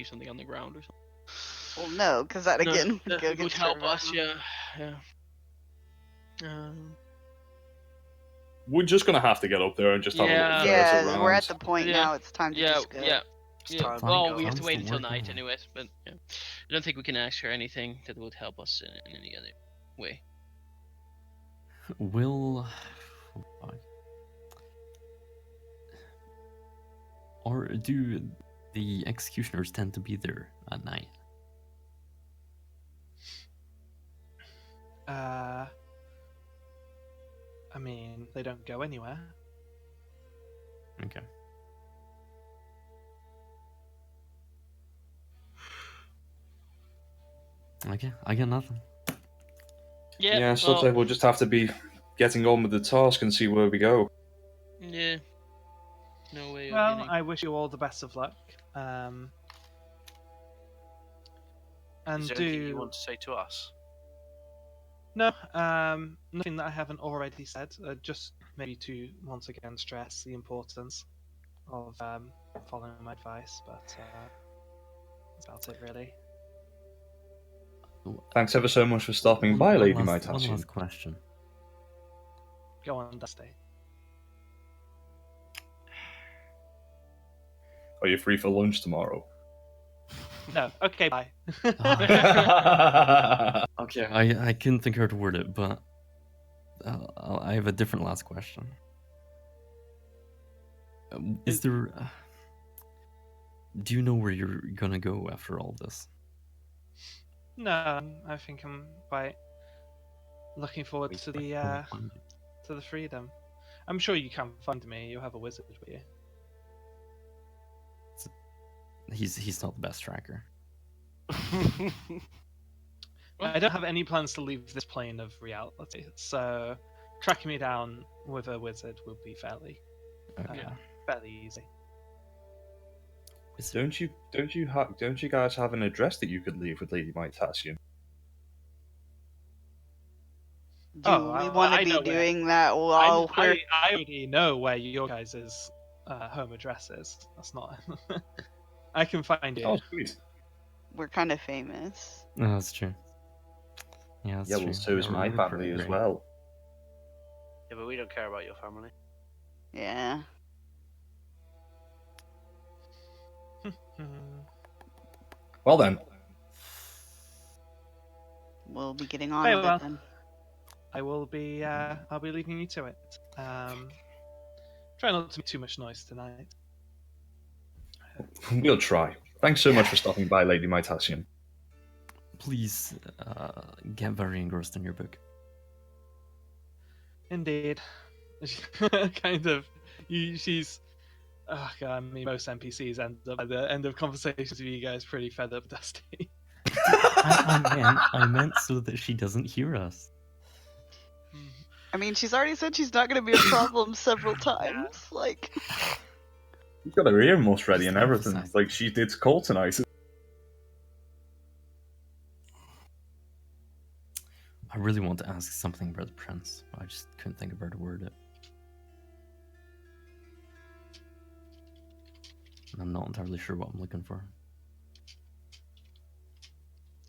something on the ground or something. Well, no, because that again would go against help her us. value. Yeah. We're just gonna have to get up there and just have a little ferret Yeah, around. we're at the point now. It's time to just go. Yeah. time to Well, go. we have to Sounds wait to until work night, out. anyways. But yeah, I don't think we can ask her anything that would help us in any other way. Will... Or do the executioners tend to be there at night? I mean, they don't go anywhere. Okay. Okay, I got nothing. Yeah, so looks like we'll just have to be getting on with the task and see where we go. Yeah. No way. Well, I wish you all the best of luck. Is And there anything you want to say to us? No, nothing that I haven't already said. Just maybe to once again stress the importance of following my advice, but that's about it really. Thanks ever so much for stopping by, Lady One Maitachi. last question. Go on, Dusty. Are you free for lunch tomorrow? No. Okay. Bye. Okay, I couldn't think how to word it, but I have a different last question. Is there... do you know where you're gonna go after all this? No, I think I'm quite looking forward to the freedom. I'm sure you can find me. You have a wizard with you. He's not the best tracker. I don't have any plans to leave this plane of reality, so tracking me down with a wizard will be fairly easy. Don't you guys have an address that you could leave with Lady Mytasian? Do we want to be doing that while we're... I already know where your guys' home address is. That's not. I can find it. Oh, sweet. We're kind of famous. No, that's true. Yeah, that's true. Well, so is my family as well. Yeah, but we don't care about your family. Yeah. Well then. We'll be getting on Very with well. it then. I will be. I'll be leaving you to it. Try not to make too much noise tonight. We'll try. Thanks so much for stopping by, Lady Mytasian. Please get very engrossed in your book. Indeed. Kind of. She's. Oh god, I mean, most NPCs end up at the end of conversations with you guys pretty fed up, Dusty. I meant so that she doesn't hear us. I mean, she's already said she's not going to be a problem several times. Like, She's got her earmuffs ready and everything, like she did call tonight. I really want to ask something about the prince. I just couldn't think of where to word it. And I'm not entirely sure what I'm looking for.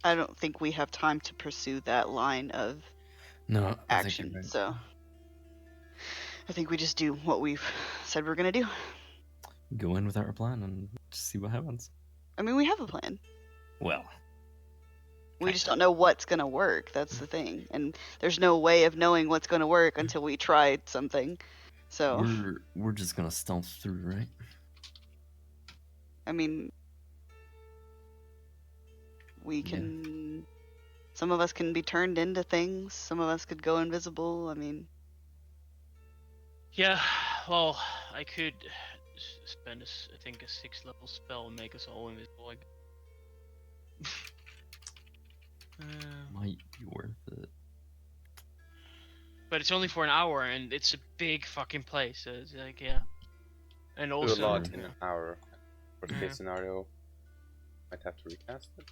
I don't think we have time to pursue that line of action. Right. So I think we just do what we've said we're gonna do. Go in without a plan and just see what happens. I mean, we have a plan. Well, we just don't know what's gonna work. That's the thing, and there's no way of knowing what's gonna work until we tried something. So we're just gonna stealth through, right? I mean, we can. Some of us can be turned into things. Some of us could go invisible. I mean. Yeah, well, I could spend, I think, a 6th level spell and make us all invisible. Might be worth it. But it's only for an hour, and it's a big fucking place. So it's like, yeah. And also, do a lot in an hour. For the case scenario, might have to recast it.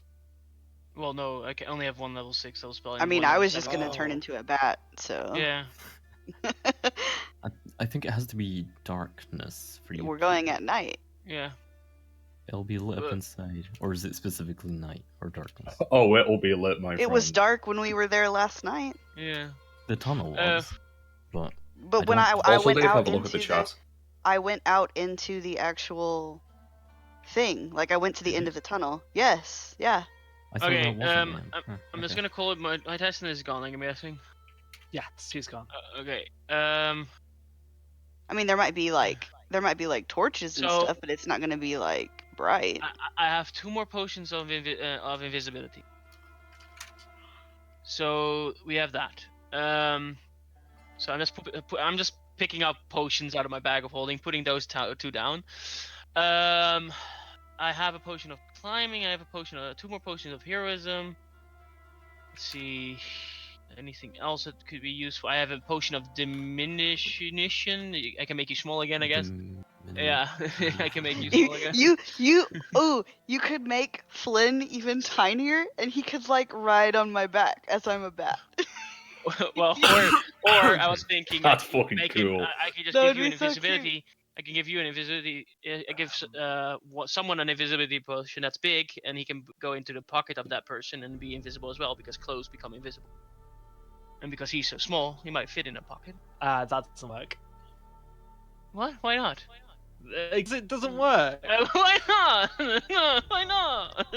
Well, no, I can only have one level 6 level spell. I mean, I was just gonna turn into a bat, so. Yeah. I think it has to be darkness for you. We're going at night. Yeah. It'll be lit up inside, or is it specifically night or darkness? Oh, it'll be lit, my friend. It was dark when we were there last night. Yeah. The tunnel was, but. But when I also, went Dave, out have a look into at the chat. I went out into the actual thing. Like I went to the end of the tunnel. Yes. Yeah. Okay. I'm just gonna call it. My Tyson is gone. I'm guessing. Yeah, she's gone. Okay. I mean, there might be like torches and stuff, but it's not gonna be like bright. I have 2 more potions of invisibility. So we have that. So I'm just picking up potions out of my bag of holding, putting those 2 down. I have a potion of climbing. I have a potion of 2 more potions of heroism. Let's see. Anything else that could be useful? I have a potion of diminution. I can make you small again, I guess. Yeah, I can make you small again. You could make Flynn even tinier, and he could like ride on my back as I'm a bat. Well, or I was thinking that's fucking cool. I could just give you an invisibility. I can give you an invisibility. I give someone an invisibility potion that's big, and he can go into the pocket of that person and be invisible as well, because clothes become invisible. And because he's so small, he might fit in a pocket. That doesn't work. What? Why not? It doesn't work. Why not? No, why not?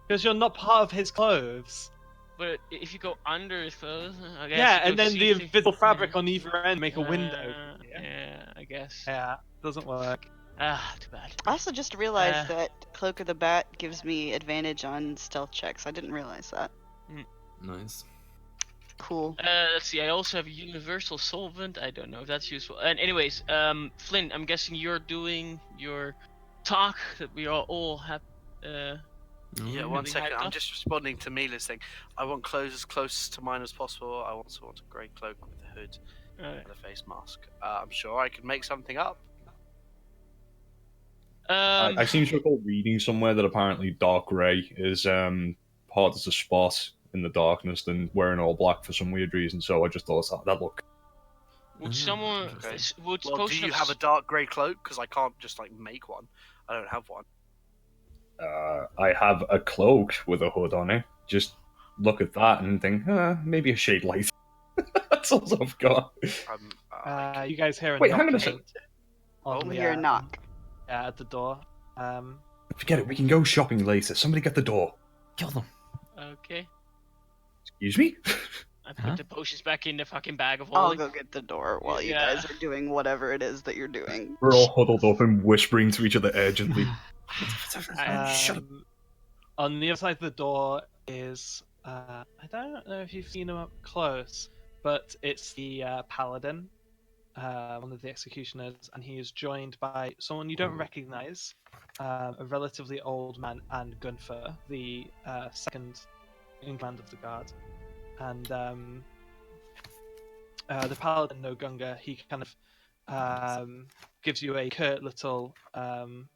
Because you're not part of his clothes. But if you go under his clothes, I guess. Yeah, and then the invisible fabric on either end make a window. Yeah, I guess. Yeah, doesn't work. Too bad. I also just realized that Cloak of the Bat gives me advantage on stealth checks. I didn't realize that. Nice. Cool. Let's see. I also have a universal solvent. I don't know if that's useful. And anyways, Flynn, I'm guessing you're doing your talk that we all have. Yeah, one second. I'm just responding to Mila's thing. I want clothes as close to mine as possible. I also want a grey cloak with a hood and a face mask. I'm sure I could make something up. I seem to recall reading somewhere that apparently dark grey is harder to spot in the darkness than wearing all black for some weird reason. So I just thought that look. Would someone? Okay. Would Well, do you have a dark grey cloak? Because I can't just like make one. I don't have one. I have a cloak with a hood on it. Just look at that and think, maybe a shade light. That's all I've got. You guys hear a Wait, knock hang on a second. We hear a knock. At the door. Forget it. We can go shopping later. Somebody get the door. Kill them. Okay. Excuse me? I put the potions back in the fucking bag of I'll holding. go get the door while you guys are doing whatever it is that you're doing. We're all huddled up and whispering to each other urgently. Shut up. On the other side of the door is I don't know if you've seen him up close, but it's the paladin, one of the executioners, and he is joined by someone you don't recognize, a relatively old man, and Gunfer, the second in command of the guard. And the paladin Nogunga, he kind of gives you a curt little, kind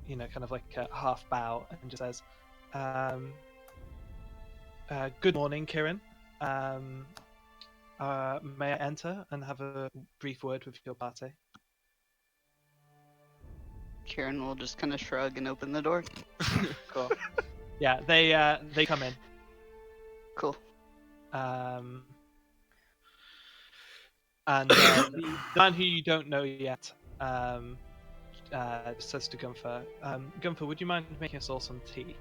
of like a half bow, and just says, "Good morning, Kirin. May I enter and have a brief word with your party?" Kieran will just kind of shrug and open the door. Cool. Yeah, they come in. Cool. And the man who you don't know yet says to Gunfer, "Gunfer, would you mind making us all some tea?"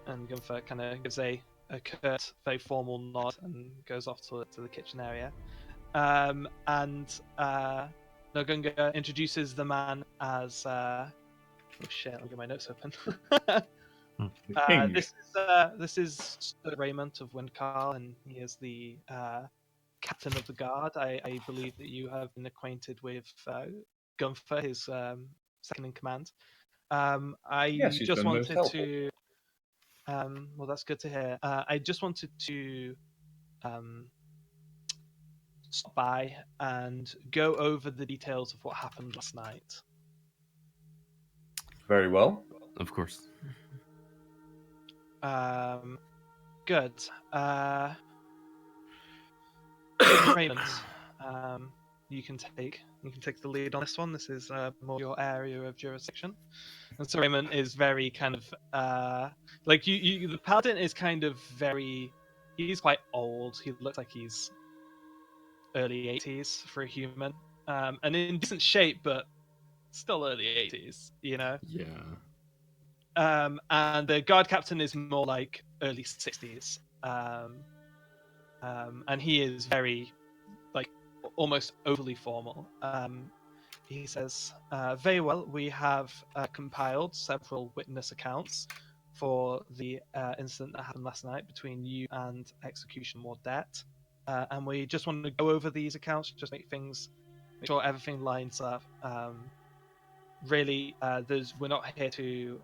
And Gunfer kind of gives a curt, very formal nod and goes off to the kitchen area. And Nogunga introduces the man as oh shit, I'll get my notes open. This is Sir Raymond of Windcarl, and he is the captain of the guard. I believe that you have been acquainted with Gunfer, his second in command. Yes, he's just been most wanted helpful. to. Well, that's good to hear. I just wanted to stop by and go over the details of what happened last night. Very well. Of course. Good. Raymond, you can take the lead on this one. This is more your area of jurisdiction. And so Raymond is very kind of like you. The paladin is kind of very. He's quite old. He looks like he's early 80s for a human, and in decent shape, but still early 80s. You know. Yeah. And the guard captain is more like early 60s. And he is very, like, almost overly formal. He says, "Very well, we have compiled several witness accounts for the incident that happened last night between you and Execution Mordet. And we just want to go over these accounts, just make sure everything lines up. Really, we're not here to,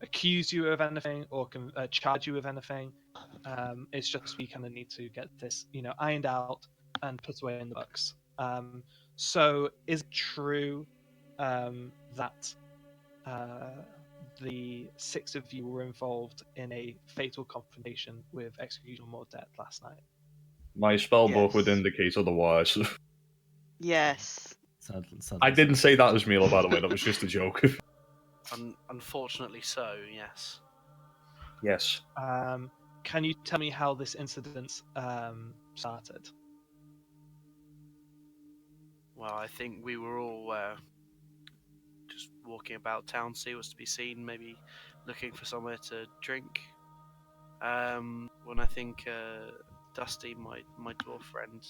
accuse you of anything or charge you with anything. It's just we kind of need to get this, ironed out and put away in the books. So is it true that the six of you were involved in a fatal confrontation with Execution Mordet last night?" My spellbook Yes. would indicate otherwise. Yes. Sadly, I didn't say that as Mila, by the way. That was just a joke. Unfortunately, so yes. Yes. Can you tell me how this incident started? Well, I think we were all just walking about town, see what's to be seen, maybe looking for somewhere to drink. When I think Dusty, my dwarf friend,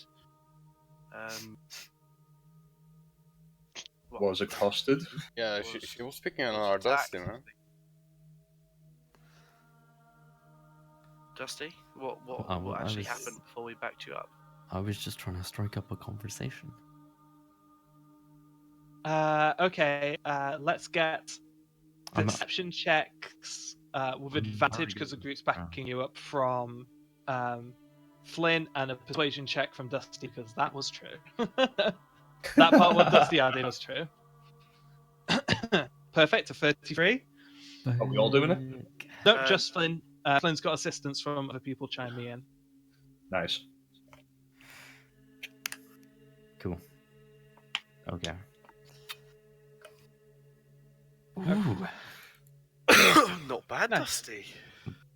was accosted. Yeah, she was picking on our Dusty, man. Dusty, what I actually was- happened before we backed you up? I was just trying to strike up a conversation. Okay. Let's get I'm- deception checks with I'm advantage very because the good. group's backing you up from Flynn, and a persuasion check from Dusty because that was true. That part what Dusty added was true. Perfect, a 33. Are we all doing it? No, just Flynn. Flynn's got assistance from other people chiming in. Nice. Cool. Okay. Ooh. Not bad, Dusty.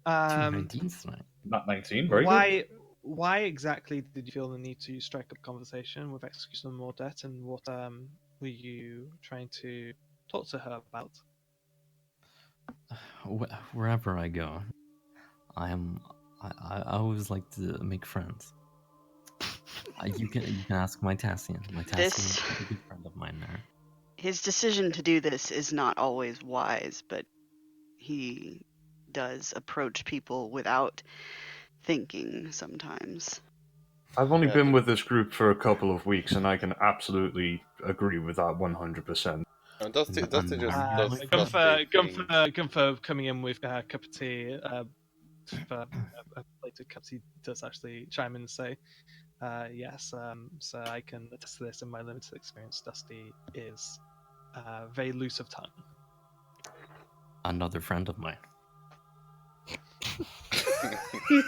19s tonight. Not 19, very good. Why exactly did you feel the need to strike up conversation with Execution of Mordet, and what were you trying to talk to her about? Wherever I go, I always like to make friends. You can ask my Tassian. My Tassian is a good friend of mine there. His decision to do this is not always wise, but he does approach people without thinking sometimes. I've only been with this group for a couple of weeks, and I can absolutely agree with that 100%. Dusty just Gunther coming in with a cup of tea, a plate of cups. He does actually chime in and say, yes, so I can attest to this in my limited experience. Dusty is very loose of tongue. Another friend of mine. we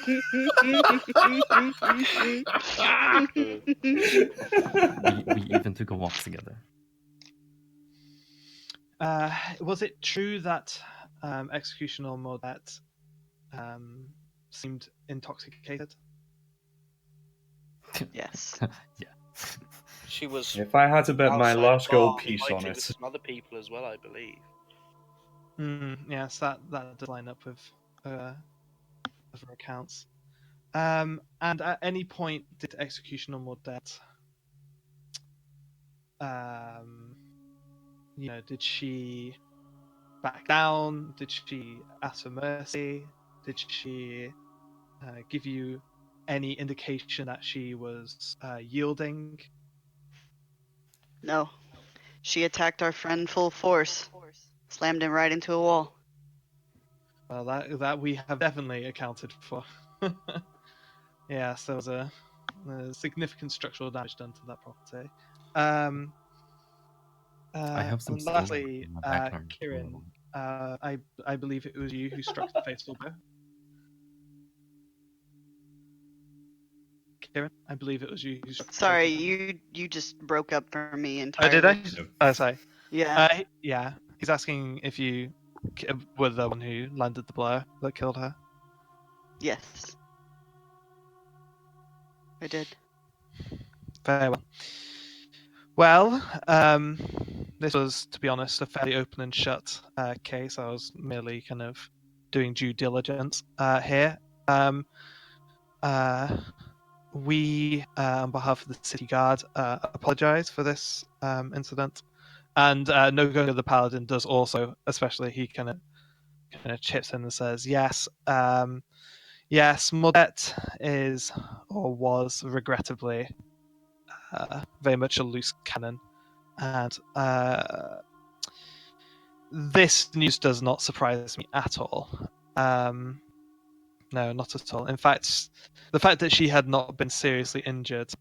even took a walk together. Was it true that Executioner Mordet seemed intoxicated? Yes. Yeah. She was. If I had to bet my outside last the bar gold piece on fighting it. with some other people as well, I believe. Yes, that does line up with other accounts. And at any point, did Executioner Mordet, did she back down? Did she ask for mercy? Did she give you any indication that she was yielding? No. She attacked our friend full force. Slammed him right into a wall. Well, that we have definitely accounted for. Yeah, so there was a significant structural damage done to that property. I have some and stone lastly, in my background. Kieran, I believe it was you who struck the fatal blow. Kieran, I believe it was you who struck. Sorry, you just broke up for me Oh, entirely. did I? Oh, sorry. Yeah. Yeah. He's asking if you were the one who landed the blow that killed her. Yes. I did. Very well. Well, this was, to be honest, a fairly open and shut case. I was merely kind of doing due diligence here. We, on behalf of the city guard, apologise for this incident, and Nogonga the Paladin does also. Especially, he kind of chips in and says, "Yes, yes, Mordet is or was regrettably very much a loose cannon, and this news does not surprise me at all. No, not at all. In fact, the fact that she had not been seriously injured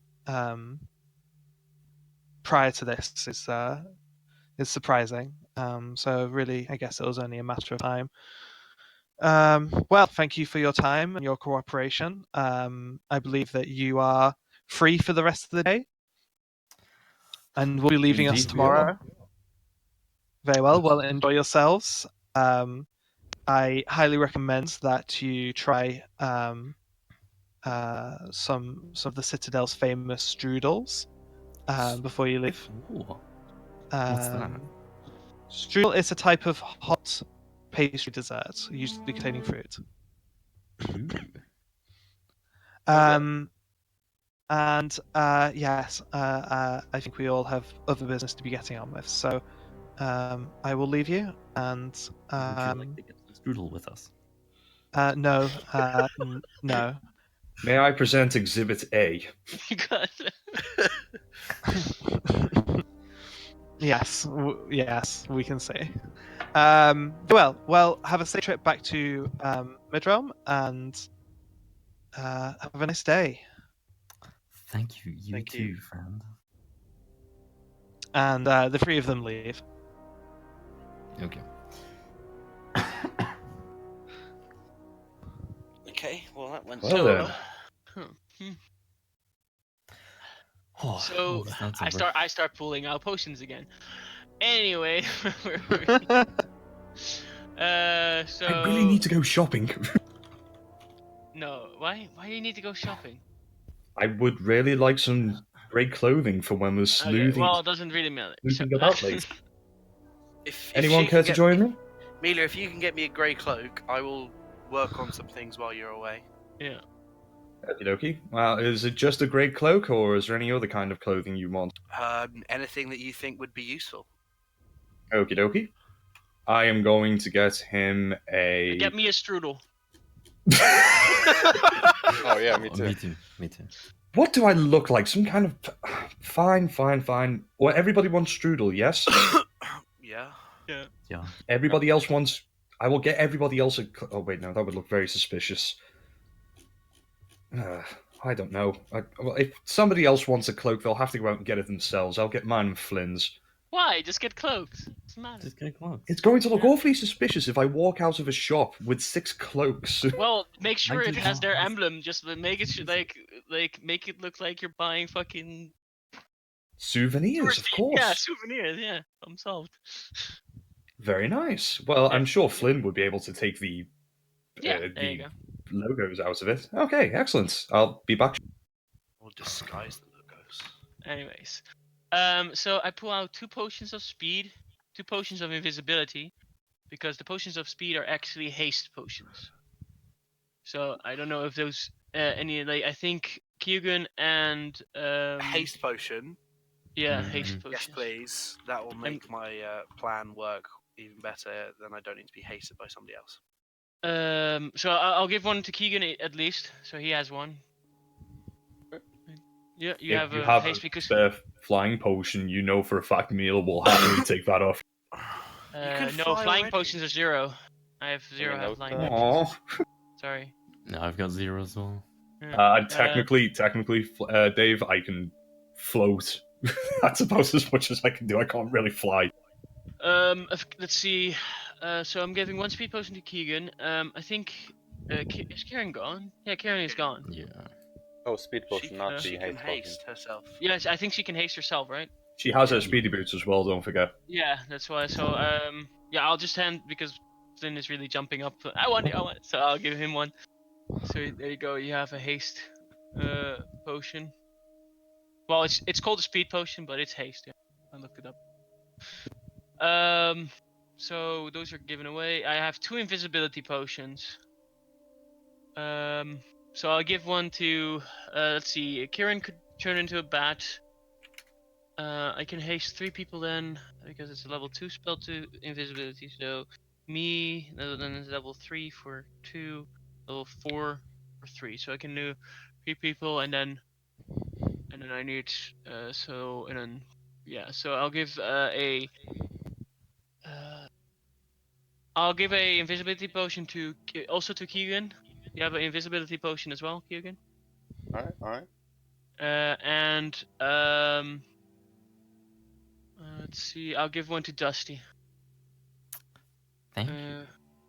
prior to this is surprising. So really, I guess it was only a matter of time. Well, thank you for your time and your cooperation. I believe that you are free for the rest of the day, and will be leaving us Indeed we are. tomorrow. Very well. Well, enjoy yourselves. I highly recommend that you try some of the Citadel's famous strudels before you leave. Ooh. What's that? Strudel is a type of hot pastry dessert, usually containing fruit. And yes, I think we all have other business to be getting on with. So I will leave you. And Would you like to get some strudel with us? no, no. May I present Exhibit A? God. Yes, yes, we can say. Well, have a safe trip back to Midrealm, and have a nice day. Thank you. You Thank too, you. friend. And the three of them leave. Okay. Okay, well that went Well well. then. So I start pulling out potions again. Anyway, where were we? So I really need to go shopping. no, why do you need to go shopping? I would really like some great clothing for when we're Okay, sleuthing, well, it doesn't really matter. So, sleuthing about later. If Anyone she care can to get join me? Mila, if you can get me a grey cloak, I will work on some things while you're away. Yeah. Okie dokie. Well, is it just a great cloak, or is there any other kind of clothing you want? Anything that you think would be useful. Okie dokie. I am going to get him a. Get me a strudel. Oh yeah, me too. Me too. Me too. What do I look like? Some kind of. Fine. Well, everybody wants strudel, yes? Yeah. Yeah. Yeah. Everybody else wants. I will get everybody else a. Oh, wait, no, that would look very suspicious. I don't know. Well, if somebody else wants a cloak, they'll have to go out and get it themselves. I'll get mine and Flynn's. Why? Just get cloaks. What's the matter? Just get cloaks. It's going to look awfully suspicious if I walk out of a shop with 6 cloaks. Well, make sure it just has their want- emblem. Just make it like make it look like you're buying fucking Souvenirs, of course. Yeah, souvenirs. Yeah, I'm solved. Very nice. Well, I'm sure Flynn would be able to take the Yeah, there you go. logos out of it. Okay, excellent. I'll be back. Or disguise the logos. Anyways, so I pull out 2 potions of speed, 2 potions of invisibility, because the potions of speed are actually haste potions. So I don't know if those any like I think Kyugun and Haste potion. Yeah, haste potions. Yes, please. That will make my plan work even better. Then I don't need to be hasted by somebody else. So I'll give one to Keegan at least, so he has one. Yeah, you If have you a have haste a because spare flying potion, you know for a fact Neil will happily take that off. no flying potions are 0. I have 0 have flying potions. Sorry. No, I've got 0 as well. Technically, Dave, I can float. That's about as much as I can do. I can't really fly. Let's see. So I'm giving 1 speed potion to Keegan. I think is Karen gone? Yeah, Karen is gone. Yeah. Oh, speed potion, not the She can haste potion. haste herself. Yes, I think she can haste herself, right? She has her speedy boots as well. Don't forget. Yeah, that's why. So yeah, I'll just hand because Flynn is really jumping up. I want it. So I'll give him 1. So there you go. You have a haste potion. Well, it's called a speed potion, but it's haste. Yeah, I looked it up. So those are given away. I have 2 invisibility potions. So I'll give 1 to let's see. Kieran could turn into a bat. I can haste 3 people then because it's a level 2 spell to invisibility. So me, then it's level 3 for 2, level 4 for 3. So I can do 3 people and then I need so I'll give I'll give a invisibility potion to Keegan. You have an invisibility potion as well, Keegan. Alright. And let's see. I'll give 1 to Dusty. Thank you.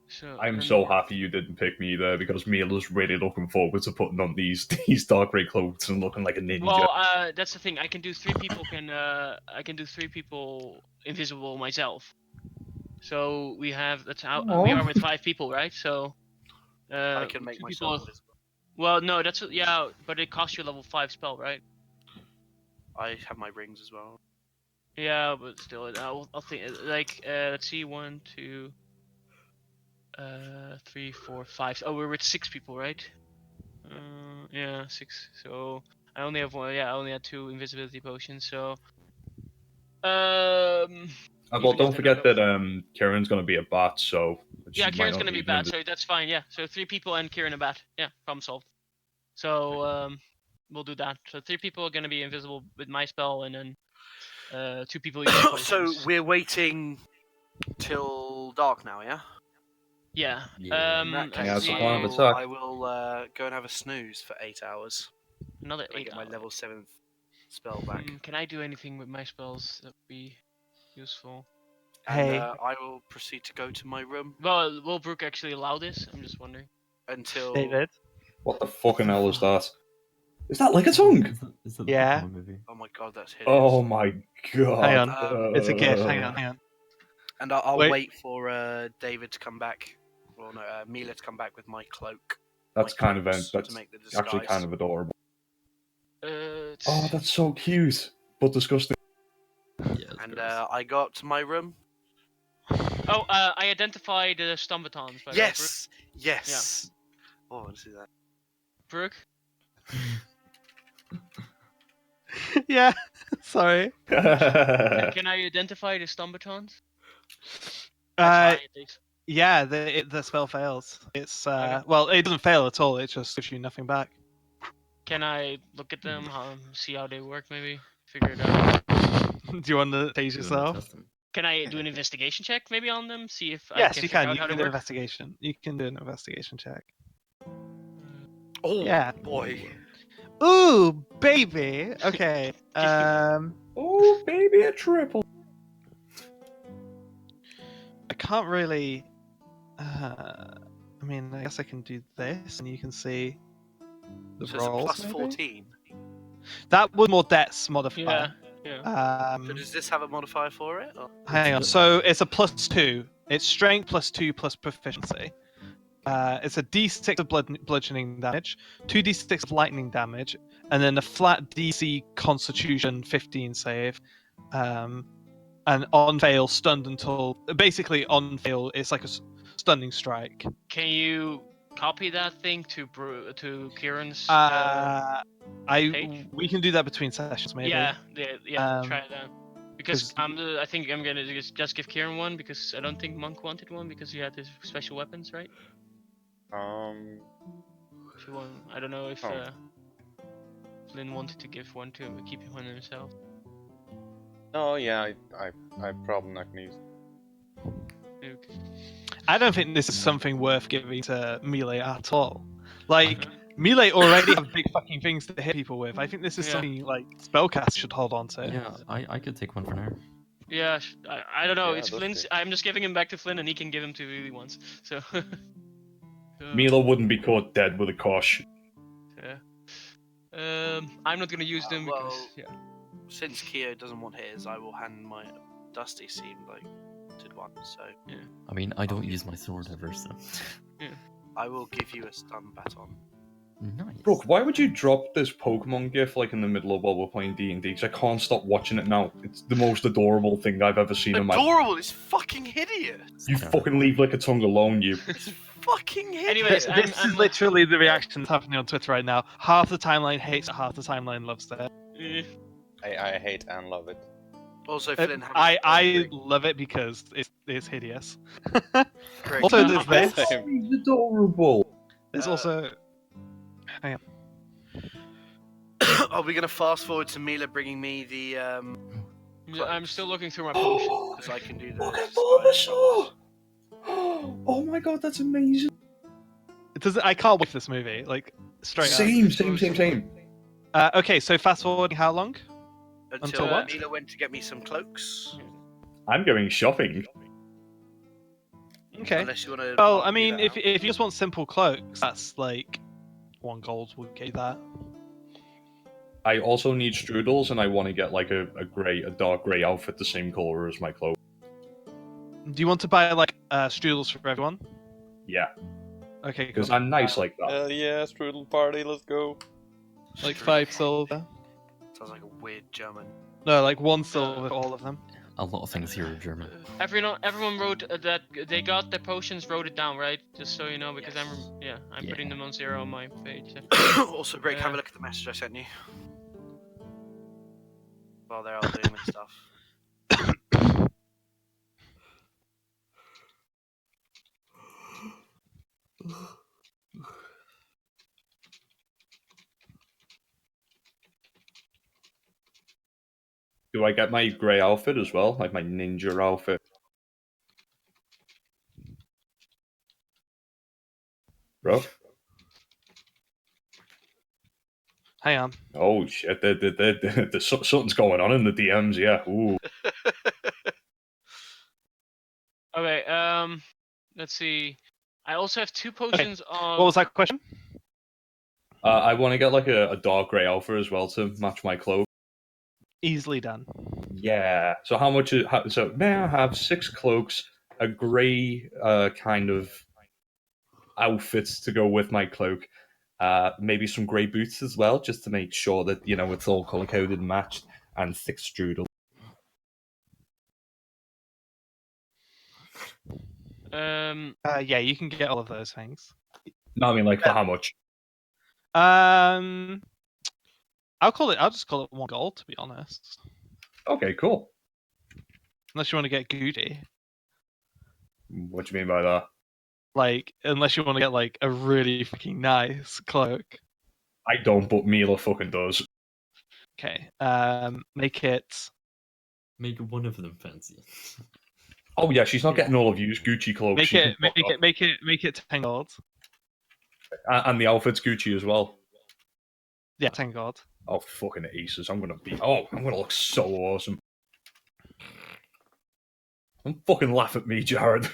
So I'm so happy you didn't pick me there because Mila's really looking forward to putting on these dark grey clothes and looking like a ninja. Well, that's the thing. I can do 3 people. I can do 3 people invisible myself. So we have we are with 5 people, right? So I can make myself invisible. Well, no, that's but it costs you a level 5 spell, right? I have my rings as well. Yeah, but still, I'll think like let's see, 1, 2, 3, 4, 5. Oh, we're with 6 people, right? Yeah, 6. So I only have one. Yeah, I only had 2 invisibility potions. So. Well, don't forget that Kieran's going to be a bat, so she Yeah, might Kieran's not gonna be need bat, so that's fine. Yeah, so 3 people and Kieran a bat. Yeah, problem solved. So we'll do that. So 3 people are gonna be invisible with my spell, and then 2 people using potions. So we're waiting till dark now, yeah? Yeah. In that case, that's the plan of attack. I will go and have a snooze for 8 hours. Another I 8 get my hours. level 7th spell back. Can I do anything with my spells that would be useful? And I will proceed to go to my room. Well, will Brooke actually allow this? I'm just wondering. Until David. What the fucking hell is that? Is that like a tongue? Is that Yeah. Oh my god, that's hideous. Oh my god. Hang on. It's a gift. Hang on. And I'll Wait. wait for David to come back. Well, no, Mila to come back with my cloak. That's my kind of cloaks that's to make the actually disguise. kind of adorable. Oh, that's so cute, but disgusting. And I got to my room. Oh, I identified the Stumbatons. By Yes! Brooke. Yes! Oh, I want to see that. Brooke? Yeah. Sorry. Can I identify the Stumbatons? Yeah, the spell fails. It's well, it doesn't fail at all. It just gives you nothing back. Can I look at them, see how they work, maybe figure it out? Do you want to tase yourself? Can I do an investigation check maybe on them? See if I Yes, can you figure can. out You how can they do an work. investigation. You can do an investigation check. Oh yeah. boy. Ooh, baby. Okay. Oh, baby, a triple. I can't really. I mean, I guess I can do this, and you can see the So it's a rolls. plus maybe? 14. That was more Dex modifier. Yeah. So does this have a modifier for it? Or? Hang on. So it's a +2. It's strength +2 plus proficiency. It's a D6 of bludgeoning damage, 2d6 of lightning damage, and then a flat DC Constitution 15 save. And on fail, stunned until basically on fail, it's like a stunning strike. Can you copy that thing to Kieran's? We can do that between sessions, maybe. Yeah. Try that. Because I think I'm gonna just give Kieran one because I don't think Monk wanted one because he had his special weapons, right? If you want, I don't know if Flynn wanted to give one to him, but keep one himself. Oh yeah, I'm probably not gonna use it. Okay. I don't think this is something worth giving to Melee at all. Like, Melee already have big fucking things to hit people with. I think this is something like Spellcast should hold on to. Yeah, I could take one for now. Yeah, I don't know. Yeah, It's that's Flynn's. I'm just giving him back to Flynn, and he can give him to who he wants. So. Mila wouldn't be caught dead with a kosh. Yeah. I'm not gonna use them because Since Keo doesn't want his, I will hand my Dusty seem like wanted one. So yeah. I mean, I don't use my sword ever, so. Yeah. I will give you a stun baton. Nice. Brooke, why would you drop this Pokemon gif like in the middle of while we're playing D&D? Because I can't stop watching it now. It's the most adorable thing I've ever seen in my life. Adorable! It's fucking hideous! You fucking leave like a tongue alone, you. It's fucking hideous! Anyways, This is literally the reaction that's happening on Twitter right now. Half the timeline hates it, half the timeline loves it. I hate and love it. Also, Flynn, I love it because it's hideous. Great. Also, there's this. He's adorable. There's also. Hang on. Are we gonna fast forward to Mila bringing me the? I'm still looking through my potion because I can do the. Look at Bulbasaur! Oh my god, that's amazing. I can't watch this movie. Like straight up. Same. Okay, so fast forwarding how long? Until what? Mila went to get me some cloaks. I'm going shopping. Okay. Unless you wanna. Well, I mean, if you just want simple cloaks, that's like 1 gold would get that. I also need strudels, and I want to get like a dark grey outfit the same color as my cloak. Do you want to buy like strudels for everyone? Yeah. Okay, Because cool. I'm nice like that. Yeah, strudel party, let's go. Like 5 silver. Sounds like a weird German. No, like 1 silver for all of them. A lot of things here are German. Everyone wrote that they got the potions, wrote it down, right? Just so you know, because I'm putting them on 0 on my page. Also, Rick, have a look at the message I sent you. While they're all doing this stuff. Do I get my grey outfit as well? Like my ninja outfit? Bro? Hang on. Oh shit, there's something's going on in the DMs, yeah. Ooh. Okay, let's see. I also have 2 potions on... What was that question? I want to get like a dark grey outfit as well to match my cloak. Easily done. Yeah. So how much is... So may I have 6 cloaks, a grey kind of outfits to go with my cloak, maybe some grey boots as well, just to make sure that, you know, it's all colour-coded and matched, and 6 strudel. Yeah, you can get all of those things. No, I mean, like, for how much? I'll just call it 1 gold, to be honest. Okay, cool. Unless you want to get Gucci. What do you mean by that? Like, unless you want to get like a really fucking nice cloak. I don't, but Mila fucking does. Okay. Make it. Make one of them fancy. Oh yeah, she's not getting all of you Gucci cloaks. Make She it can fuck off. make it 10 gold. And the outfit's Gucci as well. Yeah, 10 gold. Oh fucking aces! I'm gonna look so awesome. Don't fucking laugh at me, Jared.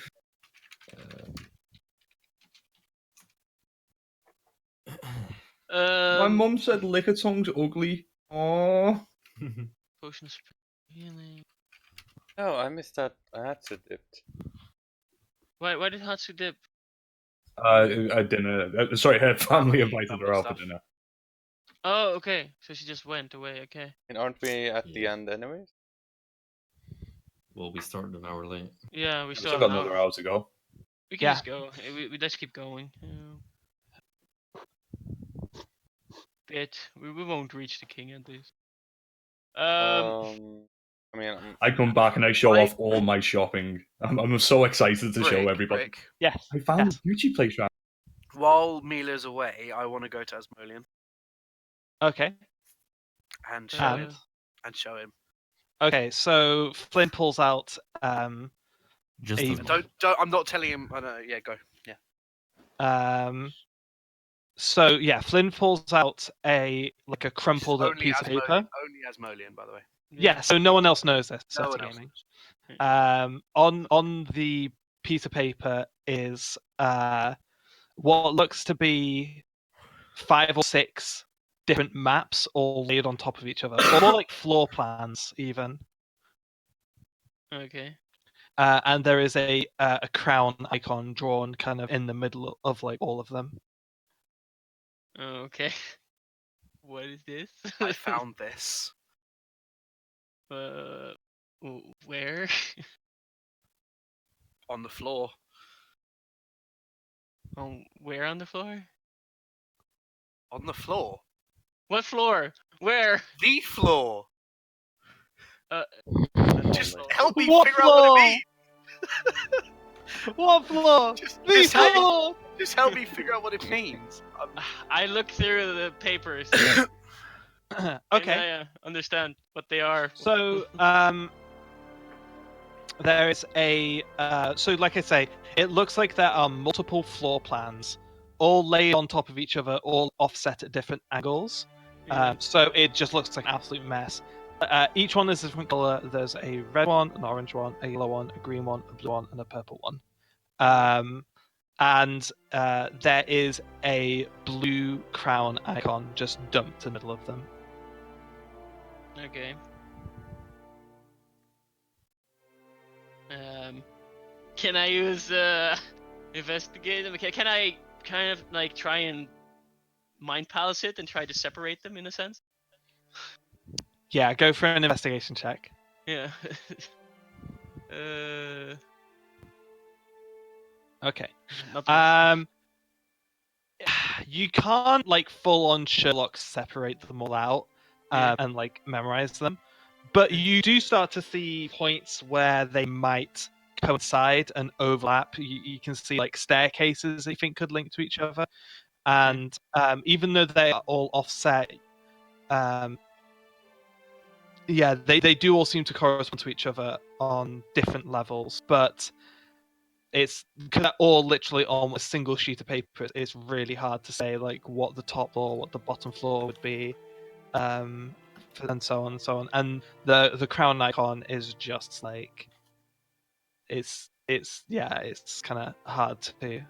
My mum said liquor tongue's ugly. Aww. Potions for healing. Oh, I missed that. Hatsu dipped. Why did Hatsu dip? A dinner. Sorry, her family invited her out for dinner. Oh, okay. So she just went away. Okay. And aren't we at the end anyways? Well, we started an hour late. Yeah, we We've still still have got another hour to go. We can just go. We just keep going. We won't reach the king at least. I mean, I come back and I show off all my shopping. I'm so excited to show everybody. Rick. Yes. I found a Gucci place right. While Mila's away, I want to go to Asmodean. Okay. And show him. And show him. Okay, so Flynn pulls out Just don't I'm not telling him. I know. Yeah, go. Yeah. So yeah, Flynn pulls out a crumpled up piece of paper. Only Asmodean, by the way. Yeah, so no one else knows this. No That's one else gaming. knows. On the piece of paper is what looks to be 5 or 6 different maps all laid on top of each other, or more like floor plans even. Okay. And there is a crown icon drawn kind of in the middle of like all of them. Okay. What is this? I found this. Where? On the floor. Where on the floor? On the floor. What floor? Where? The floor. Just help me What figure out what it means. What floor? Just help me figure out what it means. I look through the papers. Okay. And I understand what they are. So there is a so like I say, it looks like there are multiple floor plans, all laid on top of each other, all offset at different angles. So it just looks like an absolute mess. Each one is a different color. There's a red one, an orange one, a yellow one, a green one, a blue one, and a purple one. And there is a blue crown icon just dumped in the middle of them. Okay. Can I use investigate them? Can I kind of like try and mind palace it and try to separate them in a sense? Yeah, go for an investigation check. Yeah. Okay. Not much. You can't like full on Sherlock separate them all out Yeah. and like memorize them, but you do start to see points where they might coincide and overlap. You can see like staircases that you think could link to each other, and even though they are all offset, yeah, they do all seem to correspond to each other on different levels, but it's because they're all literally on a single sheet of paper. It's really hard to say like what the top floor, what the bottom floor would be, and so on and so on. And the crown icon is just like it's kind of hard to.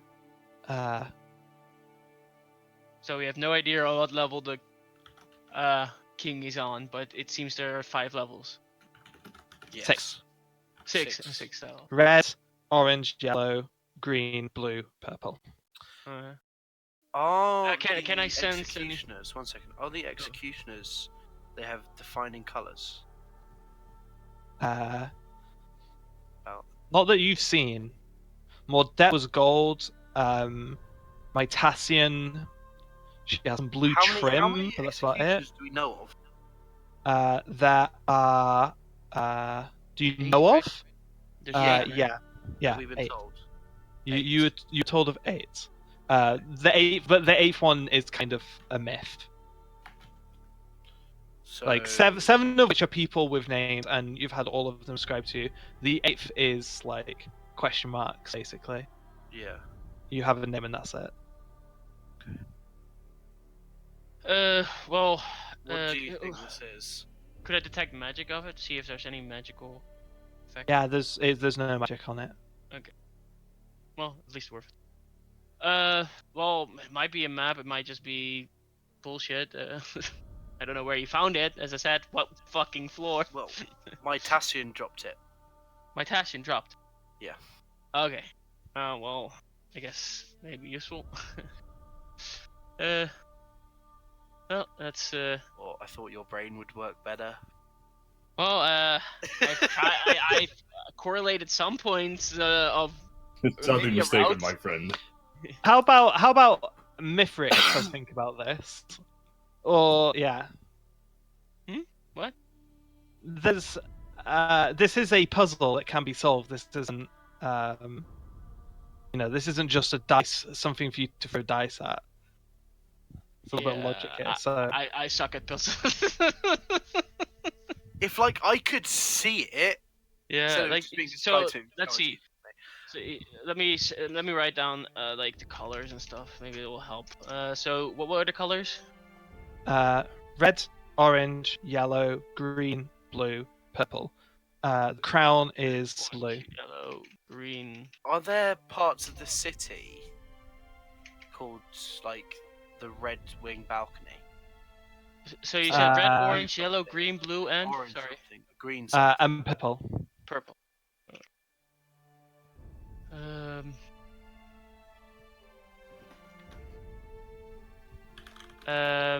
So we have no idea on what level the king is on, but it seems there are 5 levels. Yes. Six level. Red, orange, yellow, green, blue, purple. Can I sense executioners? One second. Are the executioners? They have defining colors. Not that you've seen. Mordet was gold. Mytasian, she has some blue trim, how many but that's about it. executioners do we know of? That are. Do you know of? Yeah. We've been 8. told. You were told of 8. The 8th one is kind of a myth. So... Like 7 of which are people with names, and you've had all of them described to you. The 8th is like question marks, basically. Yeah. You have a name and that's it. Well. What do you think this is? Could I detect magic of it? See if there's any magical effect. Yeah, there's no magic on it. Okay. Well, at least worth it. Well, it might be a map. It might just be bullshit. I don't know where you found it. As I said, what fucking floor? Well, Mytasian dropped it. Mytasian dropped. Yeah. Okay. Well, I guess maybe useful. Well, that's Well, I thought your brain would work better. Well, I correlated some points of. Sadly mistaken, my friend. How about Mithric does think about this? Or yeah. What? There's this is a puzzle that can be solved. This isn't this isn't just a dice, something for you to throw dice at. It's a little bit of logic here. So I suck at puzzles. If like I could see it. Yeah, like so. Let's see. So let me write down like the colors and stuff. Maybe it will help. So what were the colors? Red, orange, yellow, green, blue, purple. The crown is blue. Yellow, green. Are there parts of the city called like the Red Wing Balcony? So you said red, orange, yellow, green, blue, and orange sorry, green. And purple. Purple.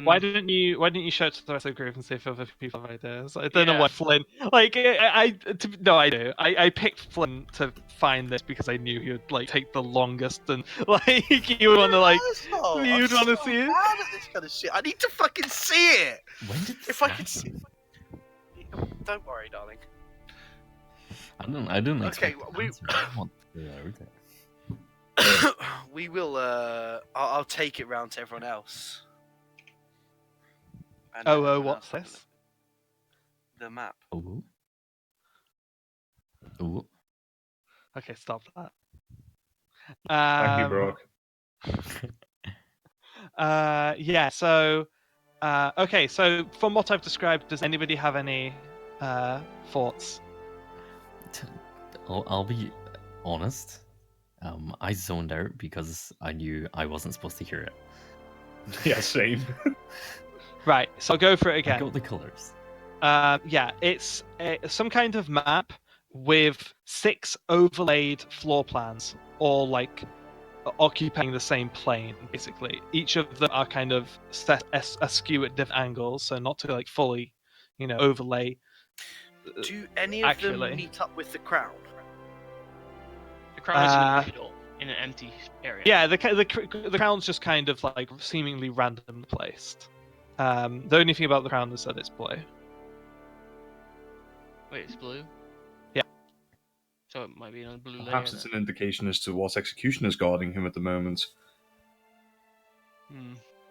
Why didn't you show it to the rest of the group and see if other people have ideas? I don't know why Flynn. Like I do. I picked Flynn to find this because I knew he would like take the longest and like you would want to like you'd want to see it. Bad at this kind of shit. I need to fucking see it. When did if I could see. Don't worry, darling. I don't Okay, we will. I'll take it round to everyone else. And what's this? The map. Ooh. Okay, stop that. Thank you, Brock. Yeah. So, okay. So, from what I've described, does anybody have any thoughts? I'll be honest. I zoned out because I knew I wasn't supposed to hear it. Yeah, same. Right, so I'll go for it again. I got the colors. Yeah, it's some kind of map with 6 overlaid floor plans, all like occupying the same plane, basically. Each of them are kind of set askew at different angles, so not to like fully, overlay Do any of accurately. them meet up with the crown? The crown is in the middle, in an empty area. Yeah, the crown's just kind of like seemingly random placed. The only thing about the crown is that it's blue. Wait, it's blue? Yeah. So it might be on a blue layer. Perhaps it's an indication as to what execution is guarding him at the moment.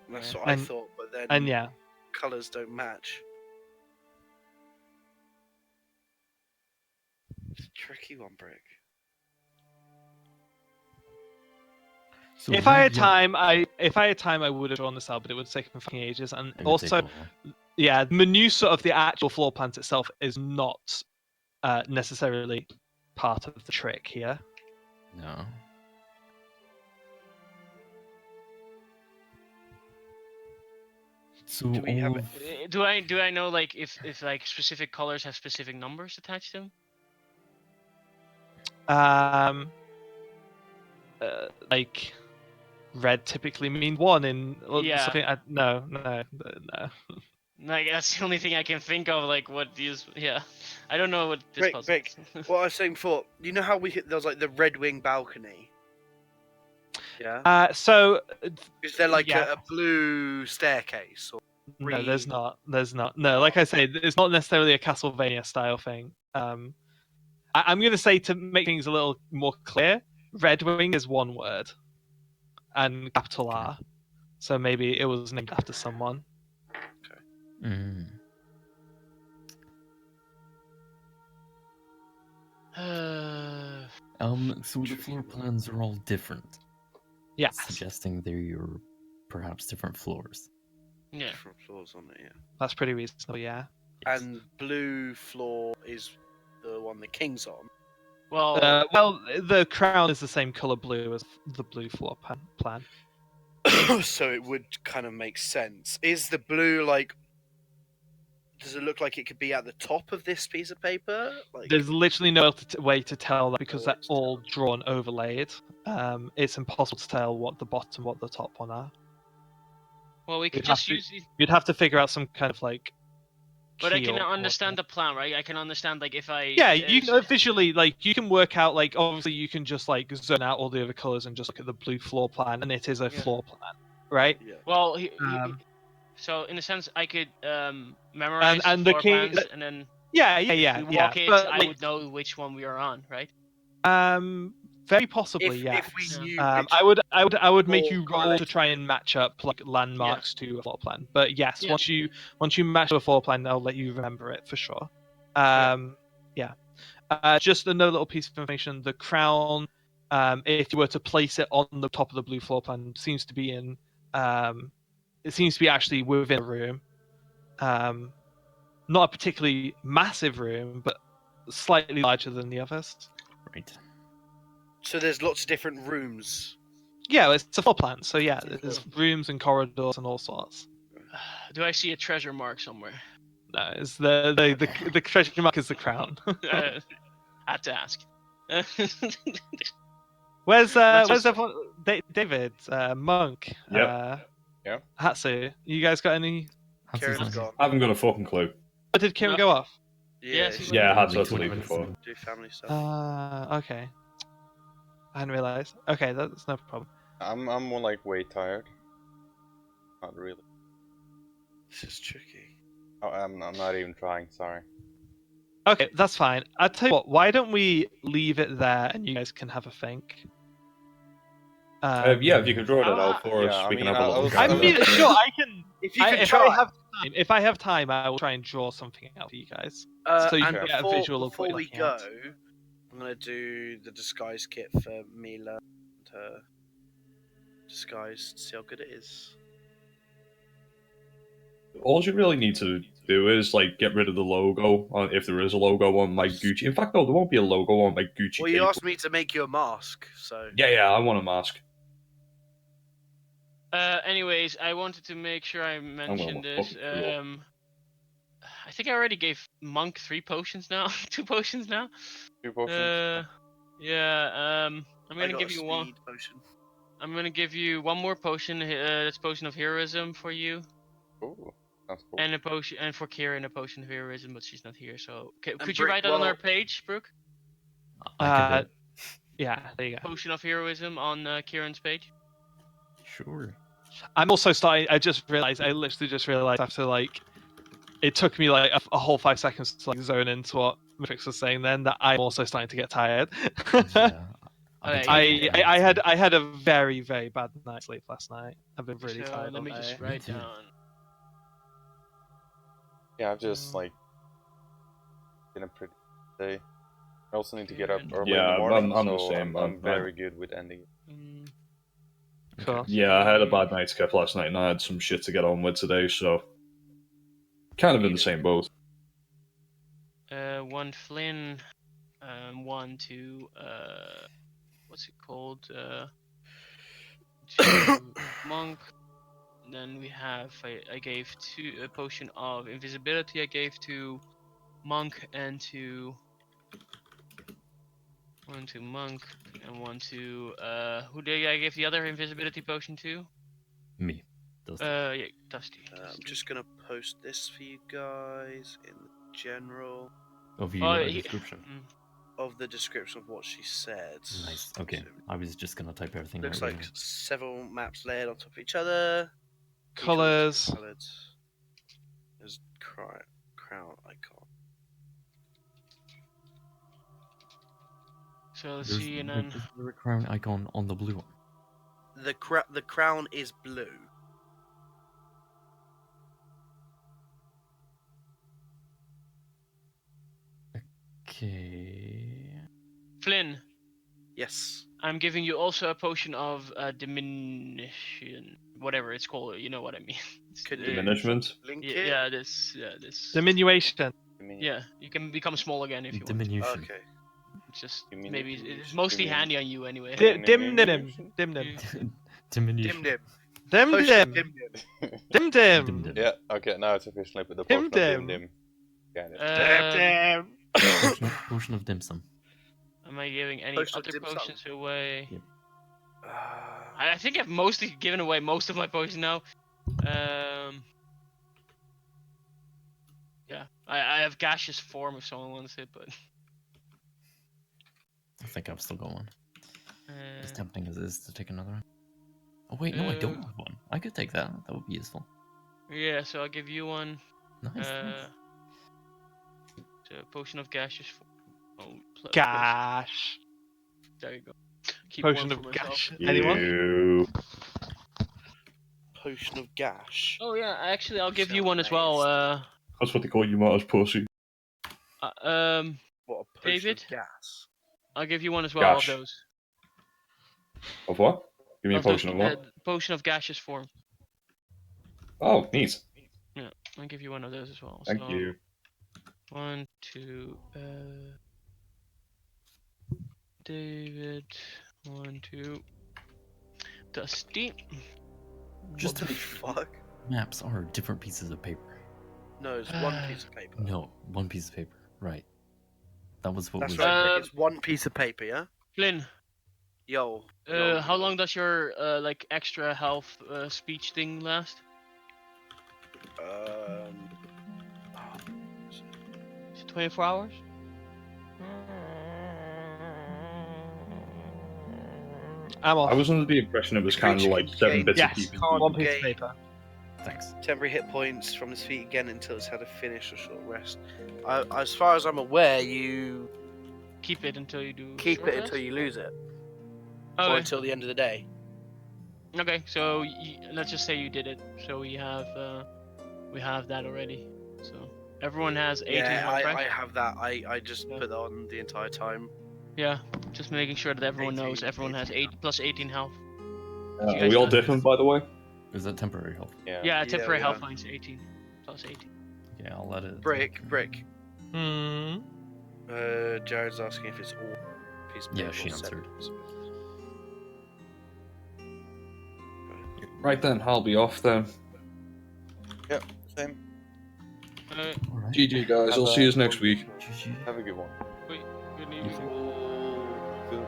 That's what I thought, but then And yeah, colours don't match. It's a tricky one, Brick. So if I had time, I would have drawn this out, but it would take me fucking ages. And It would also, take a while. yeah, the minutia of the actual floor plan itself is not necessarily part of the trick here. No. So Do we have all it? Do I know like if like specific colors have specific numbers attached to them? Like red typically mean 1 in Yeah. something. No. Like that's the only thing I can think of. Like what these? Yeah, I don't know what this puzzle Brick, is. what I was saying before, you know how there was like the Red Wing balcony? Yeah. So Is there like yeah. a blue staircase? Or No, there's not. No, like I say, it's not necessarily a Castlevania style thing. I'm going to say, to make things a little more clear, Red Wing is one word and capital R. So maybe it was named after someone. Mm. So the floor plans are all different. Yeah. Suggesting they're perhaps different floors. Yeah. Different floors on it, yeah. That's pretty reasonable, yeah. And blue floor is the one the king's on. Well, the crown is the same color blue as the blue floor plan. So it would kind of make sense. Is the blue like? Does it look like it could be at the top of this piece of paper? Like, There's literally no way to tell that because they're all drawn overlaid. It's impossible to tell what the bottom, what the top one are. Well, we could You'd just have to- use these. You'd have to figure out some kind of like. But I key can or understand the plan, right? I can understand like if I. Yeah, you can visually like you can work out like obviously you can just like zone out all the other colors and just look at the blue floor plan, and it is a floor plan, right? Yeah. Well, so in a sense, I could memorize and the the floor king- plans, and then Yeah. if we walk it, But, I like, would know which one we are on, right? Very possibly, yeah. If we knew I would make floor you roll to correlated- try and match up like landmarks to a floor plan. But yes, Yeah. once you match to a floor plan, I'll let you remember it for sure. Yeah. Just another little piece of information: the crown, if you were to place it on the top of the blue floor plan, seems to be in. It seems to be actually within a room. Not a particularly massive room, but slightly larger than the others. Right. So there's lots of different rooms. Yeah, it's a floor plan, so yeah, there's rooms and corridors and all sorts. Do I see a treasure mark somewhere? No, it's the treasure mark is the crown. I had to ask. Where's everyone? David, Monk, Yeah. Hatsu. You guys got any? Kieran's gone. I haven't got a fucking clue. Oh, did Kieran go off? Yeah, I had to leave before. Do family stuff. Okay. I hadn't realized. Okay, that's no problem. I'm like way tired. Not really. This is tricky. Oh, I'm not even trying. Sorry. Okay, that's fine. I'll tell you what. Why don't we leave it there and you guys can have a think? Yeah, if you can draw that out for us, yeah, we I can mean, have a I'll- look I at it. mean, sure, I can. If you can if try. if I have time, I will try and draw something out for you guys, so you And can get a before, visual of what before you're we looking go, at. I'm gonna do the disguise kit for Mila and her disguise to see how good it is. All you really need to do is like get rid of the logo, if there is a logo on my Gucci. In fact, no, there won't be a logo on my Gucci. Well, you cape. asked me to make you a mask, so. Yeah, I want a mask. Anyways, I wanted to make sure I mentioned this. fucking screw up. I think I already gave Monk 3 potions now. 2 potions now. 2 potions. Yeah. I'm I gonna got give a you speed one. potion. I'm gonna give you one more potion. That's potion of heroism for you. Ooh. Sounds cool. And a potion, and for Kieran a potion of heroism, but she's not here. So could you Brick, write that on well- our page, Brooke? I could do it. Yeah, there you go. Potion of heroism on Kieran's page. Sure. I'm also starting. I literally just realized after like, it took me like a whole 5 seconds to like zone into what Mifix was saying. Then that I'm also starting to get tired. Yeah. I had a very bad night's sleep last night. I've been really So tired. let all me day. just write down. Yeah, I've just like been a pretty day. I also need to get up early in Yeah, the morning, I'm so the same. I'm very good with ending it. Cool. Yeah, I had a bad night's sleep last night, and I had some shit to get on with today, so kind of in the same boat. One Flynn, one to what's it called? To Monk. Then we have I gave a potion of invisibility. I gave to Monk and to one to Monk and one to who did I give the other invisibility potion to? Me. Dusty. Yeah, Dusty. I'm just gonna post this for you guys in the general. Of your description. Of the description of what she said. Nice. Okay. I was just gonna type everything. Looks right like now. several maps layered on top of each other. Colors. There's crown icon. So let's There's see, and then the crown icon on the blue one. The crown is blue. Okay. Flynn. Yes. I'm giving you also a potion of diminution, whatever it's called. You know what I mean. Diminishment? Yeah, this. Diminution. Yeah, you can become small again if you want. Diminution. Okay. It's just maybe it's mostly handy on you anyway. Dim dim. Diminution. Dim dim. Dim dim. Yeah, okay, now it's officially with the Dim potion of dim. Dim Dim. Got it. Potion of dim sum. Am I giving any Potion of other dim sum. potions away? Yep. I think I've mostly given away most of my potions now. Yeah, I have gaseous form if someone wants it, but I think I'm still going. As tempting as it is to take another one. Oh wait, no, I don't have one. I could take that. That would be useful. yeah. So I'll give you one. Nice. So potion of gaseous form. Oh, Gash. There you go. Keep Potion one of for myself. gash. Anyone? Potion of gash. Oh yeah, actually I'll give you one as well. That's what they call you, Martyrs pussy. What a potion David? of gas. I'll give you one as well Gash. of those. Of what? Give me a Of those, potion of what? Potion of gaseous form. Oh, neat. Yeah, I'll give you one of those as well. Thank so, you. 1, 2, David. 1, 2. Dusty. Just to What the make sure, fuck? maps are different pieces of paper. No, it's one piece of paper. No, one piece of paper. Right. That was what That's was. right, Brick, it's one piece of paper, yeah? Flynn. Yo. How long does your like extra health speech thing last? Is it 24 hours? I'm off. I was under the impression it was kind of like 7 bits of Yes, keeping. one piece of paper. Thanks. Temporary hit points from his feet again until it's had a finish or short rest. As far as I'm aware, you keep it until you do. Keep short it rest? until you lose it, Okay. or until the end of the day. Okay, so let's just say you did it. So we have that already. So everyone has 18 Yeah, health, right? I have that. I just put that on the entire time. Yeah, just making sure that everyone knows everyone has 8 plus 18 health. Are we all different, by the way? Is that temporary health? Yeah, temporary health line's 18 plus 18. Yeah, I'll let it. Brick. Hmm. Jared's asking if it's all piece of Yeah, paper she or seven answered. pieces of paper. Right then, I'll be off then. Yep, same. GG guys, I'll see you next week. Have a good one. Wait, good evening. Good.